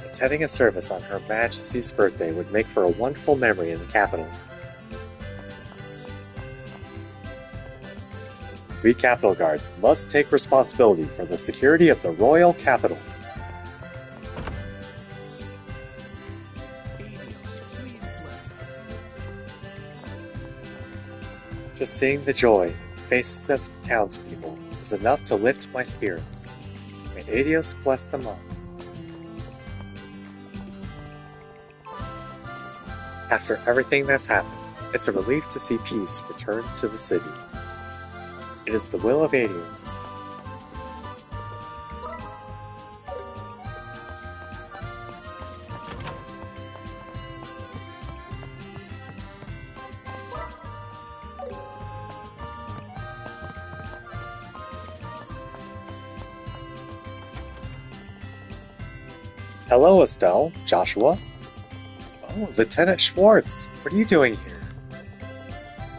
Attending a service on Her Majesty's birthday would make for a wonderful memory in the capital. We Capitol Guards must take responsibility for the security of the royal capital. Just seeing the joy in the faces of the townspeople is enough to lift my spirits. May Adios bless them all. After everything that's happened, it's a relief to see peace return to the city. It is the will of Adios. Hello, Estelle, Joshua. Oh, Lieutenant Schwartz, what are you doing here?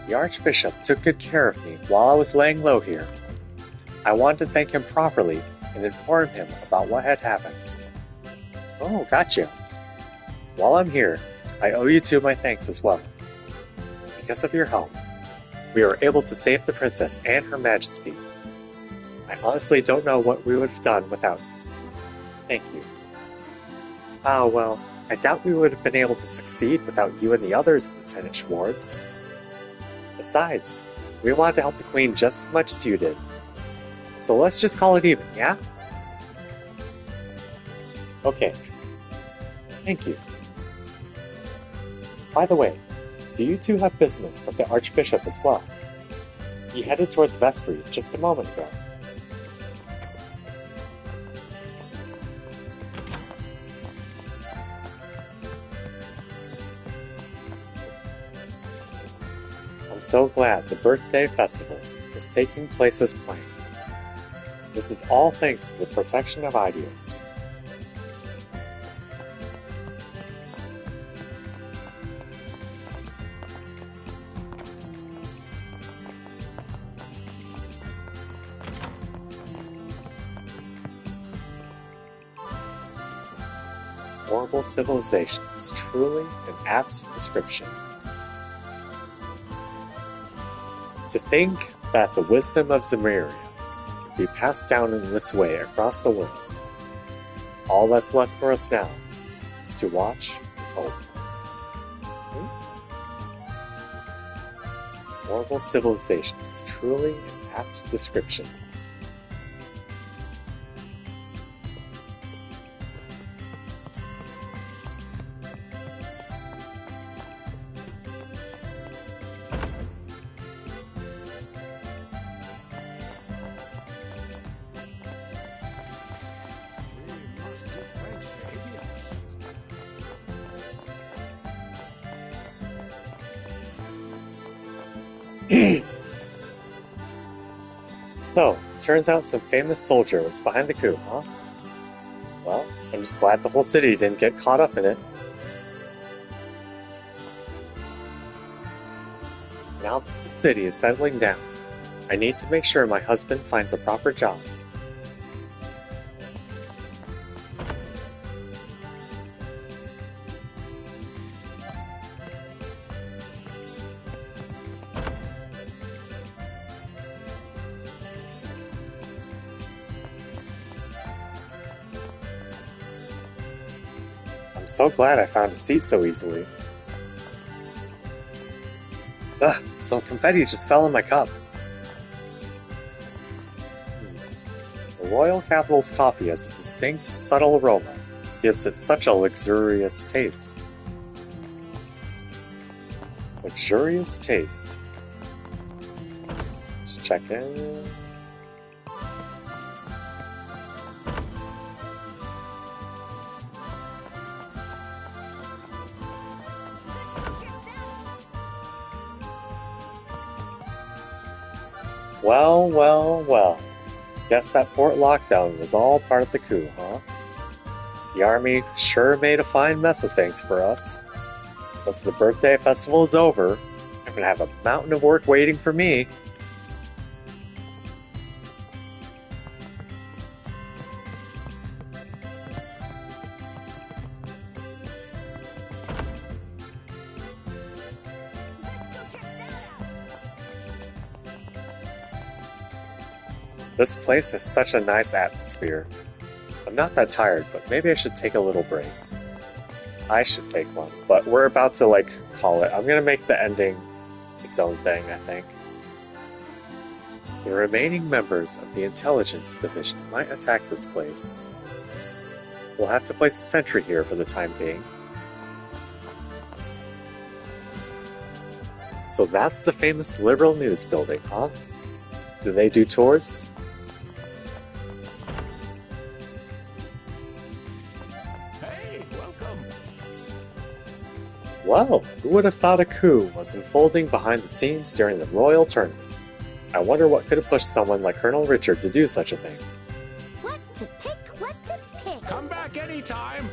The Archbishop took good care of me while I was laying low here. I wanted to thank him properly and inform him about what had happened. Oh, gotcha. While I'm here, I owe you two my thanks as well. Because of your help, we were able to save the princess and Her Majesty. I honestly don't know what we would have done without you. Thank you. Ah, well, I doubt we would have been able to succeed without you and the others, Lieutenant Schwartz. Besides, we wanted to help the Queen just as much as you did. So let's just call it even, yeah? Okay. Thank you. By the way, do you two have business with the Archbishop as well? He headed toward the vestry just a moment ago. I'm so glad the birthday festival is taking place as planned. This is all thanks to the protection of Aidios. Horrible civilization is truly an apt description. To think that the wisdom of Zemuria can be passed down in this way across the world, all that's left for us now is to watch and hope. Horrible civilization is truly an apt description. So, turns out some famous soldier was behind the coup, huh? Well, I'm just glad the whole city didn't get caught up in it. Now that the city is settling down, I need to make sure my husband finds a proper job. I'm so glad I found a seat so easily. Ugh, some confetti just fell in my cup. The Royal Capital's coffee has a distinct, subtle aroma. Gives it such a luxurious taste. Luxurious taste. Just check in. Well, well, well. Guess that port lockdown was all part of the coup, huh? The army sure made a fine mess of things for us. Once the birthday festival is over, I'm gonna have a mountain of work waiting for me. This place has such a nice atmosphere. I'm not that tired, but maybe I should take a little break. I should take one, but we're about to, call it. I'm gonna make the ending its own thing, I think. The remaining members of the Intelligence Division might attack this place. We'll have to place a sentry here for the time being. So that's the famous Liberal News building, huh? Do they do tours? Well, who would have thought a coup was unfolding behind the scenes during the royal tournament? I wonder what could have pushed someone like Colonel Richard to do such a thing. What to pick, what to pick. Come back anytime.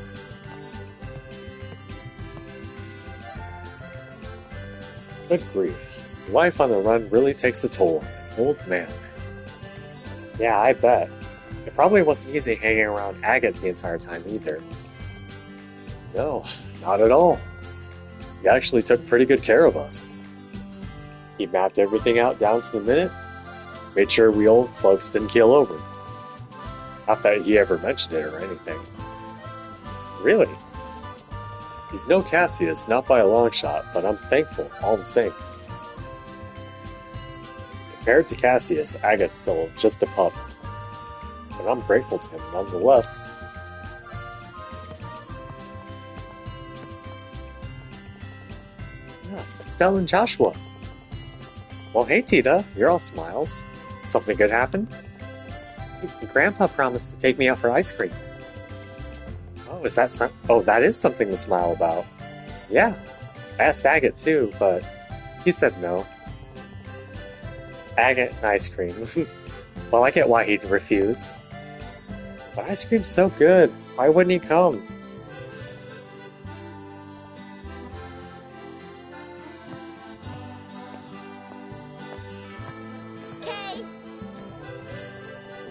Good grief. Life on the run really takes a toll on an old man. Yeah, I bet. It probably wasn't easy hanging around Agate the entire time either. No, not at all. He actually took pretty good care of us. He mapped everything out down to the minute, made sure we old folks didn't keel over. Not that he ever mentioned it or anything. Really? He's no Cassius, not by a long shot, but I'm thankful all the same. Compared to Cassius, Agate's still just a pup. But I'm grateful to him nonetheless. Estelle and Joshua. Well, hey Tita, you're all smiles. Something good happen? Grandpa promised to take me out for ice cream. Oh, that is something to smile about. Yeah, I asked Agate too, but he said no. agate and ice cream. Well, I get why he'd refuse. But ice cream's so good. Why wouldn't he come?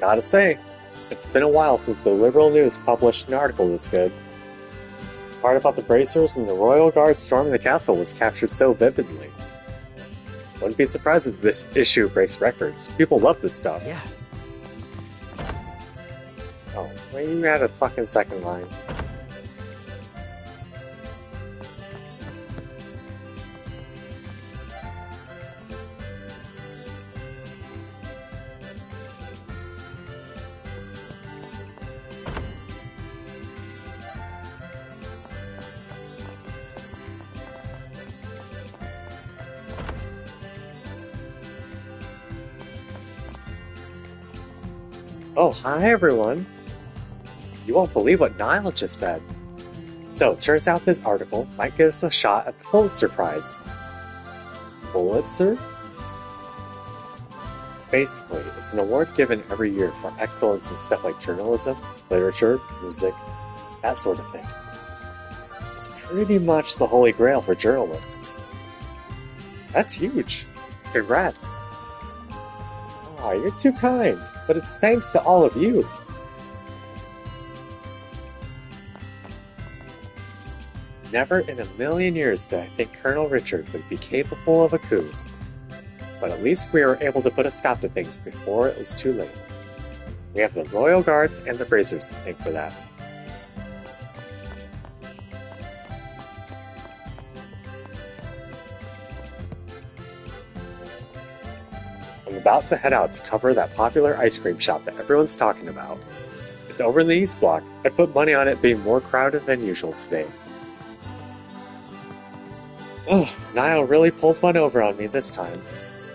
Gotta say, it's been a while since the Liberal News published an article this good. The part about the Bracers and the Royal Guard storming the castle was captured so vividly. Wouldn't be surprised if this issue breaks records. People love this stuff. Yeah. Oh, well, you had a fucking second line. Oh, hi everyone! You won't believe what Niall just said. So, turns out this article might get us a shot at the Pulitzer Prize. Pulitzer? Basically, it's an award given every year for excellence in stuff like journalism, literature, music, that sort of thing. It's pretty much the holy grail for journalists. That's huge. Congrats. Aw, you're too kind, but it's thanks to all of you. Never in a million years did I think Colonel Richard would be capable of a coup. But at least we were able to put a stop to things before it was too late. We have the Royal Guards and the Bracers to thank for that. I'm about to head out to cover that popular ice cream shop that everyone's talking about. It's over in the East Block. I'd put money on it being more crowded than usual today. Oh, Niall really pulled one over on me this time.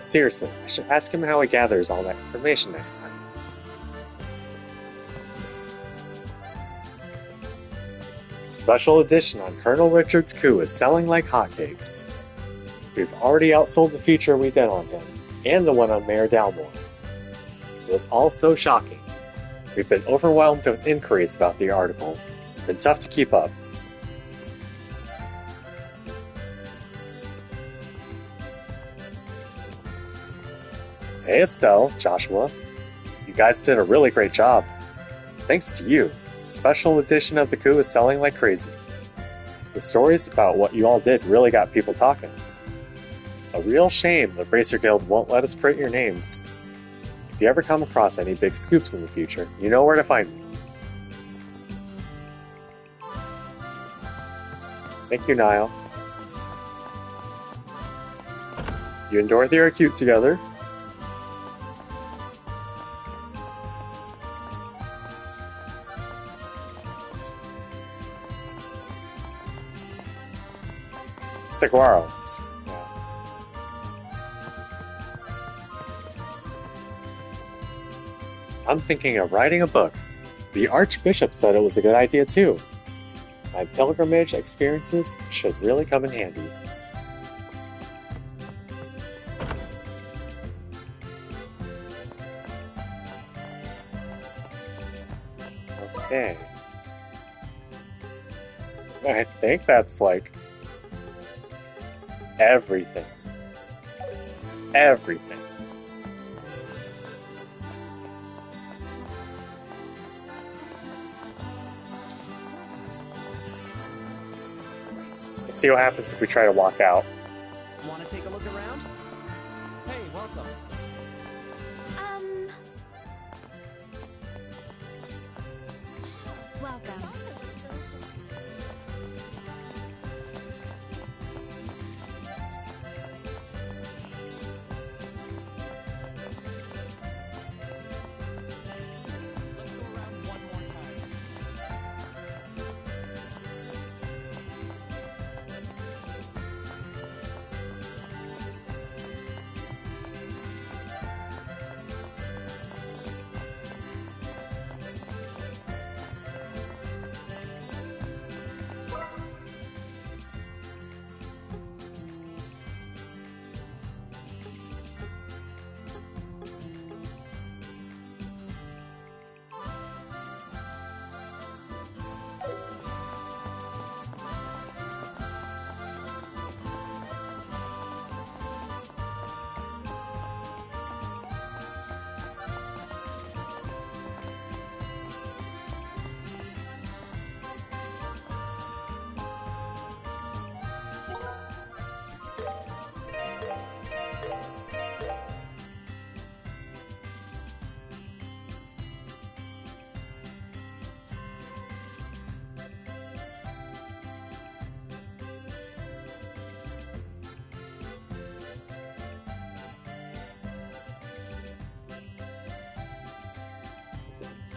Seriously, I should ask him how he gathers all that information next time. Special edition on Colonel Richard's coup is selling like hotcakes. We've already outsold the feature we did on him, and the one on Mayor Dalmore. It was all so shocking. We've been overwhelmed with inquiries about the article. It's been tough to keep up. Hey Estelle, Joshua. You guys did a really great job. Thanks to you, the special edition of the coup is selling like crazy. The stories about what you all did really got people talking. A real shame the Bracer Guild won't let us print your names. If you ever come across any big scoops in the future, you know where to find me. Thank you, Niall. You and Dorothy are cute together. Saguaro. Yeah. I'm thinking of writing a book. The Archbishop said it was a good idea too. My pilgrimage experiences should really come in handy. Okay. I think that's like everything. Everything. Let's see what happens if we try to walk out. Want to take a look around? Hey, welcome. Welcome.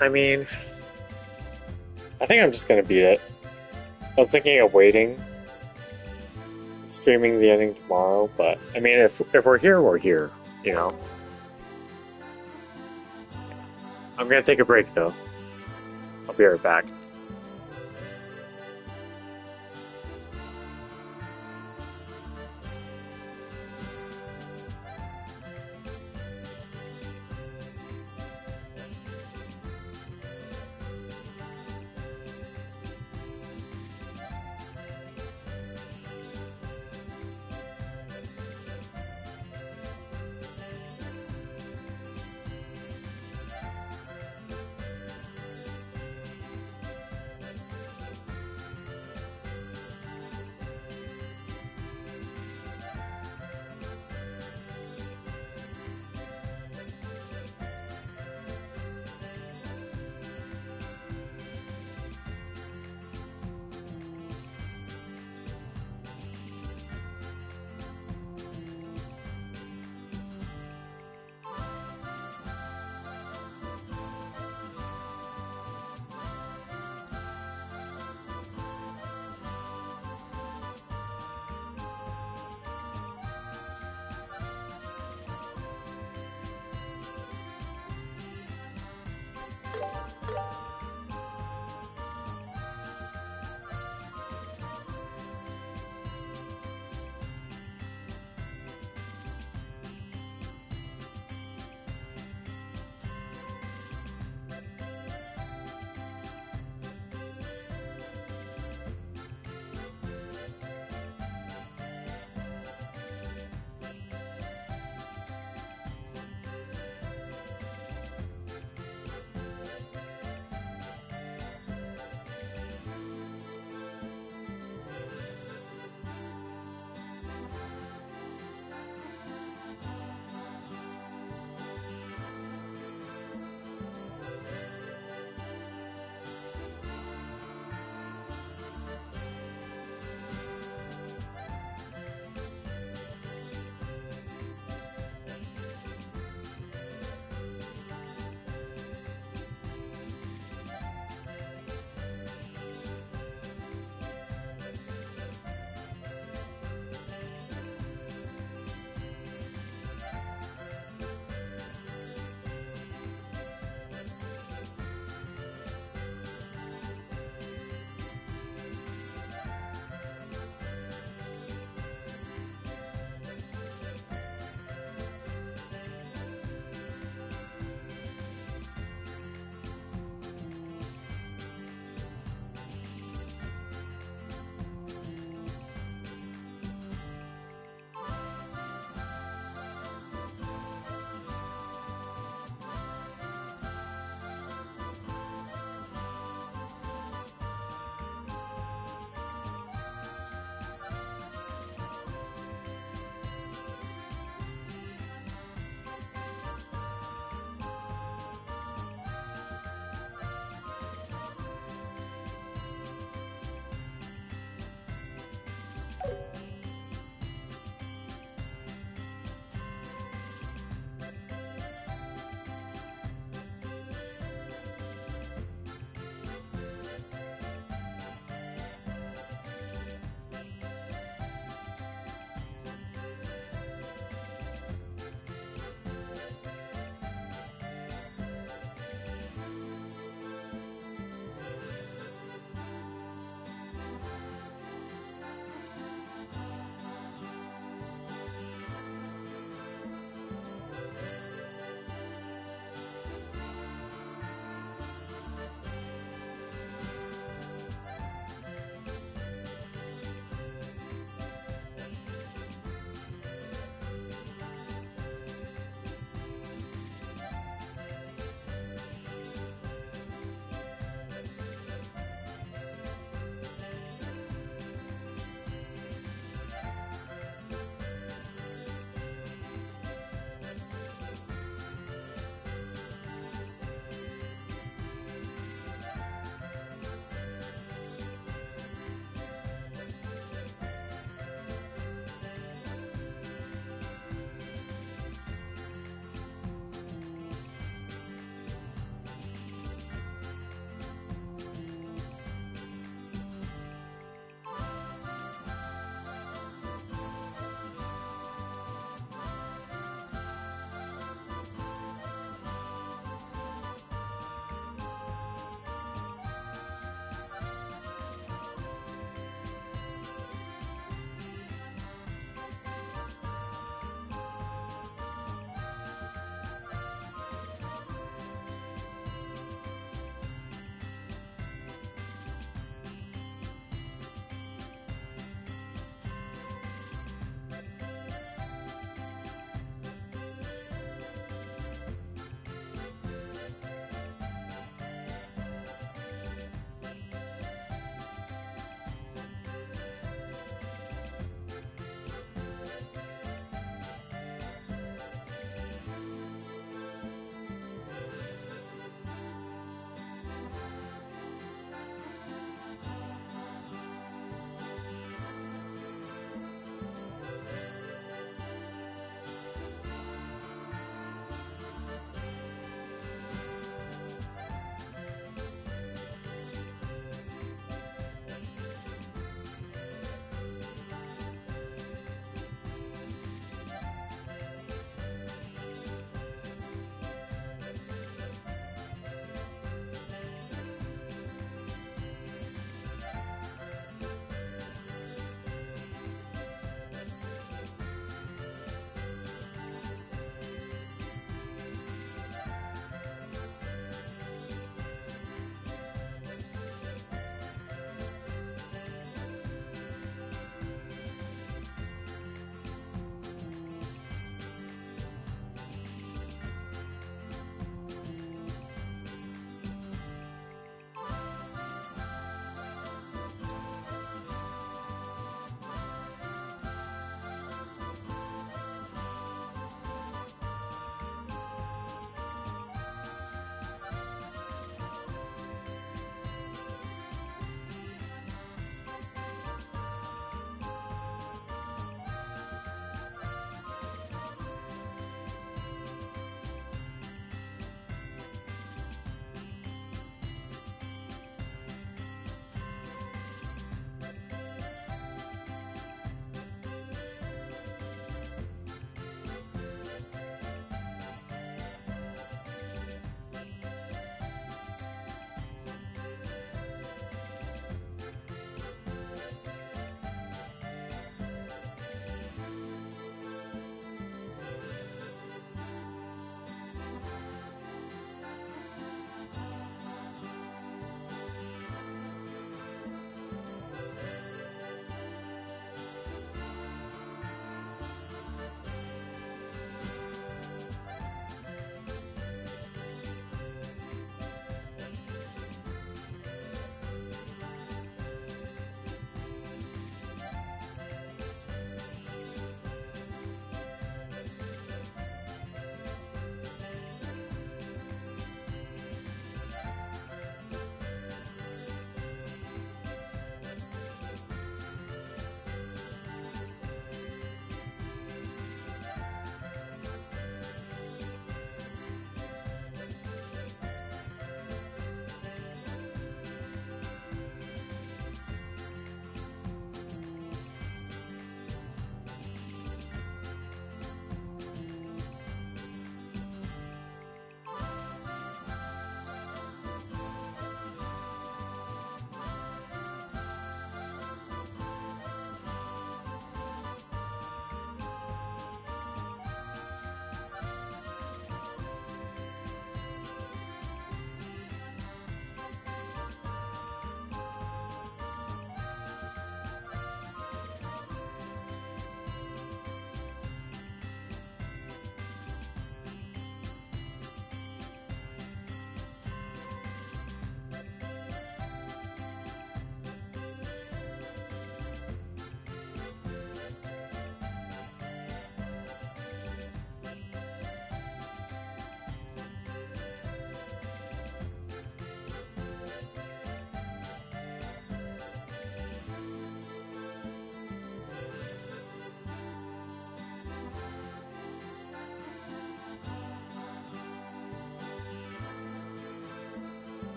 I mean, I think I'm just gonna beat it. I was thinking of waiting, streaming the ending tomorrow, but I mean, if we're here, we're here, you know? I'm gonna take a break though. I'll be right back.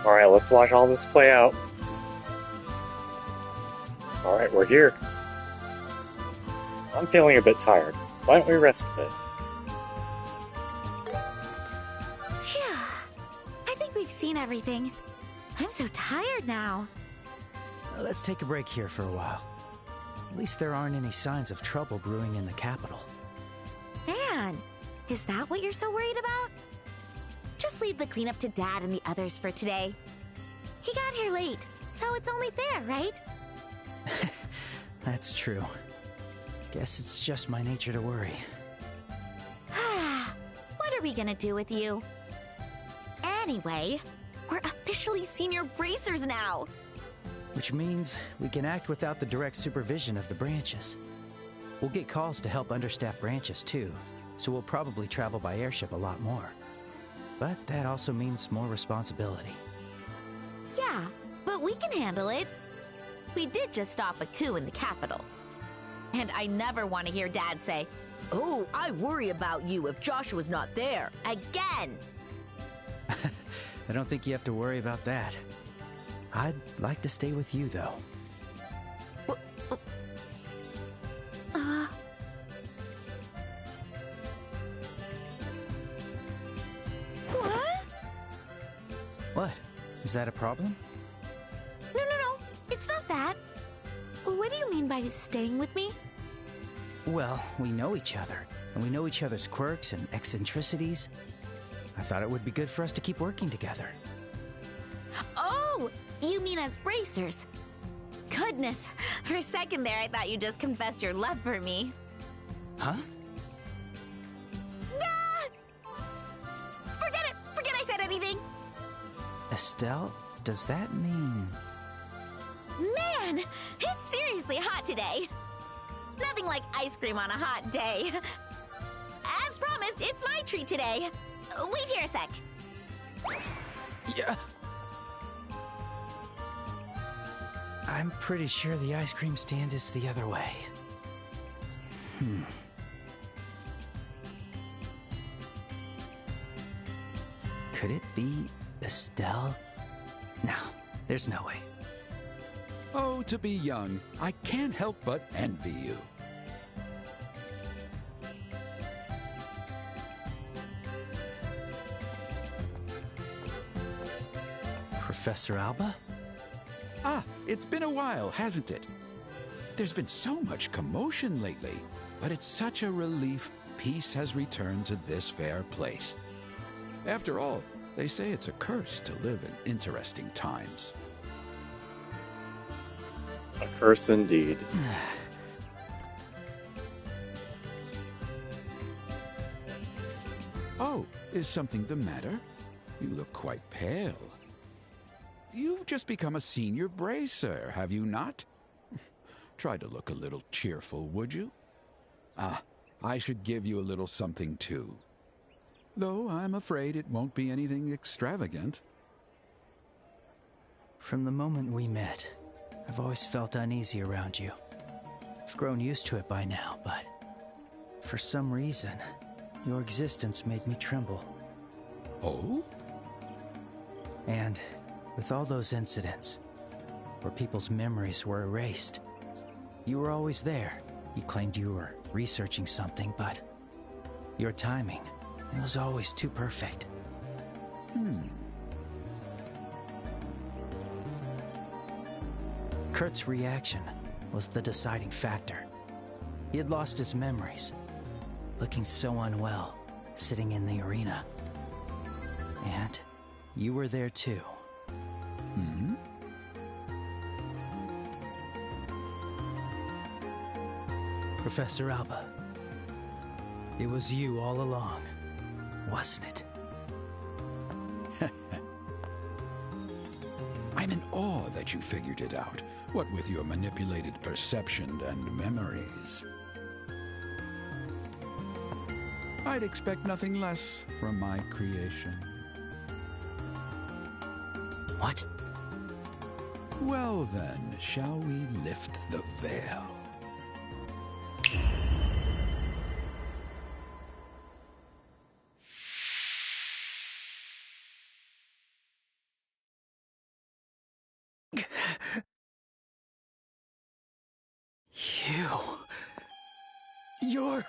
Alright, let's watch all this play out. Alright, we're here. I'm feeling a bit tired. Why don't we rest a bit? Phew. I think we've seen everything. I'm so tired now. Let's take a break here for a while. At least there aren't any signs of trouble brewing in the capital. Man, is that what you're so worried about? Just leave the cleanup to Dad and the others for today. He got here late, so it's only fair, right? That's true. Guess it's just my nature to worry. What are we gonna do with you? Anyway, we're officially senior bracers now. Which means we can act without the direct supervision of the branches. We'll get calls to help understaffed branches too, so we'll probably travel by airship a lot more. But that also means more responsibility. Yeah, but we can handle it. We did just stop a coup in the capital. And I never want to hear Dad say, "Oh, I worry about you if Joshua's not there," again. I don't think you have to worry about that. I'd like to stay with you, though. What? What? Is that a problem? No, it's not that. What do you mean by staying with me? Well, we know each other, and we know each other's quirks and eccentricities. I thought it would be good for us to keep working together. Oh, you mean as bracers? Goodness, for a second there I thought you just confessed your love for me. Huh? Ah! Forget I said anything. Estelle, does that mean... Man, it's seriously hot today. Nothing like ice cream on a hot day. As promised, it's my treat today. Wait here a sec. Yeah. I'm pretty sure the ice cream stand is the other way. Could it be Estelle? No, there's no way. Oh, to be young, I can't help but envy you. Professor Alba? Ah, it's been a while, hasn't it? There's been so much commotion lately, but it's such a relief peace has returned to this fair place. After all, they say it's a curse to live in interesting times. A curse indeed. Oh, is something the matter? You look quite pale. You've just become a senior bracer, have you not? Try to look a little cheerful, would you? Ah, I should give you a little something too. Though I'm afraid it won't be anything extravagant. From the moment we met, I've always felt uneasy around you. I've grown used to it by now, but for some reason, your existence made me tremble. Oh? And with all those incidents, where people's memories were erased, you were always there. You claimed you were researching something, but your timing, it was always too perfect. Kurt's reaction was the deciding factor. He had lost his memories, looking so unwell, sitting in the arena. And you were there too. Professor Alba, it was you all along, wasn't it? I'm in awe that you figured it out, what with your manipulated perception and memories. I'd expect nothing less from my creation. What? Well then, shall we lift the veil? You're...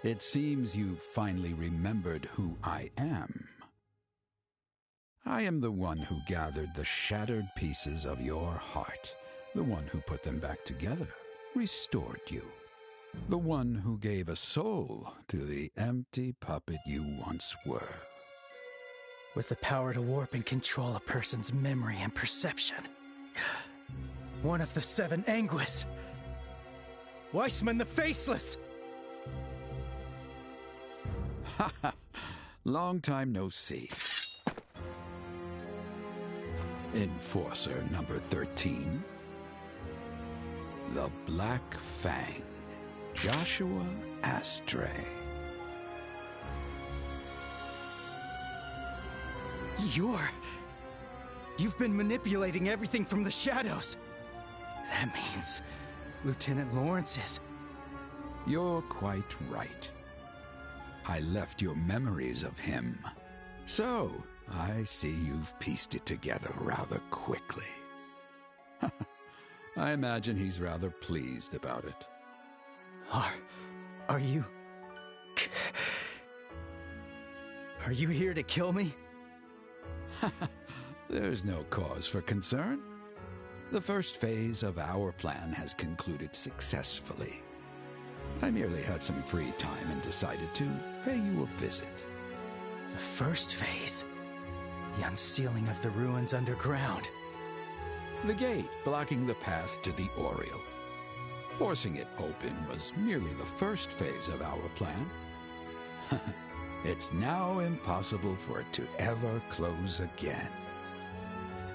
It seems you've finally remembered who I am. I am the one who gathered the shattered pieces of your heart, the one who put them back together, restored you, the one who gave a soul to the empty puppet you once were. With the power to warp and control a person's memory and perception. One of the 7 Anguis. Weissman the Faceless! Ha! Long time no see. Enforcer number 13. The Black Fang. Joshua Astray. You've been manipulating everything from the shadows. That means Lieutenant Lawrence is... You're quite right. I left your memories of him. So, I see you've pieced it together rather quickly. I imagine he's rather pleased about it. Are you... Are you here to kill me? There's no cause for concern. The first phase of our plan has concluded successfully. I merely had some free time and decided to pay you a visit. The first phase? The unsealing of the ruins underground. The gate blocking the path to the Oriole. Forcing it open was merely the first phase of our plan. It's now impossible for it to ever close again.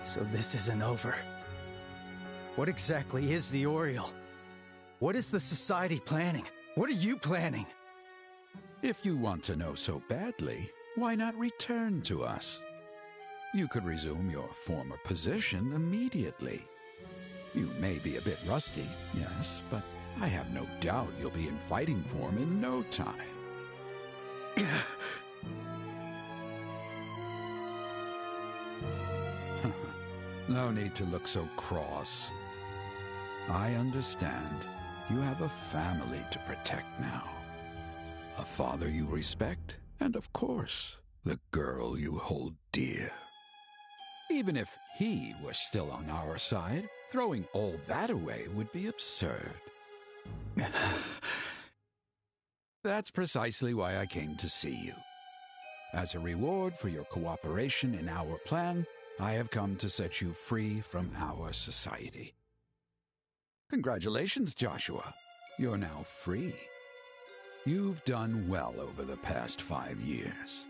So this isn't over. What exactly is the Oriole? What is the Society planning? What are you planning? If you want to know so badly, why not return to us? You could resume your former position immediately. You may be a bit rusty, yes, but I have no doubt you'll be in fighting form in no time. No need to look so cross. I understand. You have a family to protect now. A father you respect, and of course, the girl you hold dear. Even if he were still on our side, throwing all that away would be absurd. That's precisely why I came to see you. As a reward for your cooperation in our plan, I have come to set you free from our society. Congratulations, Joshua. You're now free. You've done well over the past 5 years.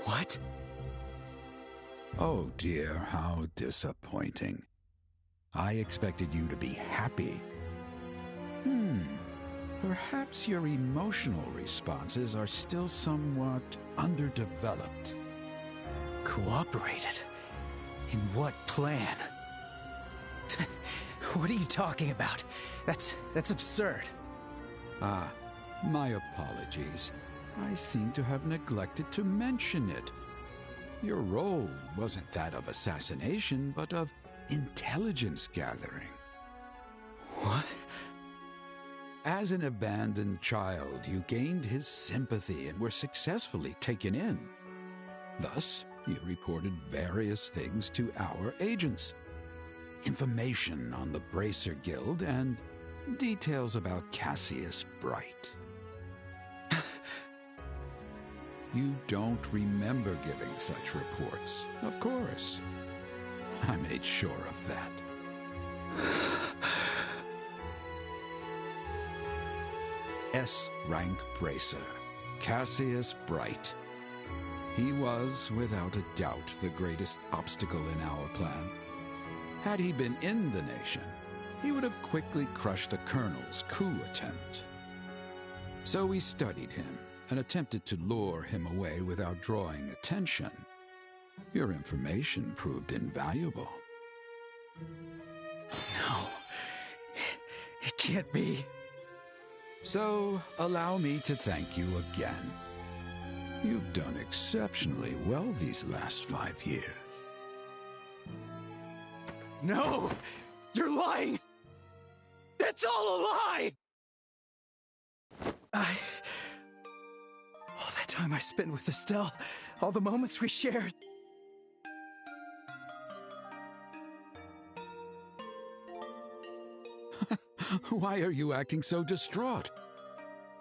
What? Oh dear, how disappointing. I expected you to be happy. Perhaps your emotional responses are still somewhat underdeveloped. Cooperated? In what plan? What are you talking about? That's absurd. Ah, my apologies. I seem to have neglected to mention it. Your role wasn't that of assassination, but of intelligence gathering. What? As an abandoned child, you gained his sympathy and were successfully taken in. Thus, you reported various things to our agents. Information on the Bracer Guild and details about Cassius Bright. You don't remember giving such reports, of course. I made sure of that. S-rank Bracer, Cassius Bright. He was, without a doubt, the greatest obstacle in our plan. Had he been in the nation, he would have quickly crushed the Colonel's coup attempt. So we studied him and attempted to lure him away without drawing attention. Your information proved invaluable. No, it can't be. So, allow me to thank you again. You've done exceptionally well these last 5 years. No! You're lying! It's all a lie! All that time I spent with Estelle, all the moments we shared. Why are you acting so distraught?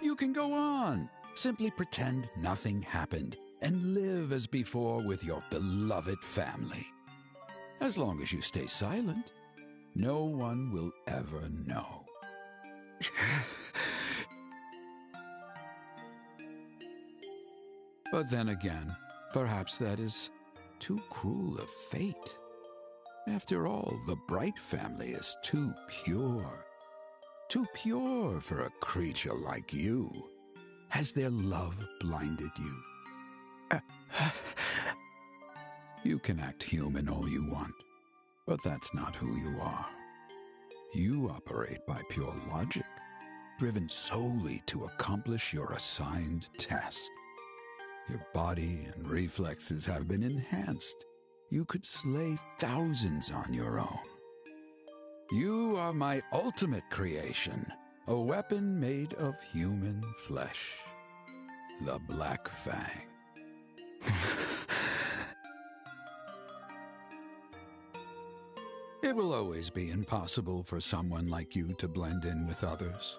You can go on. Simply pretend nothing happened and live as before with your beloved family. As long as you stay silent, no one will ever know. But then again, perhaps that is too cruel a fate. After all, the Bright family is too pure. Too pure for a creature like you. Has their love blinded you? You can act human all you want, but that's not who you are. You operate by pure logic, driven solely to accomplish your assigned task. Your body and reflexes have been enhanced. You could slay thousands on your own. You are my ultimate creation, a weapon made of human flesh. The Black Fang. It will always be impossible for someone like you to blend in with others.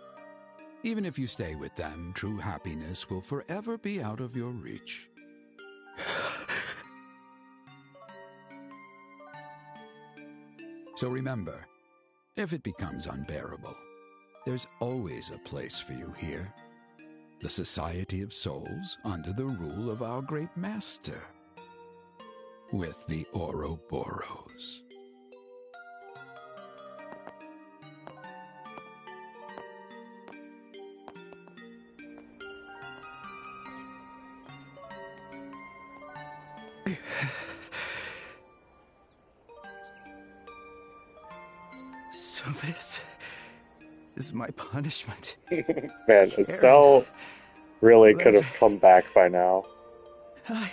Even if you stay with them, true happiness will forever be out of your reach. So remember, if it becomes unbearable, there's always a place for you here. The Society of Souls under the rule of our great master. With the Ouroboros. So this is my punishment. Man, Estelle really could have come back by now. I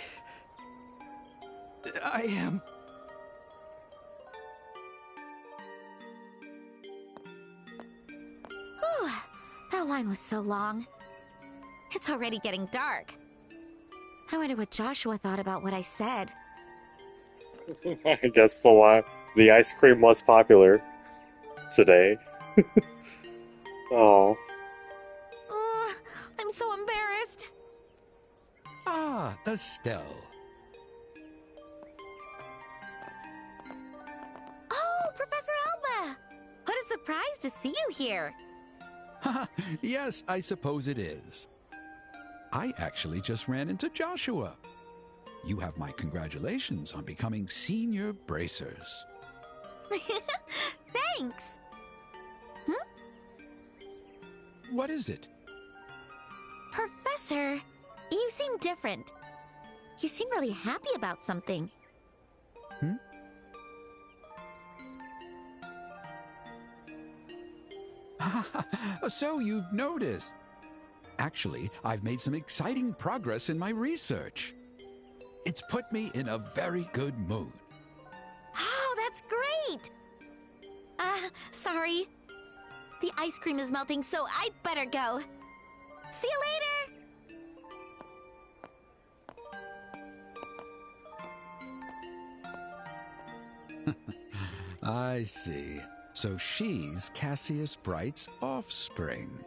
am. Whew, that line was so long. It's already getting dark. I wonder what Joshua thought about what I said. I guess the ice cream was popular today. Oh. I'm so embarrassed. Ah, Estelle. Oh, Professor Elba! What a surprise to see you here. Yes, I suppose it is. I actually just ran into Joshua. You have my congratulations on becoming senior bracers. Thanks. What is it? Professor, you seem different. You seem really happy about something. So you've noticed. Actually, I've made some exciting progress in my research. It's put me in a very good mood. Oh, that's great! Sorry. The ice cream is melting, so I'd better go. See you later! I see. So she's Cassius Bright's offspring.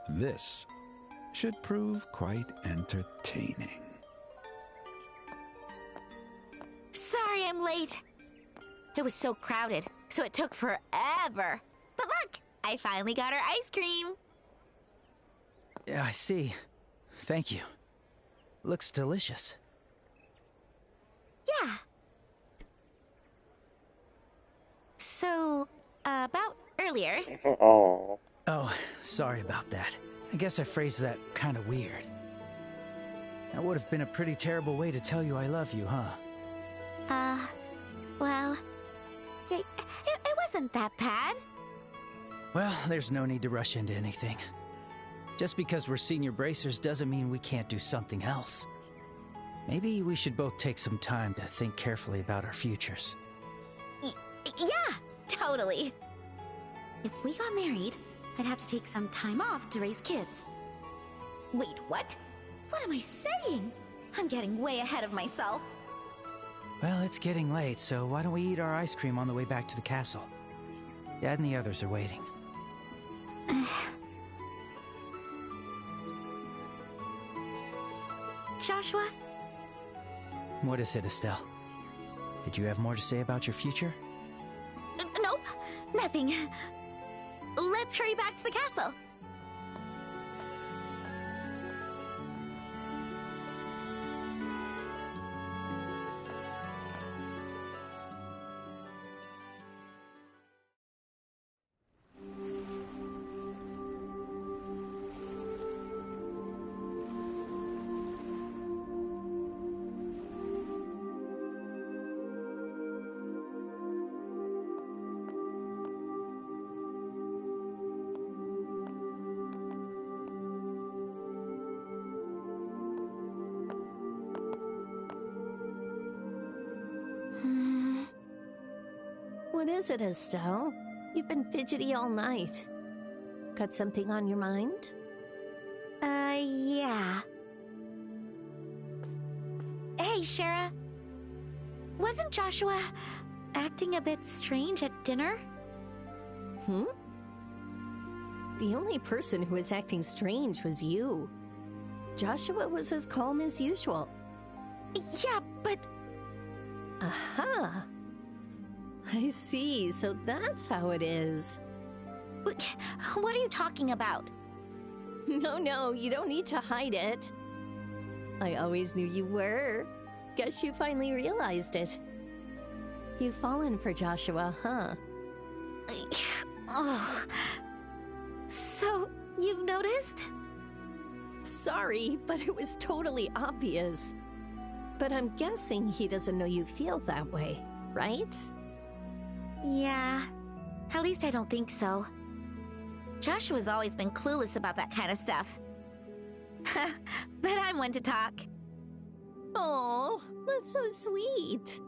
This should prove quite entertaining. Sorry I'm late. It was so crowded, so it took forever. But look, I finally got our ice cream. Yeah, I see. Thank you. Looks delicious. Yeah. So, about earlier. Oh. Oh, sorry about that. I guess I phrased that kind of weird. That would have been a pretty terrible way to tell you I love you, huh? Well, it wasn't that bad. Well, there's no need to rush into anything. Just because we're senior bracers doesn't mean we can't do something else. Maybe we should both take some time to think carefully about our futures. Yeah, totally. If we got married, I'd have to take some time off to raise kids. Wait, what? What am I saying? I'm getting way ahead of myself. Well, it's getting late, so why don't we eat our ice cream on the way back to the castle? Dad and the others are waiting. Joshua? What is it, Estelle? Did you have more to say about your future? Nope, nothing. Let's hurry back to the castle. What is it, Estelle? You've been fidgety all night. Got something on your mind? Yeah. Hey, Shara. Wasn't Joshua acting a bit strange at dinner? The only person who was acting strange was you. Joshua was as calm as usual. Yeah, but... Aha! I see, so that's how it is. What are you talking about? No, you don't need to hide it. I always knew you were. Guess you finally realized it. You've fallen for Joshua, huh? Oh. So, you've noticed? Sorry, but it was totally obvious. But I'm guessing he doesn't know you feel that way, right? Yeah, at least I don't think so. Joshua's always been clueless about that kind of stuff. But I'm one to talk. Oh, that's so sweet.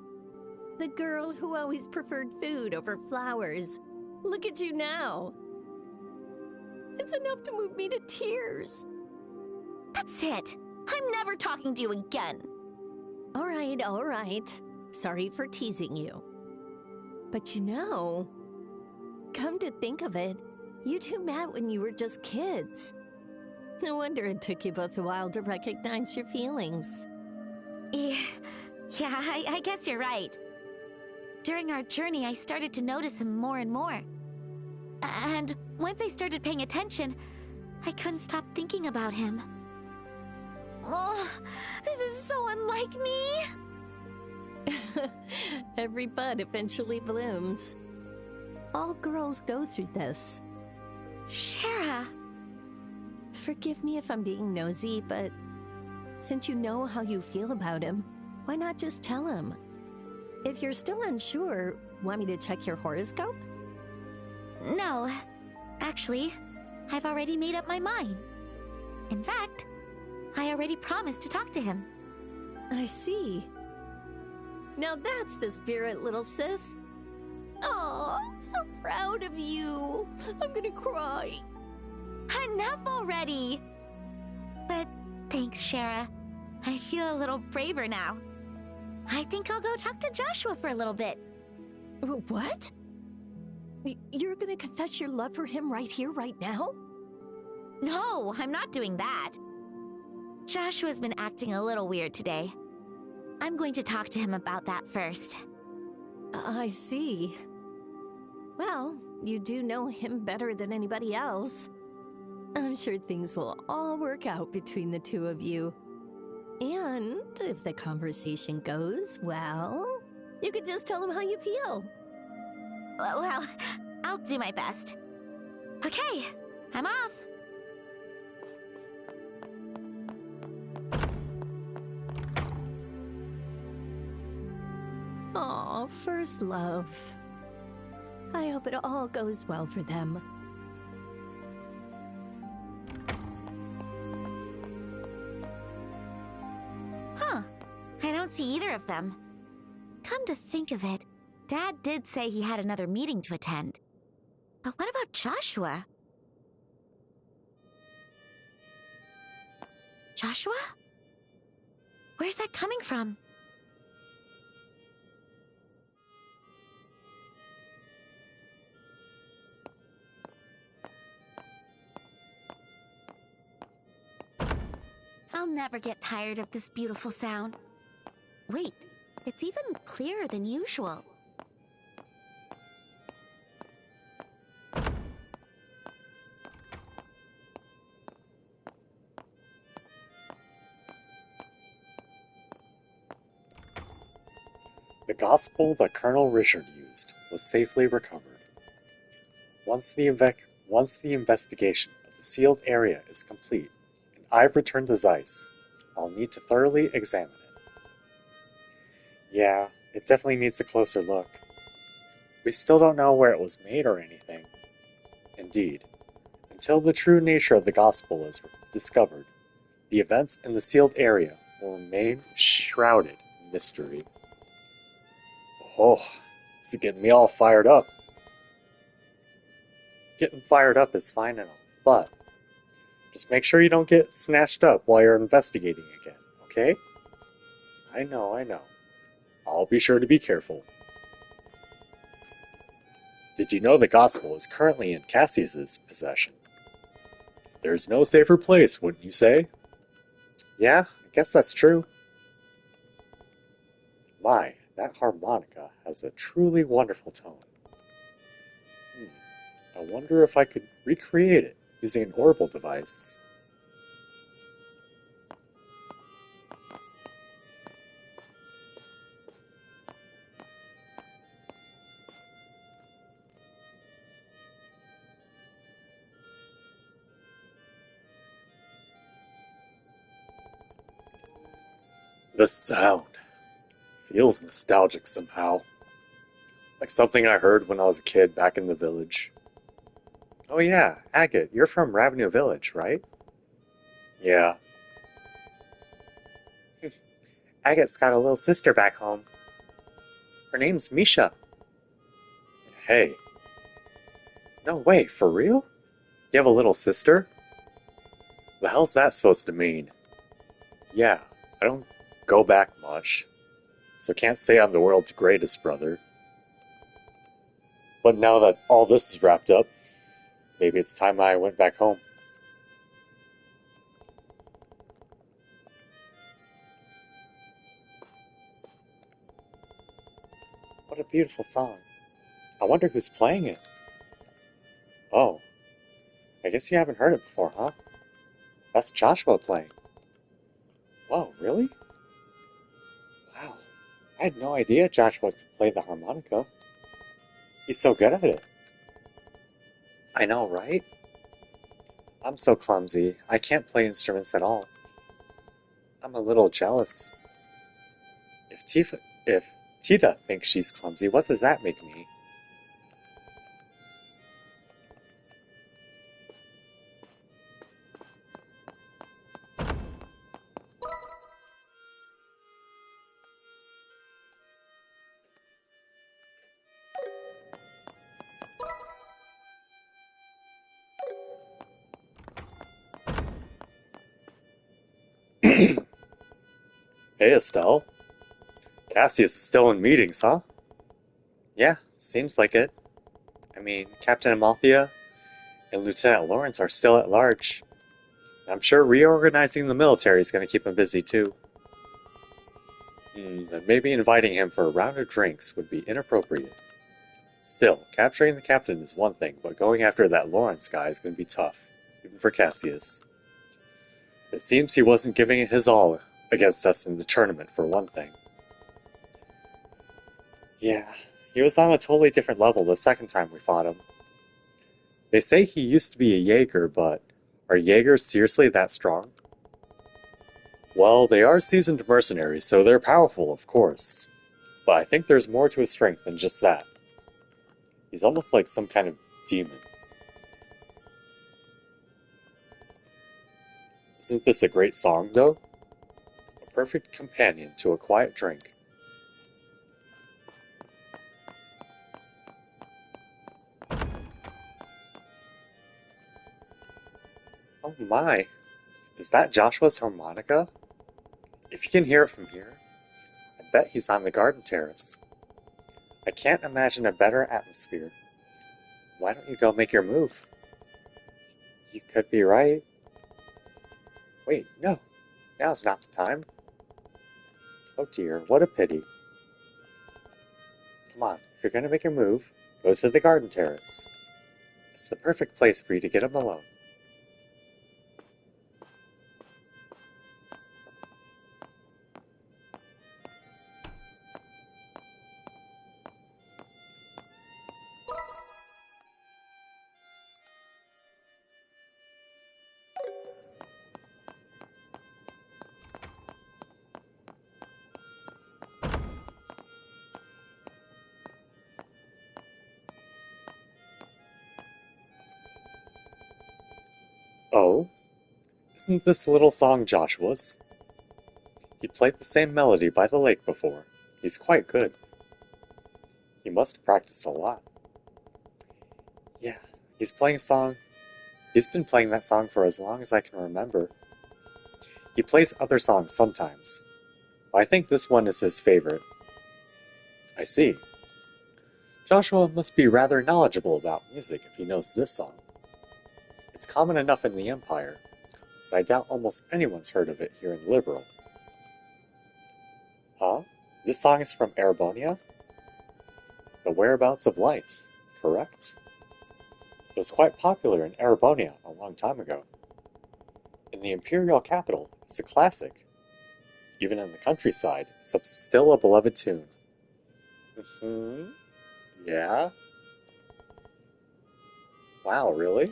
The girl who always preferred food over flowers. Look at you now. It's enough to move me to tears. That's it. I'm never talking to you again. All right. Sorry for teasing you. But you know, come to think of it, you two met when you were just kids. No wonder it took you both a while to recognize your feelings. Yeah, I guess you're right. During our journey, I started to notice him more and more. And once I started paying attention, I couldn't stop thinking about him. Oh, this is so unlike me! Every bud eventually blooms. All girls go through this. Shara! Forgive me if I'm being nosy, but since you know how you feel about him, why not just tell him? If you're still unsure, want me to check your horoscope? No. Actually, I've already made up my mind. In fact, I already promised to talk to him. I see. Now that's the spirit, little sis. Oh, so proud of you. I'm gonna cry. Enough already! But thanks, Shara. I feel a little braver now. I think I'll go talk to Joshua for a little bit. What? You're gonna confess your love for him right here, right now? No, I'm not doing that. Joshua's been acting a little weird today. I'm going to talk to him about that first. I see. Well, you do know him better than anybody else. I'm sure things will all work out between the two of you. And if the conversation goes well, you could just tell him how you feel. Well, I'll do my best. Okay, I'm off. Aw, first love. I hope it all goes well for them. Huh. I don't see either of them. Come to think of it, Dad did say he had another meeting to attend. But what about Joshua? Joshua? Where's that coming from? I'll never get tired of this beautiful sound. Wait, it's even clearer than usual. The gospel that Colonel Richard used was safely recovered. Once the investigation of the sealed area is complete, and I've returned to Zeiss, I'll need to thoroughly examine it. Yeah, it definitely needs a closer look. We still don't know where it was made or anything. Indeed, until the true nature of the gospel is discovered, the events in the sealed area will remain shrouded in mystery. Oh, this is getting me all fired up. Getting fired up is fine and all, but just make sure you don't get snatched up while you're investigating again, okay? I know. I'll be sure to be careful. Did you know the gospel is currently in Cassius's possession? There's no safer place, wouldn't you say? Yeah, I guess that's true. My, that harmonica has a truly wonderful tone. I wonder if I could recreate it using an orbital device. The sound feels nostalgic somehow. Like something I heard when I was a kid back in the village. Oh yeah, Agate, you're from Ravenous Village, right? Yeah. Agate's got a little sister back home. Her name's Misha. Hey. No way, for real? You have a little sister? The hell's that supposed to mean? Yeah, I don't go back much, so can't say I'm the world's greatest brother. But now that all this is wrapped up, maybe it's time I went back home. What a beautiful song. I wonder who's playing it. Oh, I guess you haven't heard it before, huh? That's Joshua playing. Whoa, really? Wow, I had no idea Joshua could play the harmonica. He's so good at it. I know, right? I'm so clumsy. I can't play instruments at all. I'm a little jealous. If Tita thinks she's clumsy, what does that make me? Hey, Estelle. Cassius is still in meetings, huh? Yeah, seems like it. I mean, Captain Amalthea and Lieutenant Lawrence are still at large. I'm sure reorganizing the military is going to keep him busy, too. But maybe inviting him for a round of drinks would be inappropriate. Still, capturing the captain is one thing, but going after that Lawrence guy is going to be tough, even for Cassius. It seems he wasn't giving it his all against us in the tournament, for one thing. Yeah, he was on a totally different level the second time we fought him. They say he used to be a Jaeger, but are Jaegers seriously that strong? Well, they are seasoned mercenaries, so they're powerful, of course. But I think there's more to his strength than just that. He's almost like some kind of demon. Isn't this a great song, though? A perfect companion to a quiet drink. Oh my, is that Joshua's harmonica? If you can hear it from here, I bet he's on the garden terrace. I can't imagine a better atmosphere. Why don't you go make your move? You could be right. Wait, no, now's not the time. Oh dear, what a pity. Come on, if you're gonna make your move, go to the garden terrace. It's the perfect place for you to get him alone. Oh, isn't this little song Joshua's? He played the same melody by the lake before. He's quite good. He must have practiced a lot. Yeah, he's playing a song. He's been playing that song for as long as I can remember. He plays other songs sometimes, but I think this one is his favorite. I see. Joshua must be rather knowledgeable about music if he knows this song. It's common enough in the Empire, but I doubt almost anyone's heard of it here in Liberl. Huh? This song is from Erebonia? The Whereabouts of Light, correct? It was quite popular in Erebonia a long time ago. In the Imperial capital, it's a classic. Even in the countryside, it's still a beloved tune. Yeah? Wow, really?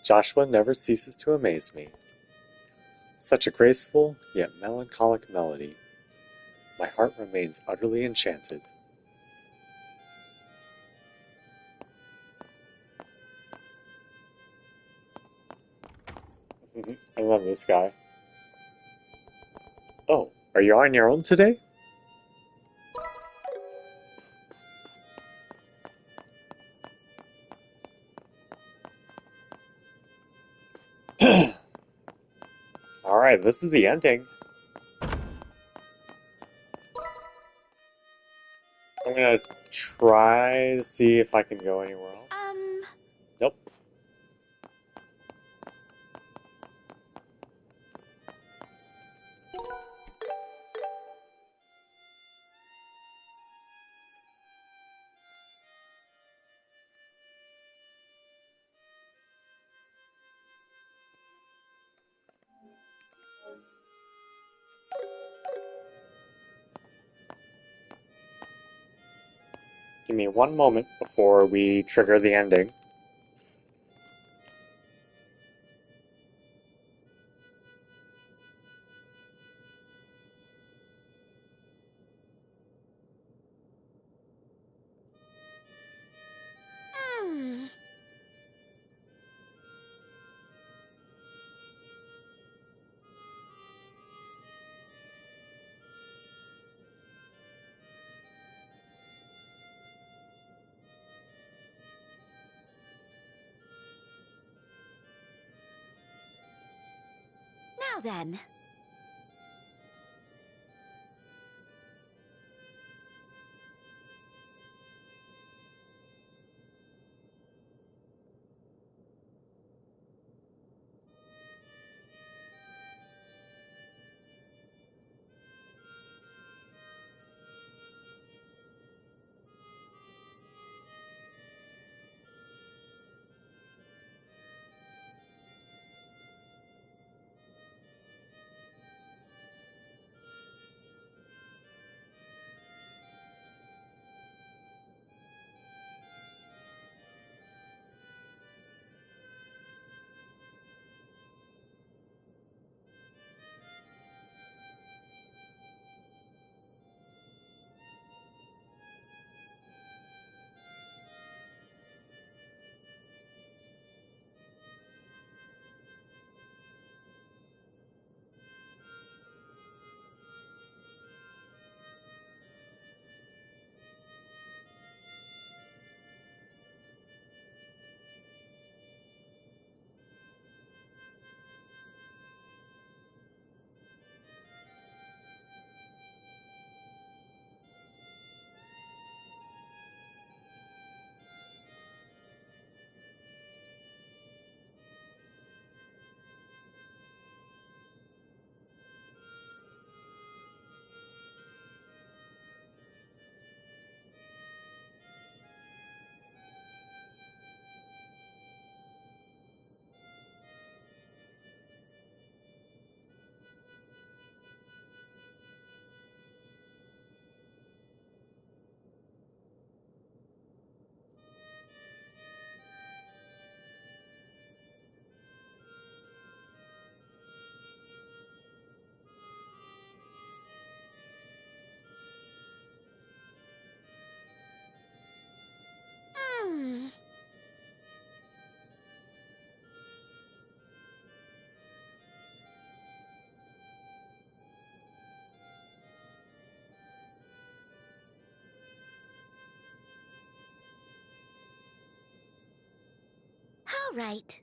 Joshua never ceases to amaze me. Such a graceful, yet melancholic melody. My heart remains utterly enchanted. I love this guy. Oh, are you on your own today? Alright, this is the ending. I'm gonna try to see if I can go anywhere else. Nope. Give me one moment before we trigger the ending. Now then. All right.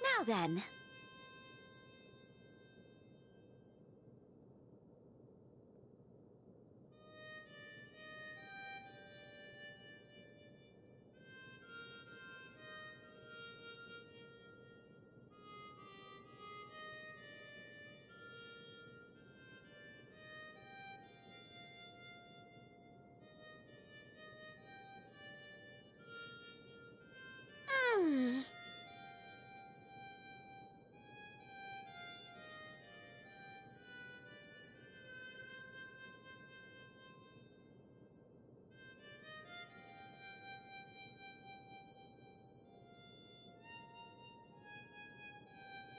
Now then.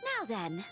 Now then.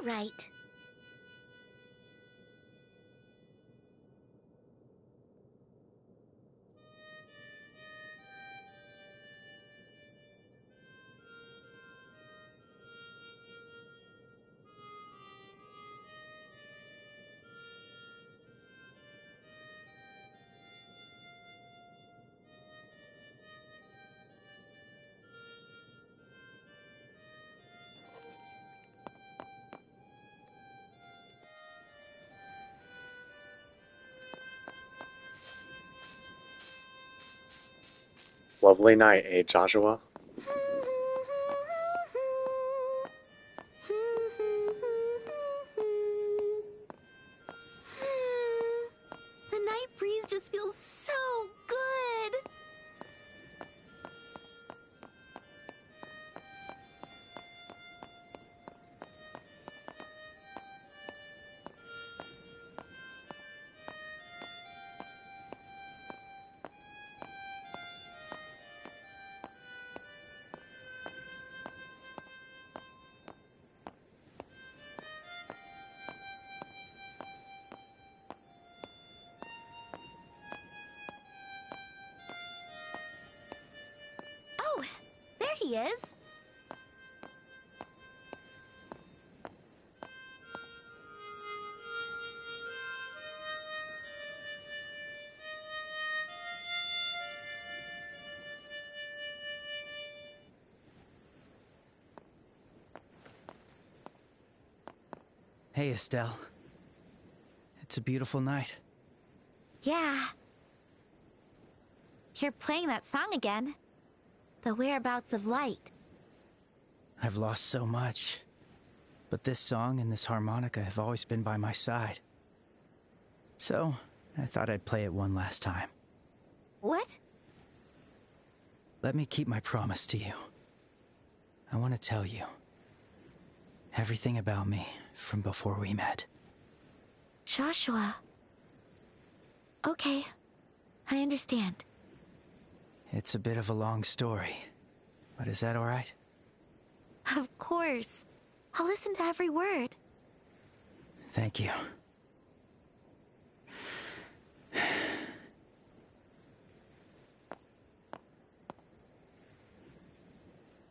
All right. Lovely night, eh, Joshua? The night breeze just feels so good. he is. Hey, Estelle. It's a beautiful night. Yeah. You're playing that song again. The Whereabouts of Light. I've lost so much. But this song and this harmonica have always been by my side. So, I thought I'd play it one last time. What? Let me keep my promise to you. I want to tell you everything about me from before we met. Joshua. Okay. I understand. It's a bit of a long story, but is that all right? Of course. I'll listen to every word. Thank you.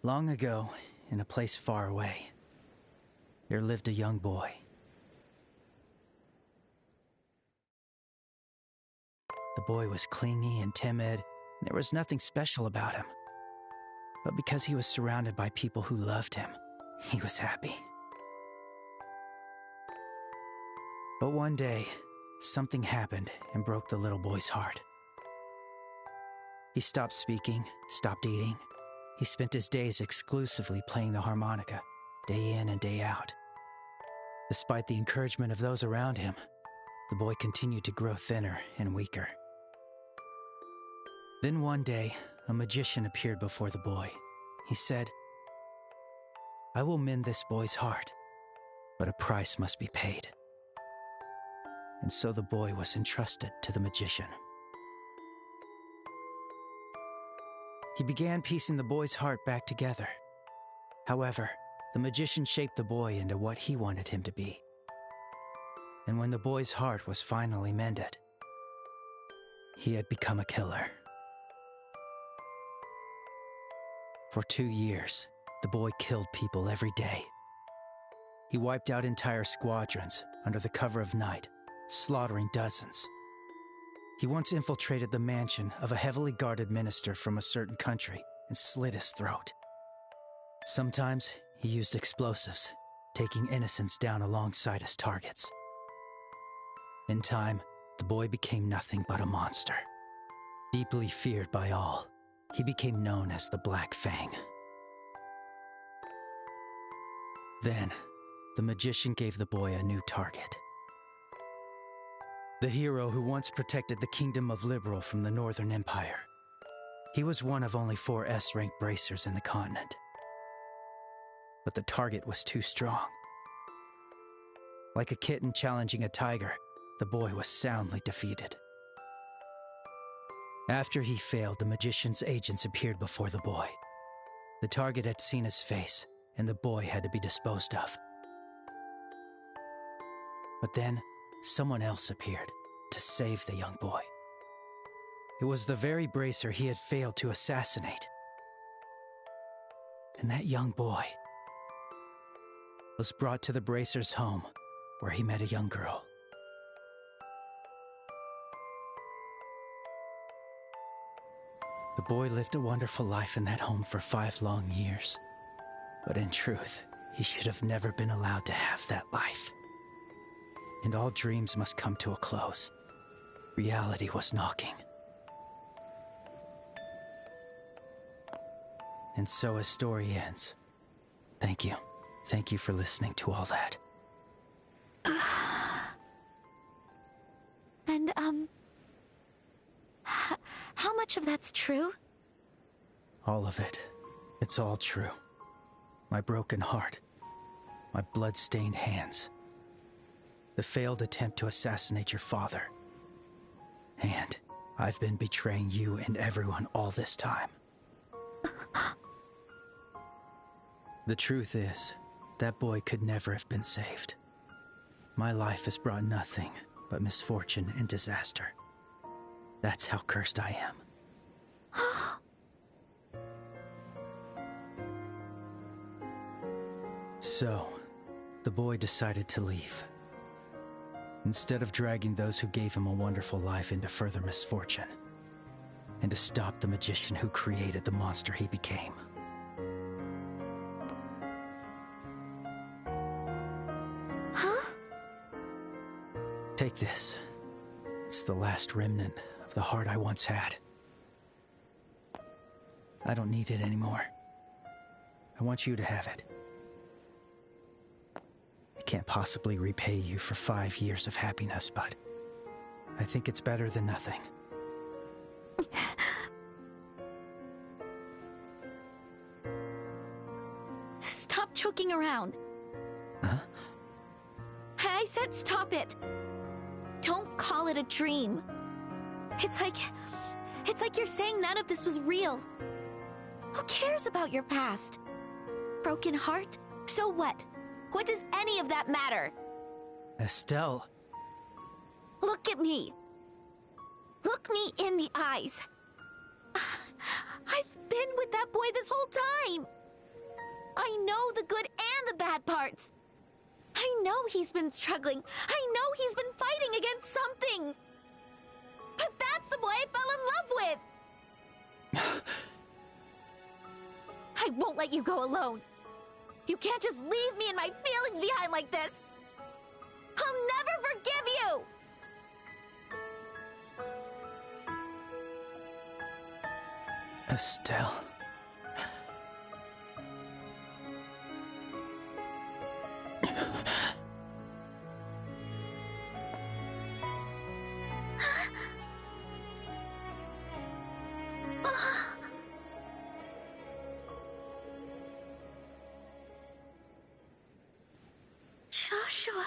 Long ago, in a place far away, there lived a young boy. The boy was clingy and timid. There was nothing special about him. But because he was surrounded by people who loved him, he was happy. But one day, something happened and broke the little boy's heart. He stopped speaking, stopped eating. He spent his days exclusively playing the harmonica, day in and day out. Despite the encouragement of those around him, the boy continued to grow thinner and weaker. Then one day, a magician appeared before the boy. He said, "I will mend this boy's heart, but a price must be paid." And so the boy was entrusted to the magician. He began piecing the boy's heart back together. However, the magician shaped the boy into what he wanted him to be. And when the boy's heart was finally mended, he had become a killer. For 2 years, the boy killed people every day. He wiped out entire squadrons under the cover of night, slaughtering dozens. He once infiltrated the mansion of a heavily guarded minister from a certain country and slit his throat. Sometimes he used explosives, taking innocents down alongside his targets. In time, the boy became nothing but a monster. Deeply feared by all, he became known as the Black Fang. Then, the magician gave the boy a new target. The hero who once protected the Kingdom of Liberal from the Northern Empire. He was one of only 4 S-rank bracers in the continent. But the target was too strong. Like a kitten challenging a tiger, the boy was soundly defeated. After he failed, the magician's agents appeared before the boy. The target had seen his face, and the boy had to be disposed of. But then, someone else appeared to save the young boy. It was the very bracer he had failed to assassinate. And that young boy was brought to the bracer's home, where he met a young girl. The boy lived a wonderful life in that home for 5 long years. But in truth, he should have never been allowed to have that life. And all dreams must come to a close. Reality was knocking. And so his story ends. Thank you. Thank you for listening to all that. And, how much of that's true? All of it. It's all true. My broken heart. My blood-stained hands. The failed attempt to assassinate your father. And I've been betraying you and everyone all this time. The truth is, that boy could never have been saved. My life has brought nothing but misfortune and disaster. That's how cursed I am. So, the boy decided to leave. Instead of dragging those who gave him a wonderful life into further misfortune, and to stop the magician who created the monster he became. Huh? Take this. It's the last remnant of the heart I once had. I don't need it anymore. I want you to have it. I can't possibly repay you for 5 years of happiness, but I think it's better than nothing. Stop joking around. Huh? I said stop it. Don't call it a dream. It's like you're saying none of this was real. Who cares about your past? Broken heart? So what? What does any of that matter? Estelle. Look at me. Look me in the eyes. I've been with that boy this whole time. I know the good and the bad parts. I know he's been struggling. I know he's been fighting against something. But that's the boy I fell in love with. I won't let you go alone. You can't just leave me and my feelings behind like this. I'll never forgive you. Estelle. Joshua.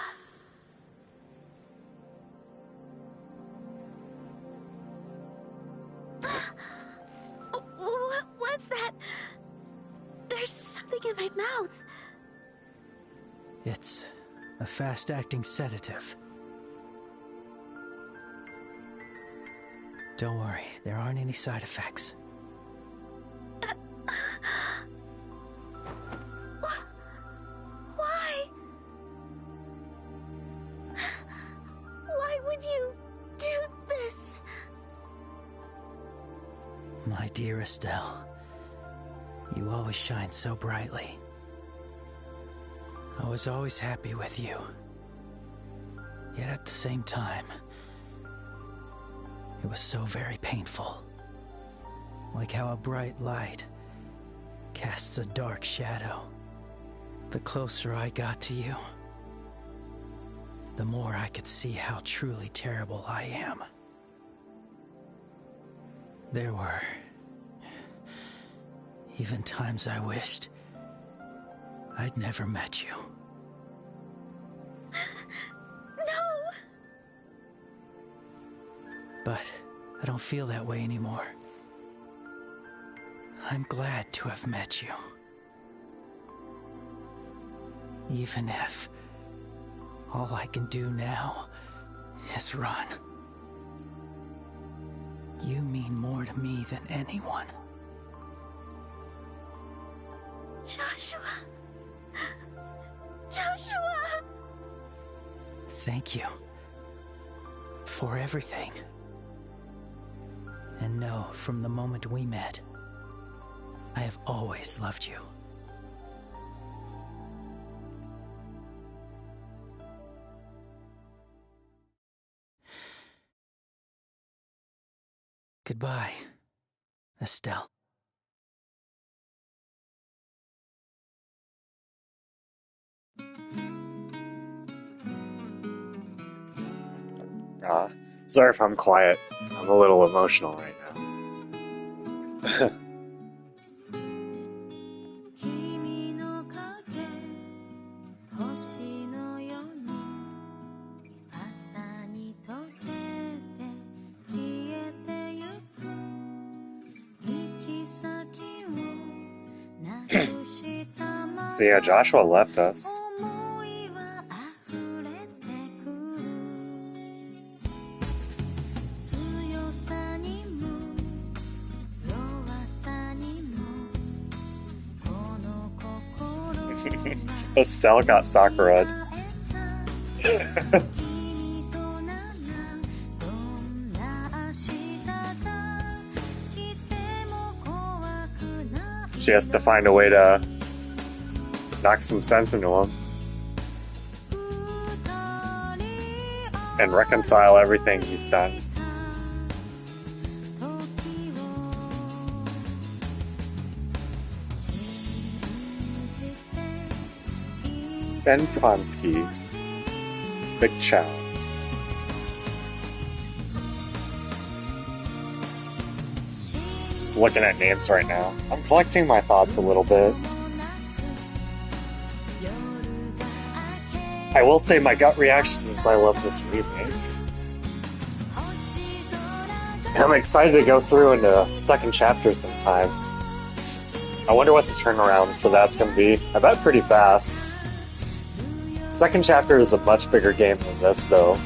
What was that? There's something in my mouth. It's a fast-acting sedative. Don't worry, there aren't any side effects. Why? Why would you do this? My dear Estelle, you always shine so brightly. I was always happy with you. Yet at the same time, it was so very painful. Like how a bright light casts a dark shadow. The closer I got to you, the more I could see how truly terrible I am. There were even times I wished I'd never met you. No! But I don't feel that way anymore. I'm glad to have met you. Even if all I can do now is run. You mean more to me than anyone. Joshua. Joshua! Thank you for everything. And know, from the moment we met, I have always loved you. Goodbye, Estelle. Sorry if I'm quiet. I'm a little emotional right now. So yeah, Joshua left us. Estelle got Sakura. She has to find a way to knock some sense into him and reconcile everything he's done. Ben Pronsky, Big Chow. Just looking at names right now. I'm collecting my thoughts a little bit. I will say my gut reaction is I love this remake. And I'm excited to go through into second chapter sometime. I wonder what the turnaround for that's going to be. I bet pretty fast. Second chapter is a much bigger game than this, though.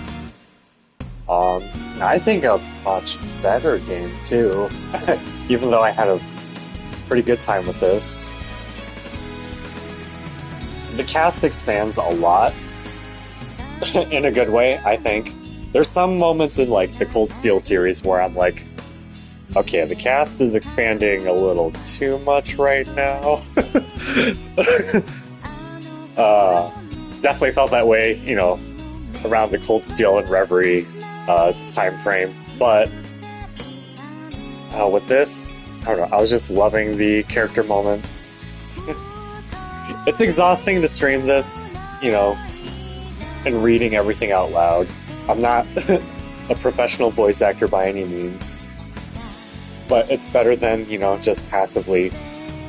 I think a much better game, too. Even though I had a pretty good time with this. The cast expands a lot. In a good way, I think. There's some moments in, like, the Cold Steel series where I'm like, okay, the cast is expanding a little too much right now. Definitely felt that way, you know, around the Cold Steel and Reverie time frame. But with this, I don't know, I was just loving the character moments. It's exhausting to stream this, you know, and reading everything out loud. I'm not a professional voice actor by any means, but it's better than, you know, just passively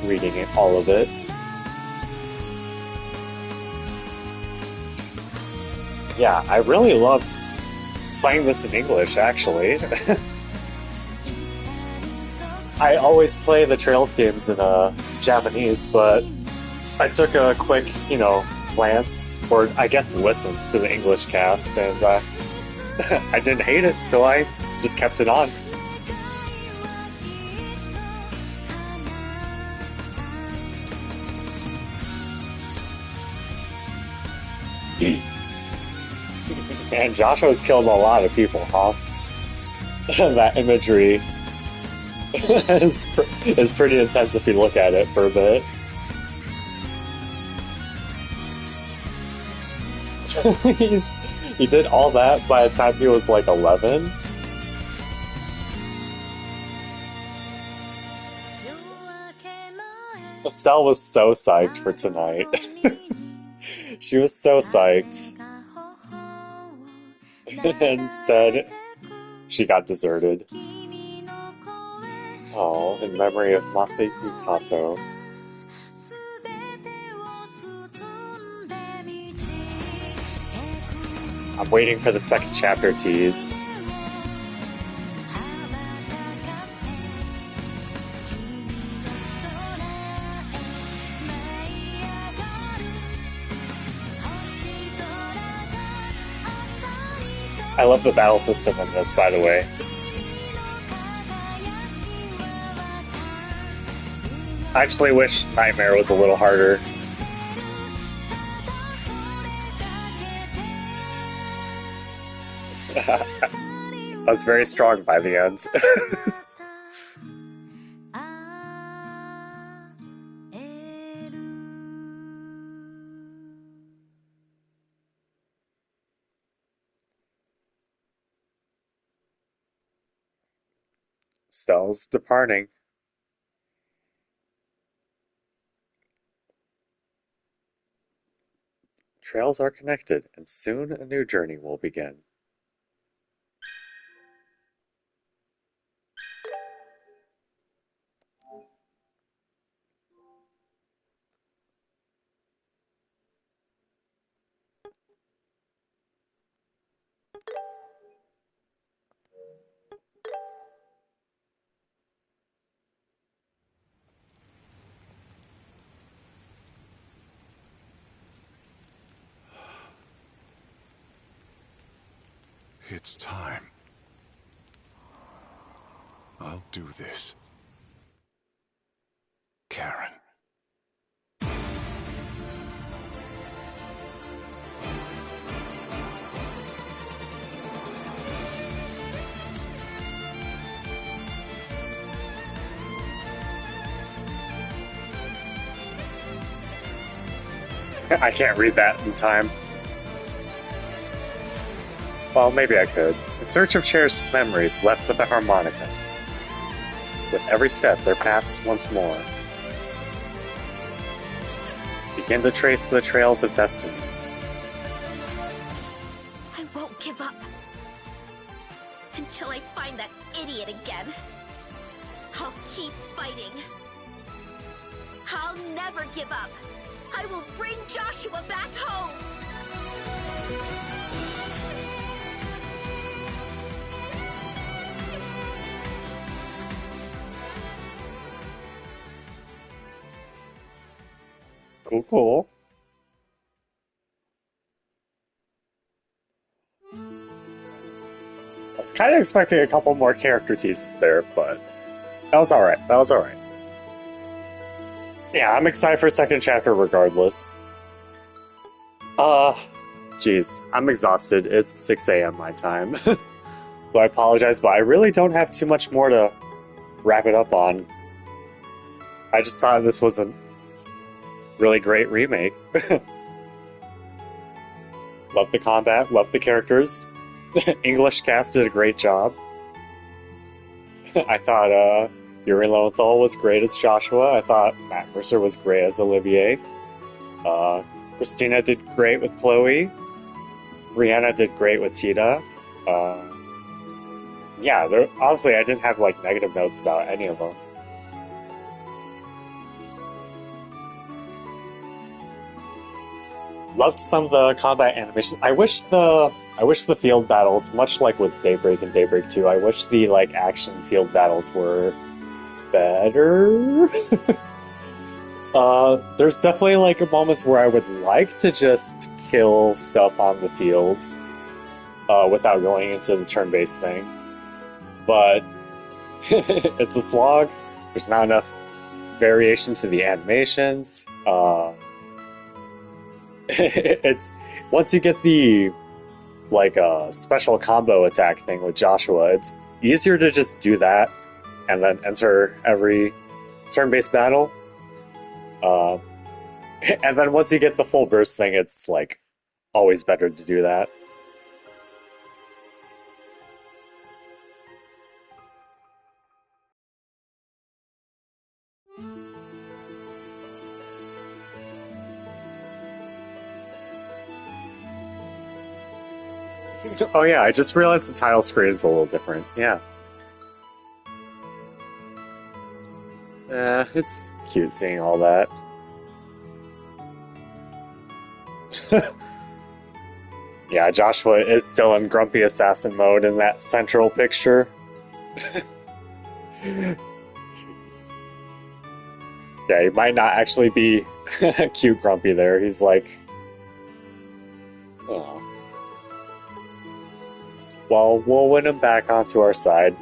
reading it, all of it. Yeah, I really loved playing this in English, actually. I always play the Trails games in Japanese, but I took a quick, you know, glance, or I guess listen to the English cast, and I didn't hate it, so I just kept it on. And Joshua's killed a lot of people, huh? That imagery is pretty intense if you look at it for a bit. He did all that by the time he was like 11. Estelle was so psyched for tonight. She was so psyched. Instead, she got deserted. Oh, in memory of Masaki Kato. I'm waiting for the second chapter tease. I love the battle system in this, by the way. I actually wish Nightmare was a little harder. I was very strong by the end. Stell's departing. Trails are connected, and soon a new journey will begin. It's time. I'll do this. Karen. I can't read that in time. Well, maybe I could. In search of cherished memories left with a harmonica. With every step, their paths once more. Begin to trace the trails of destiny. I won't give up. Until I find that idiot again. I'll keep fighting. I'll never give up. I will bring Joshua back home. Cool. I was kind of expecting a couple more character teases there, but that was alright. Yeah, I'm excited for second chapter regardless. Jeez, I'm exhausted. It's 6 a.m. my time. So I apologize, but I really don't have too much more to wrap it up on. I just thought this was a really great remake. Love the combat, love the characters. English cast did a great job. I thought Yuri Lowenthal was great as Joshua. I thought Matt Mercer was great as Olivier. Christina did great with Chloe. Rihanna did great with Tita. Yeah, honestly, I didn't have like negative notes about any of them. Loved some of the combat animations. I wish the field battles, much like with Daybreak and Daybreak 2, I wish the like action field battles were better. There's definitely like moments where I would like to just kill stuff on the field without going into the turn-based thing. But it's a slog. There's not enough variation to the animations. It's once you get the like special combo attack thing with Joshua, it's easier to just do that and then enter every turn-based battle. And then once you get the full burst thing, it's like always better to do that. Oh yeah, I just realized the title screen is a little different. Yeah. It's cute seeing all that. Yeah, Joshua is still in grumpy assassin mode in that central picture. Yeah, he might not actually be cute grumpy there. He's like... Oh. Well, we'll win him back onto our side.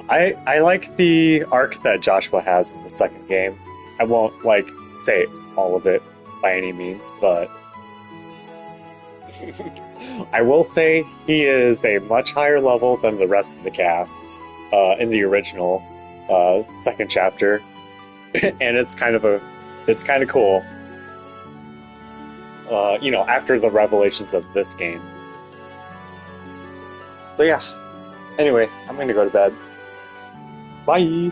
I like the arc that Joshua has in the second game. I won't, like, say all of it by any means, but... I will say he is a much higher level than the rest of the cast in the original second chapter. And it's kind of cool. You know, after the revelations of this game. So yeah. Anyway, I'm gonna go to bed. Bye!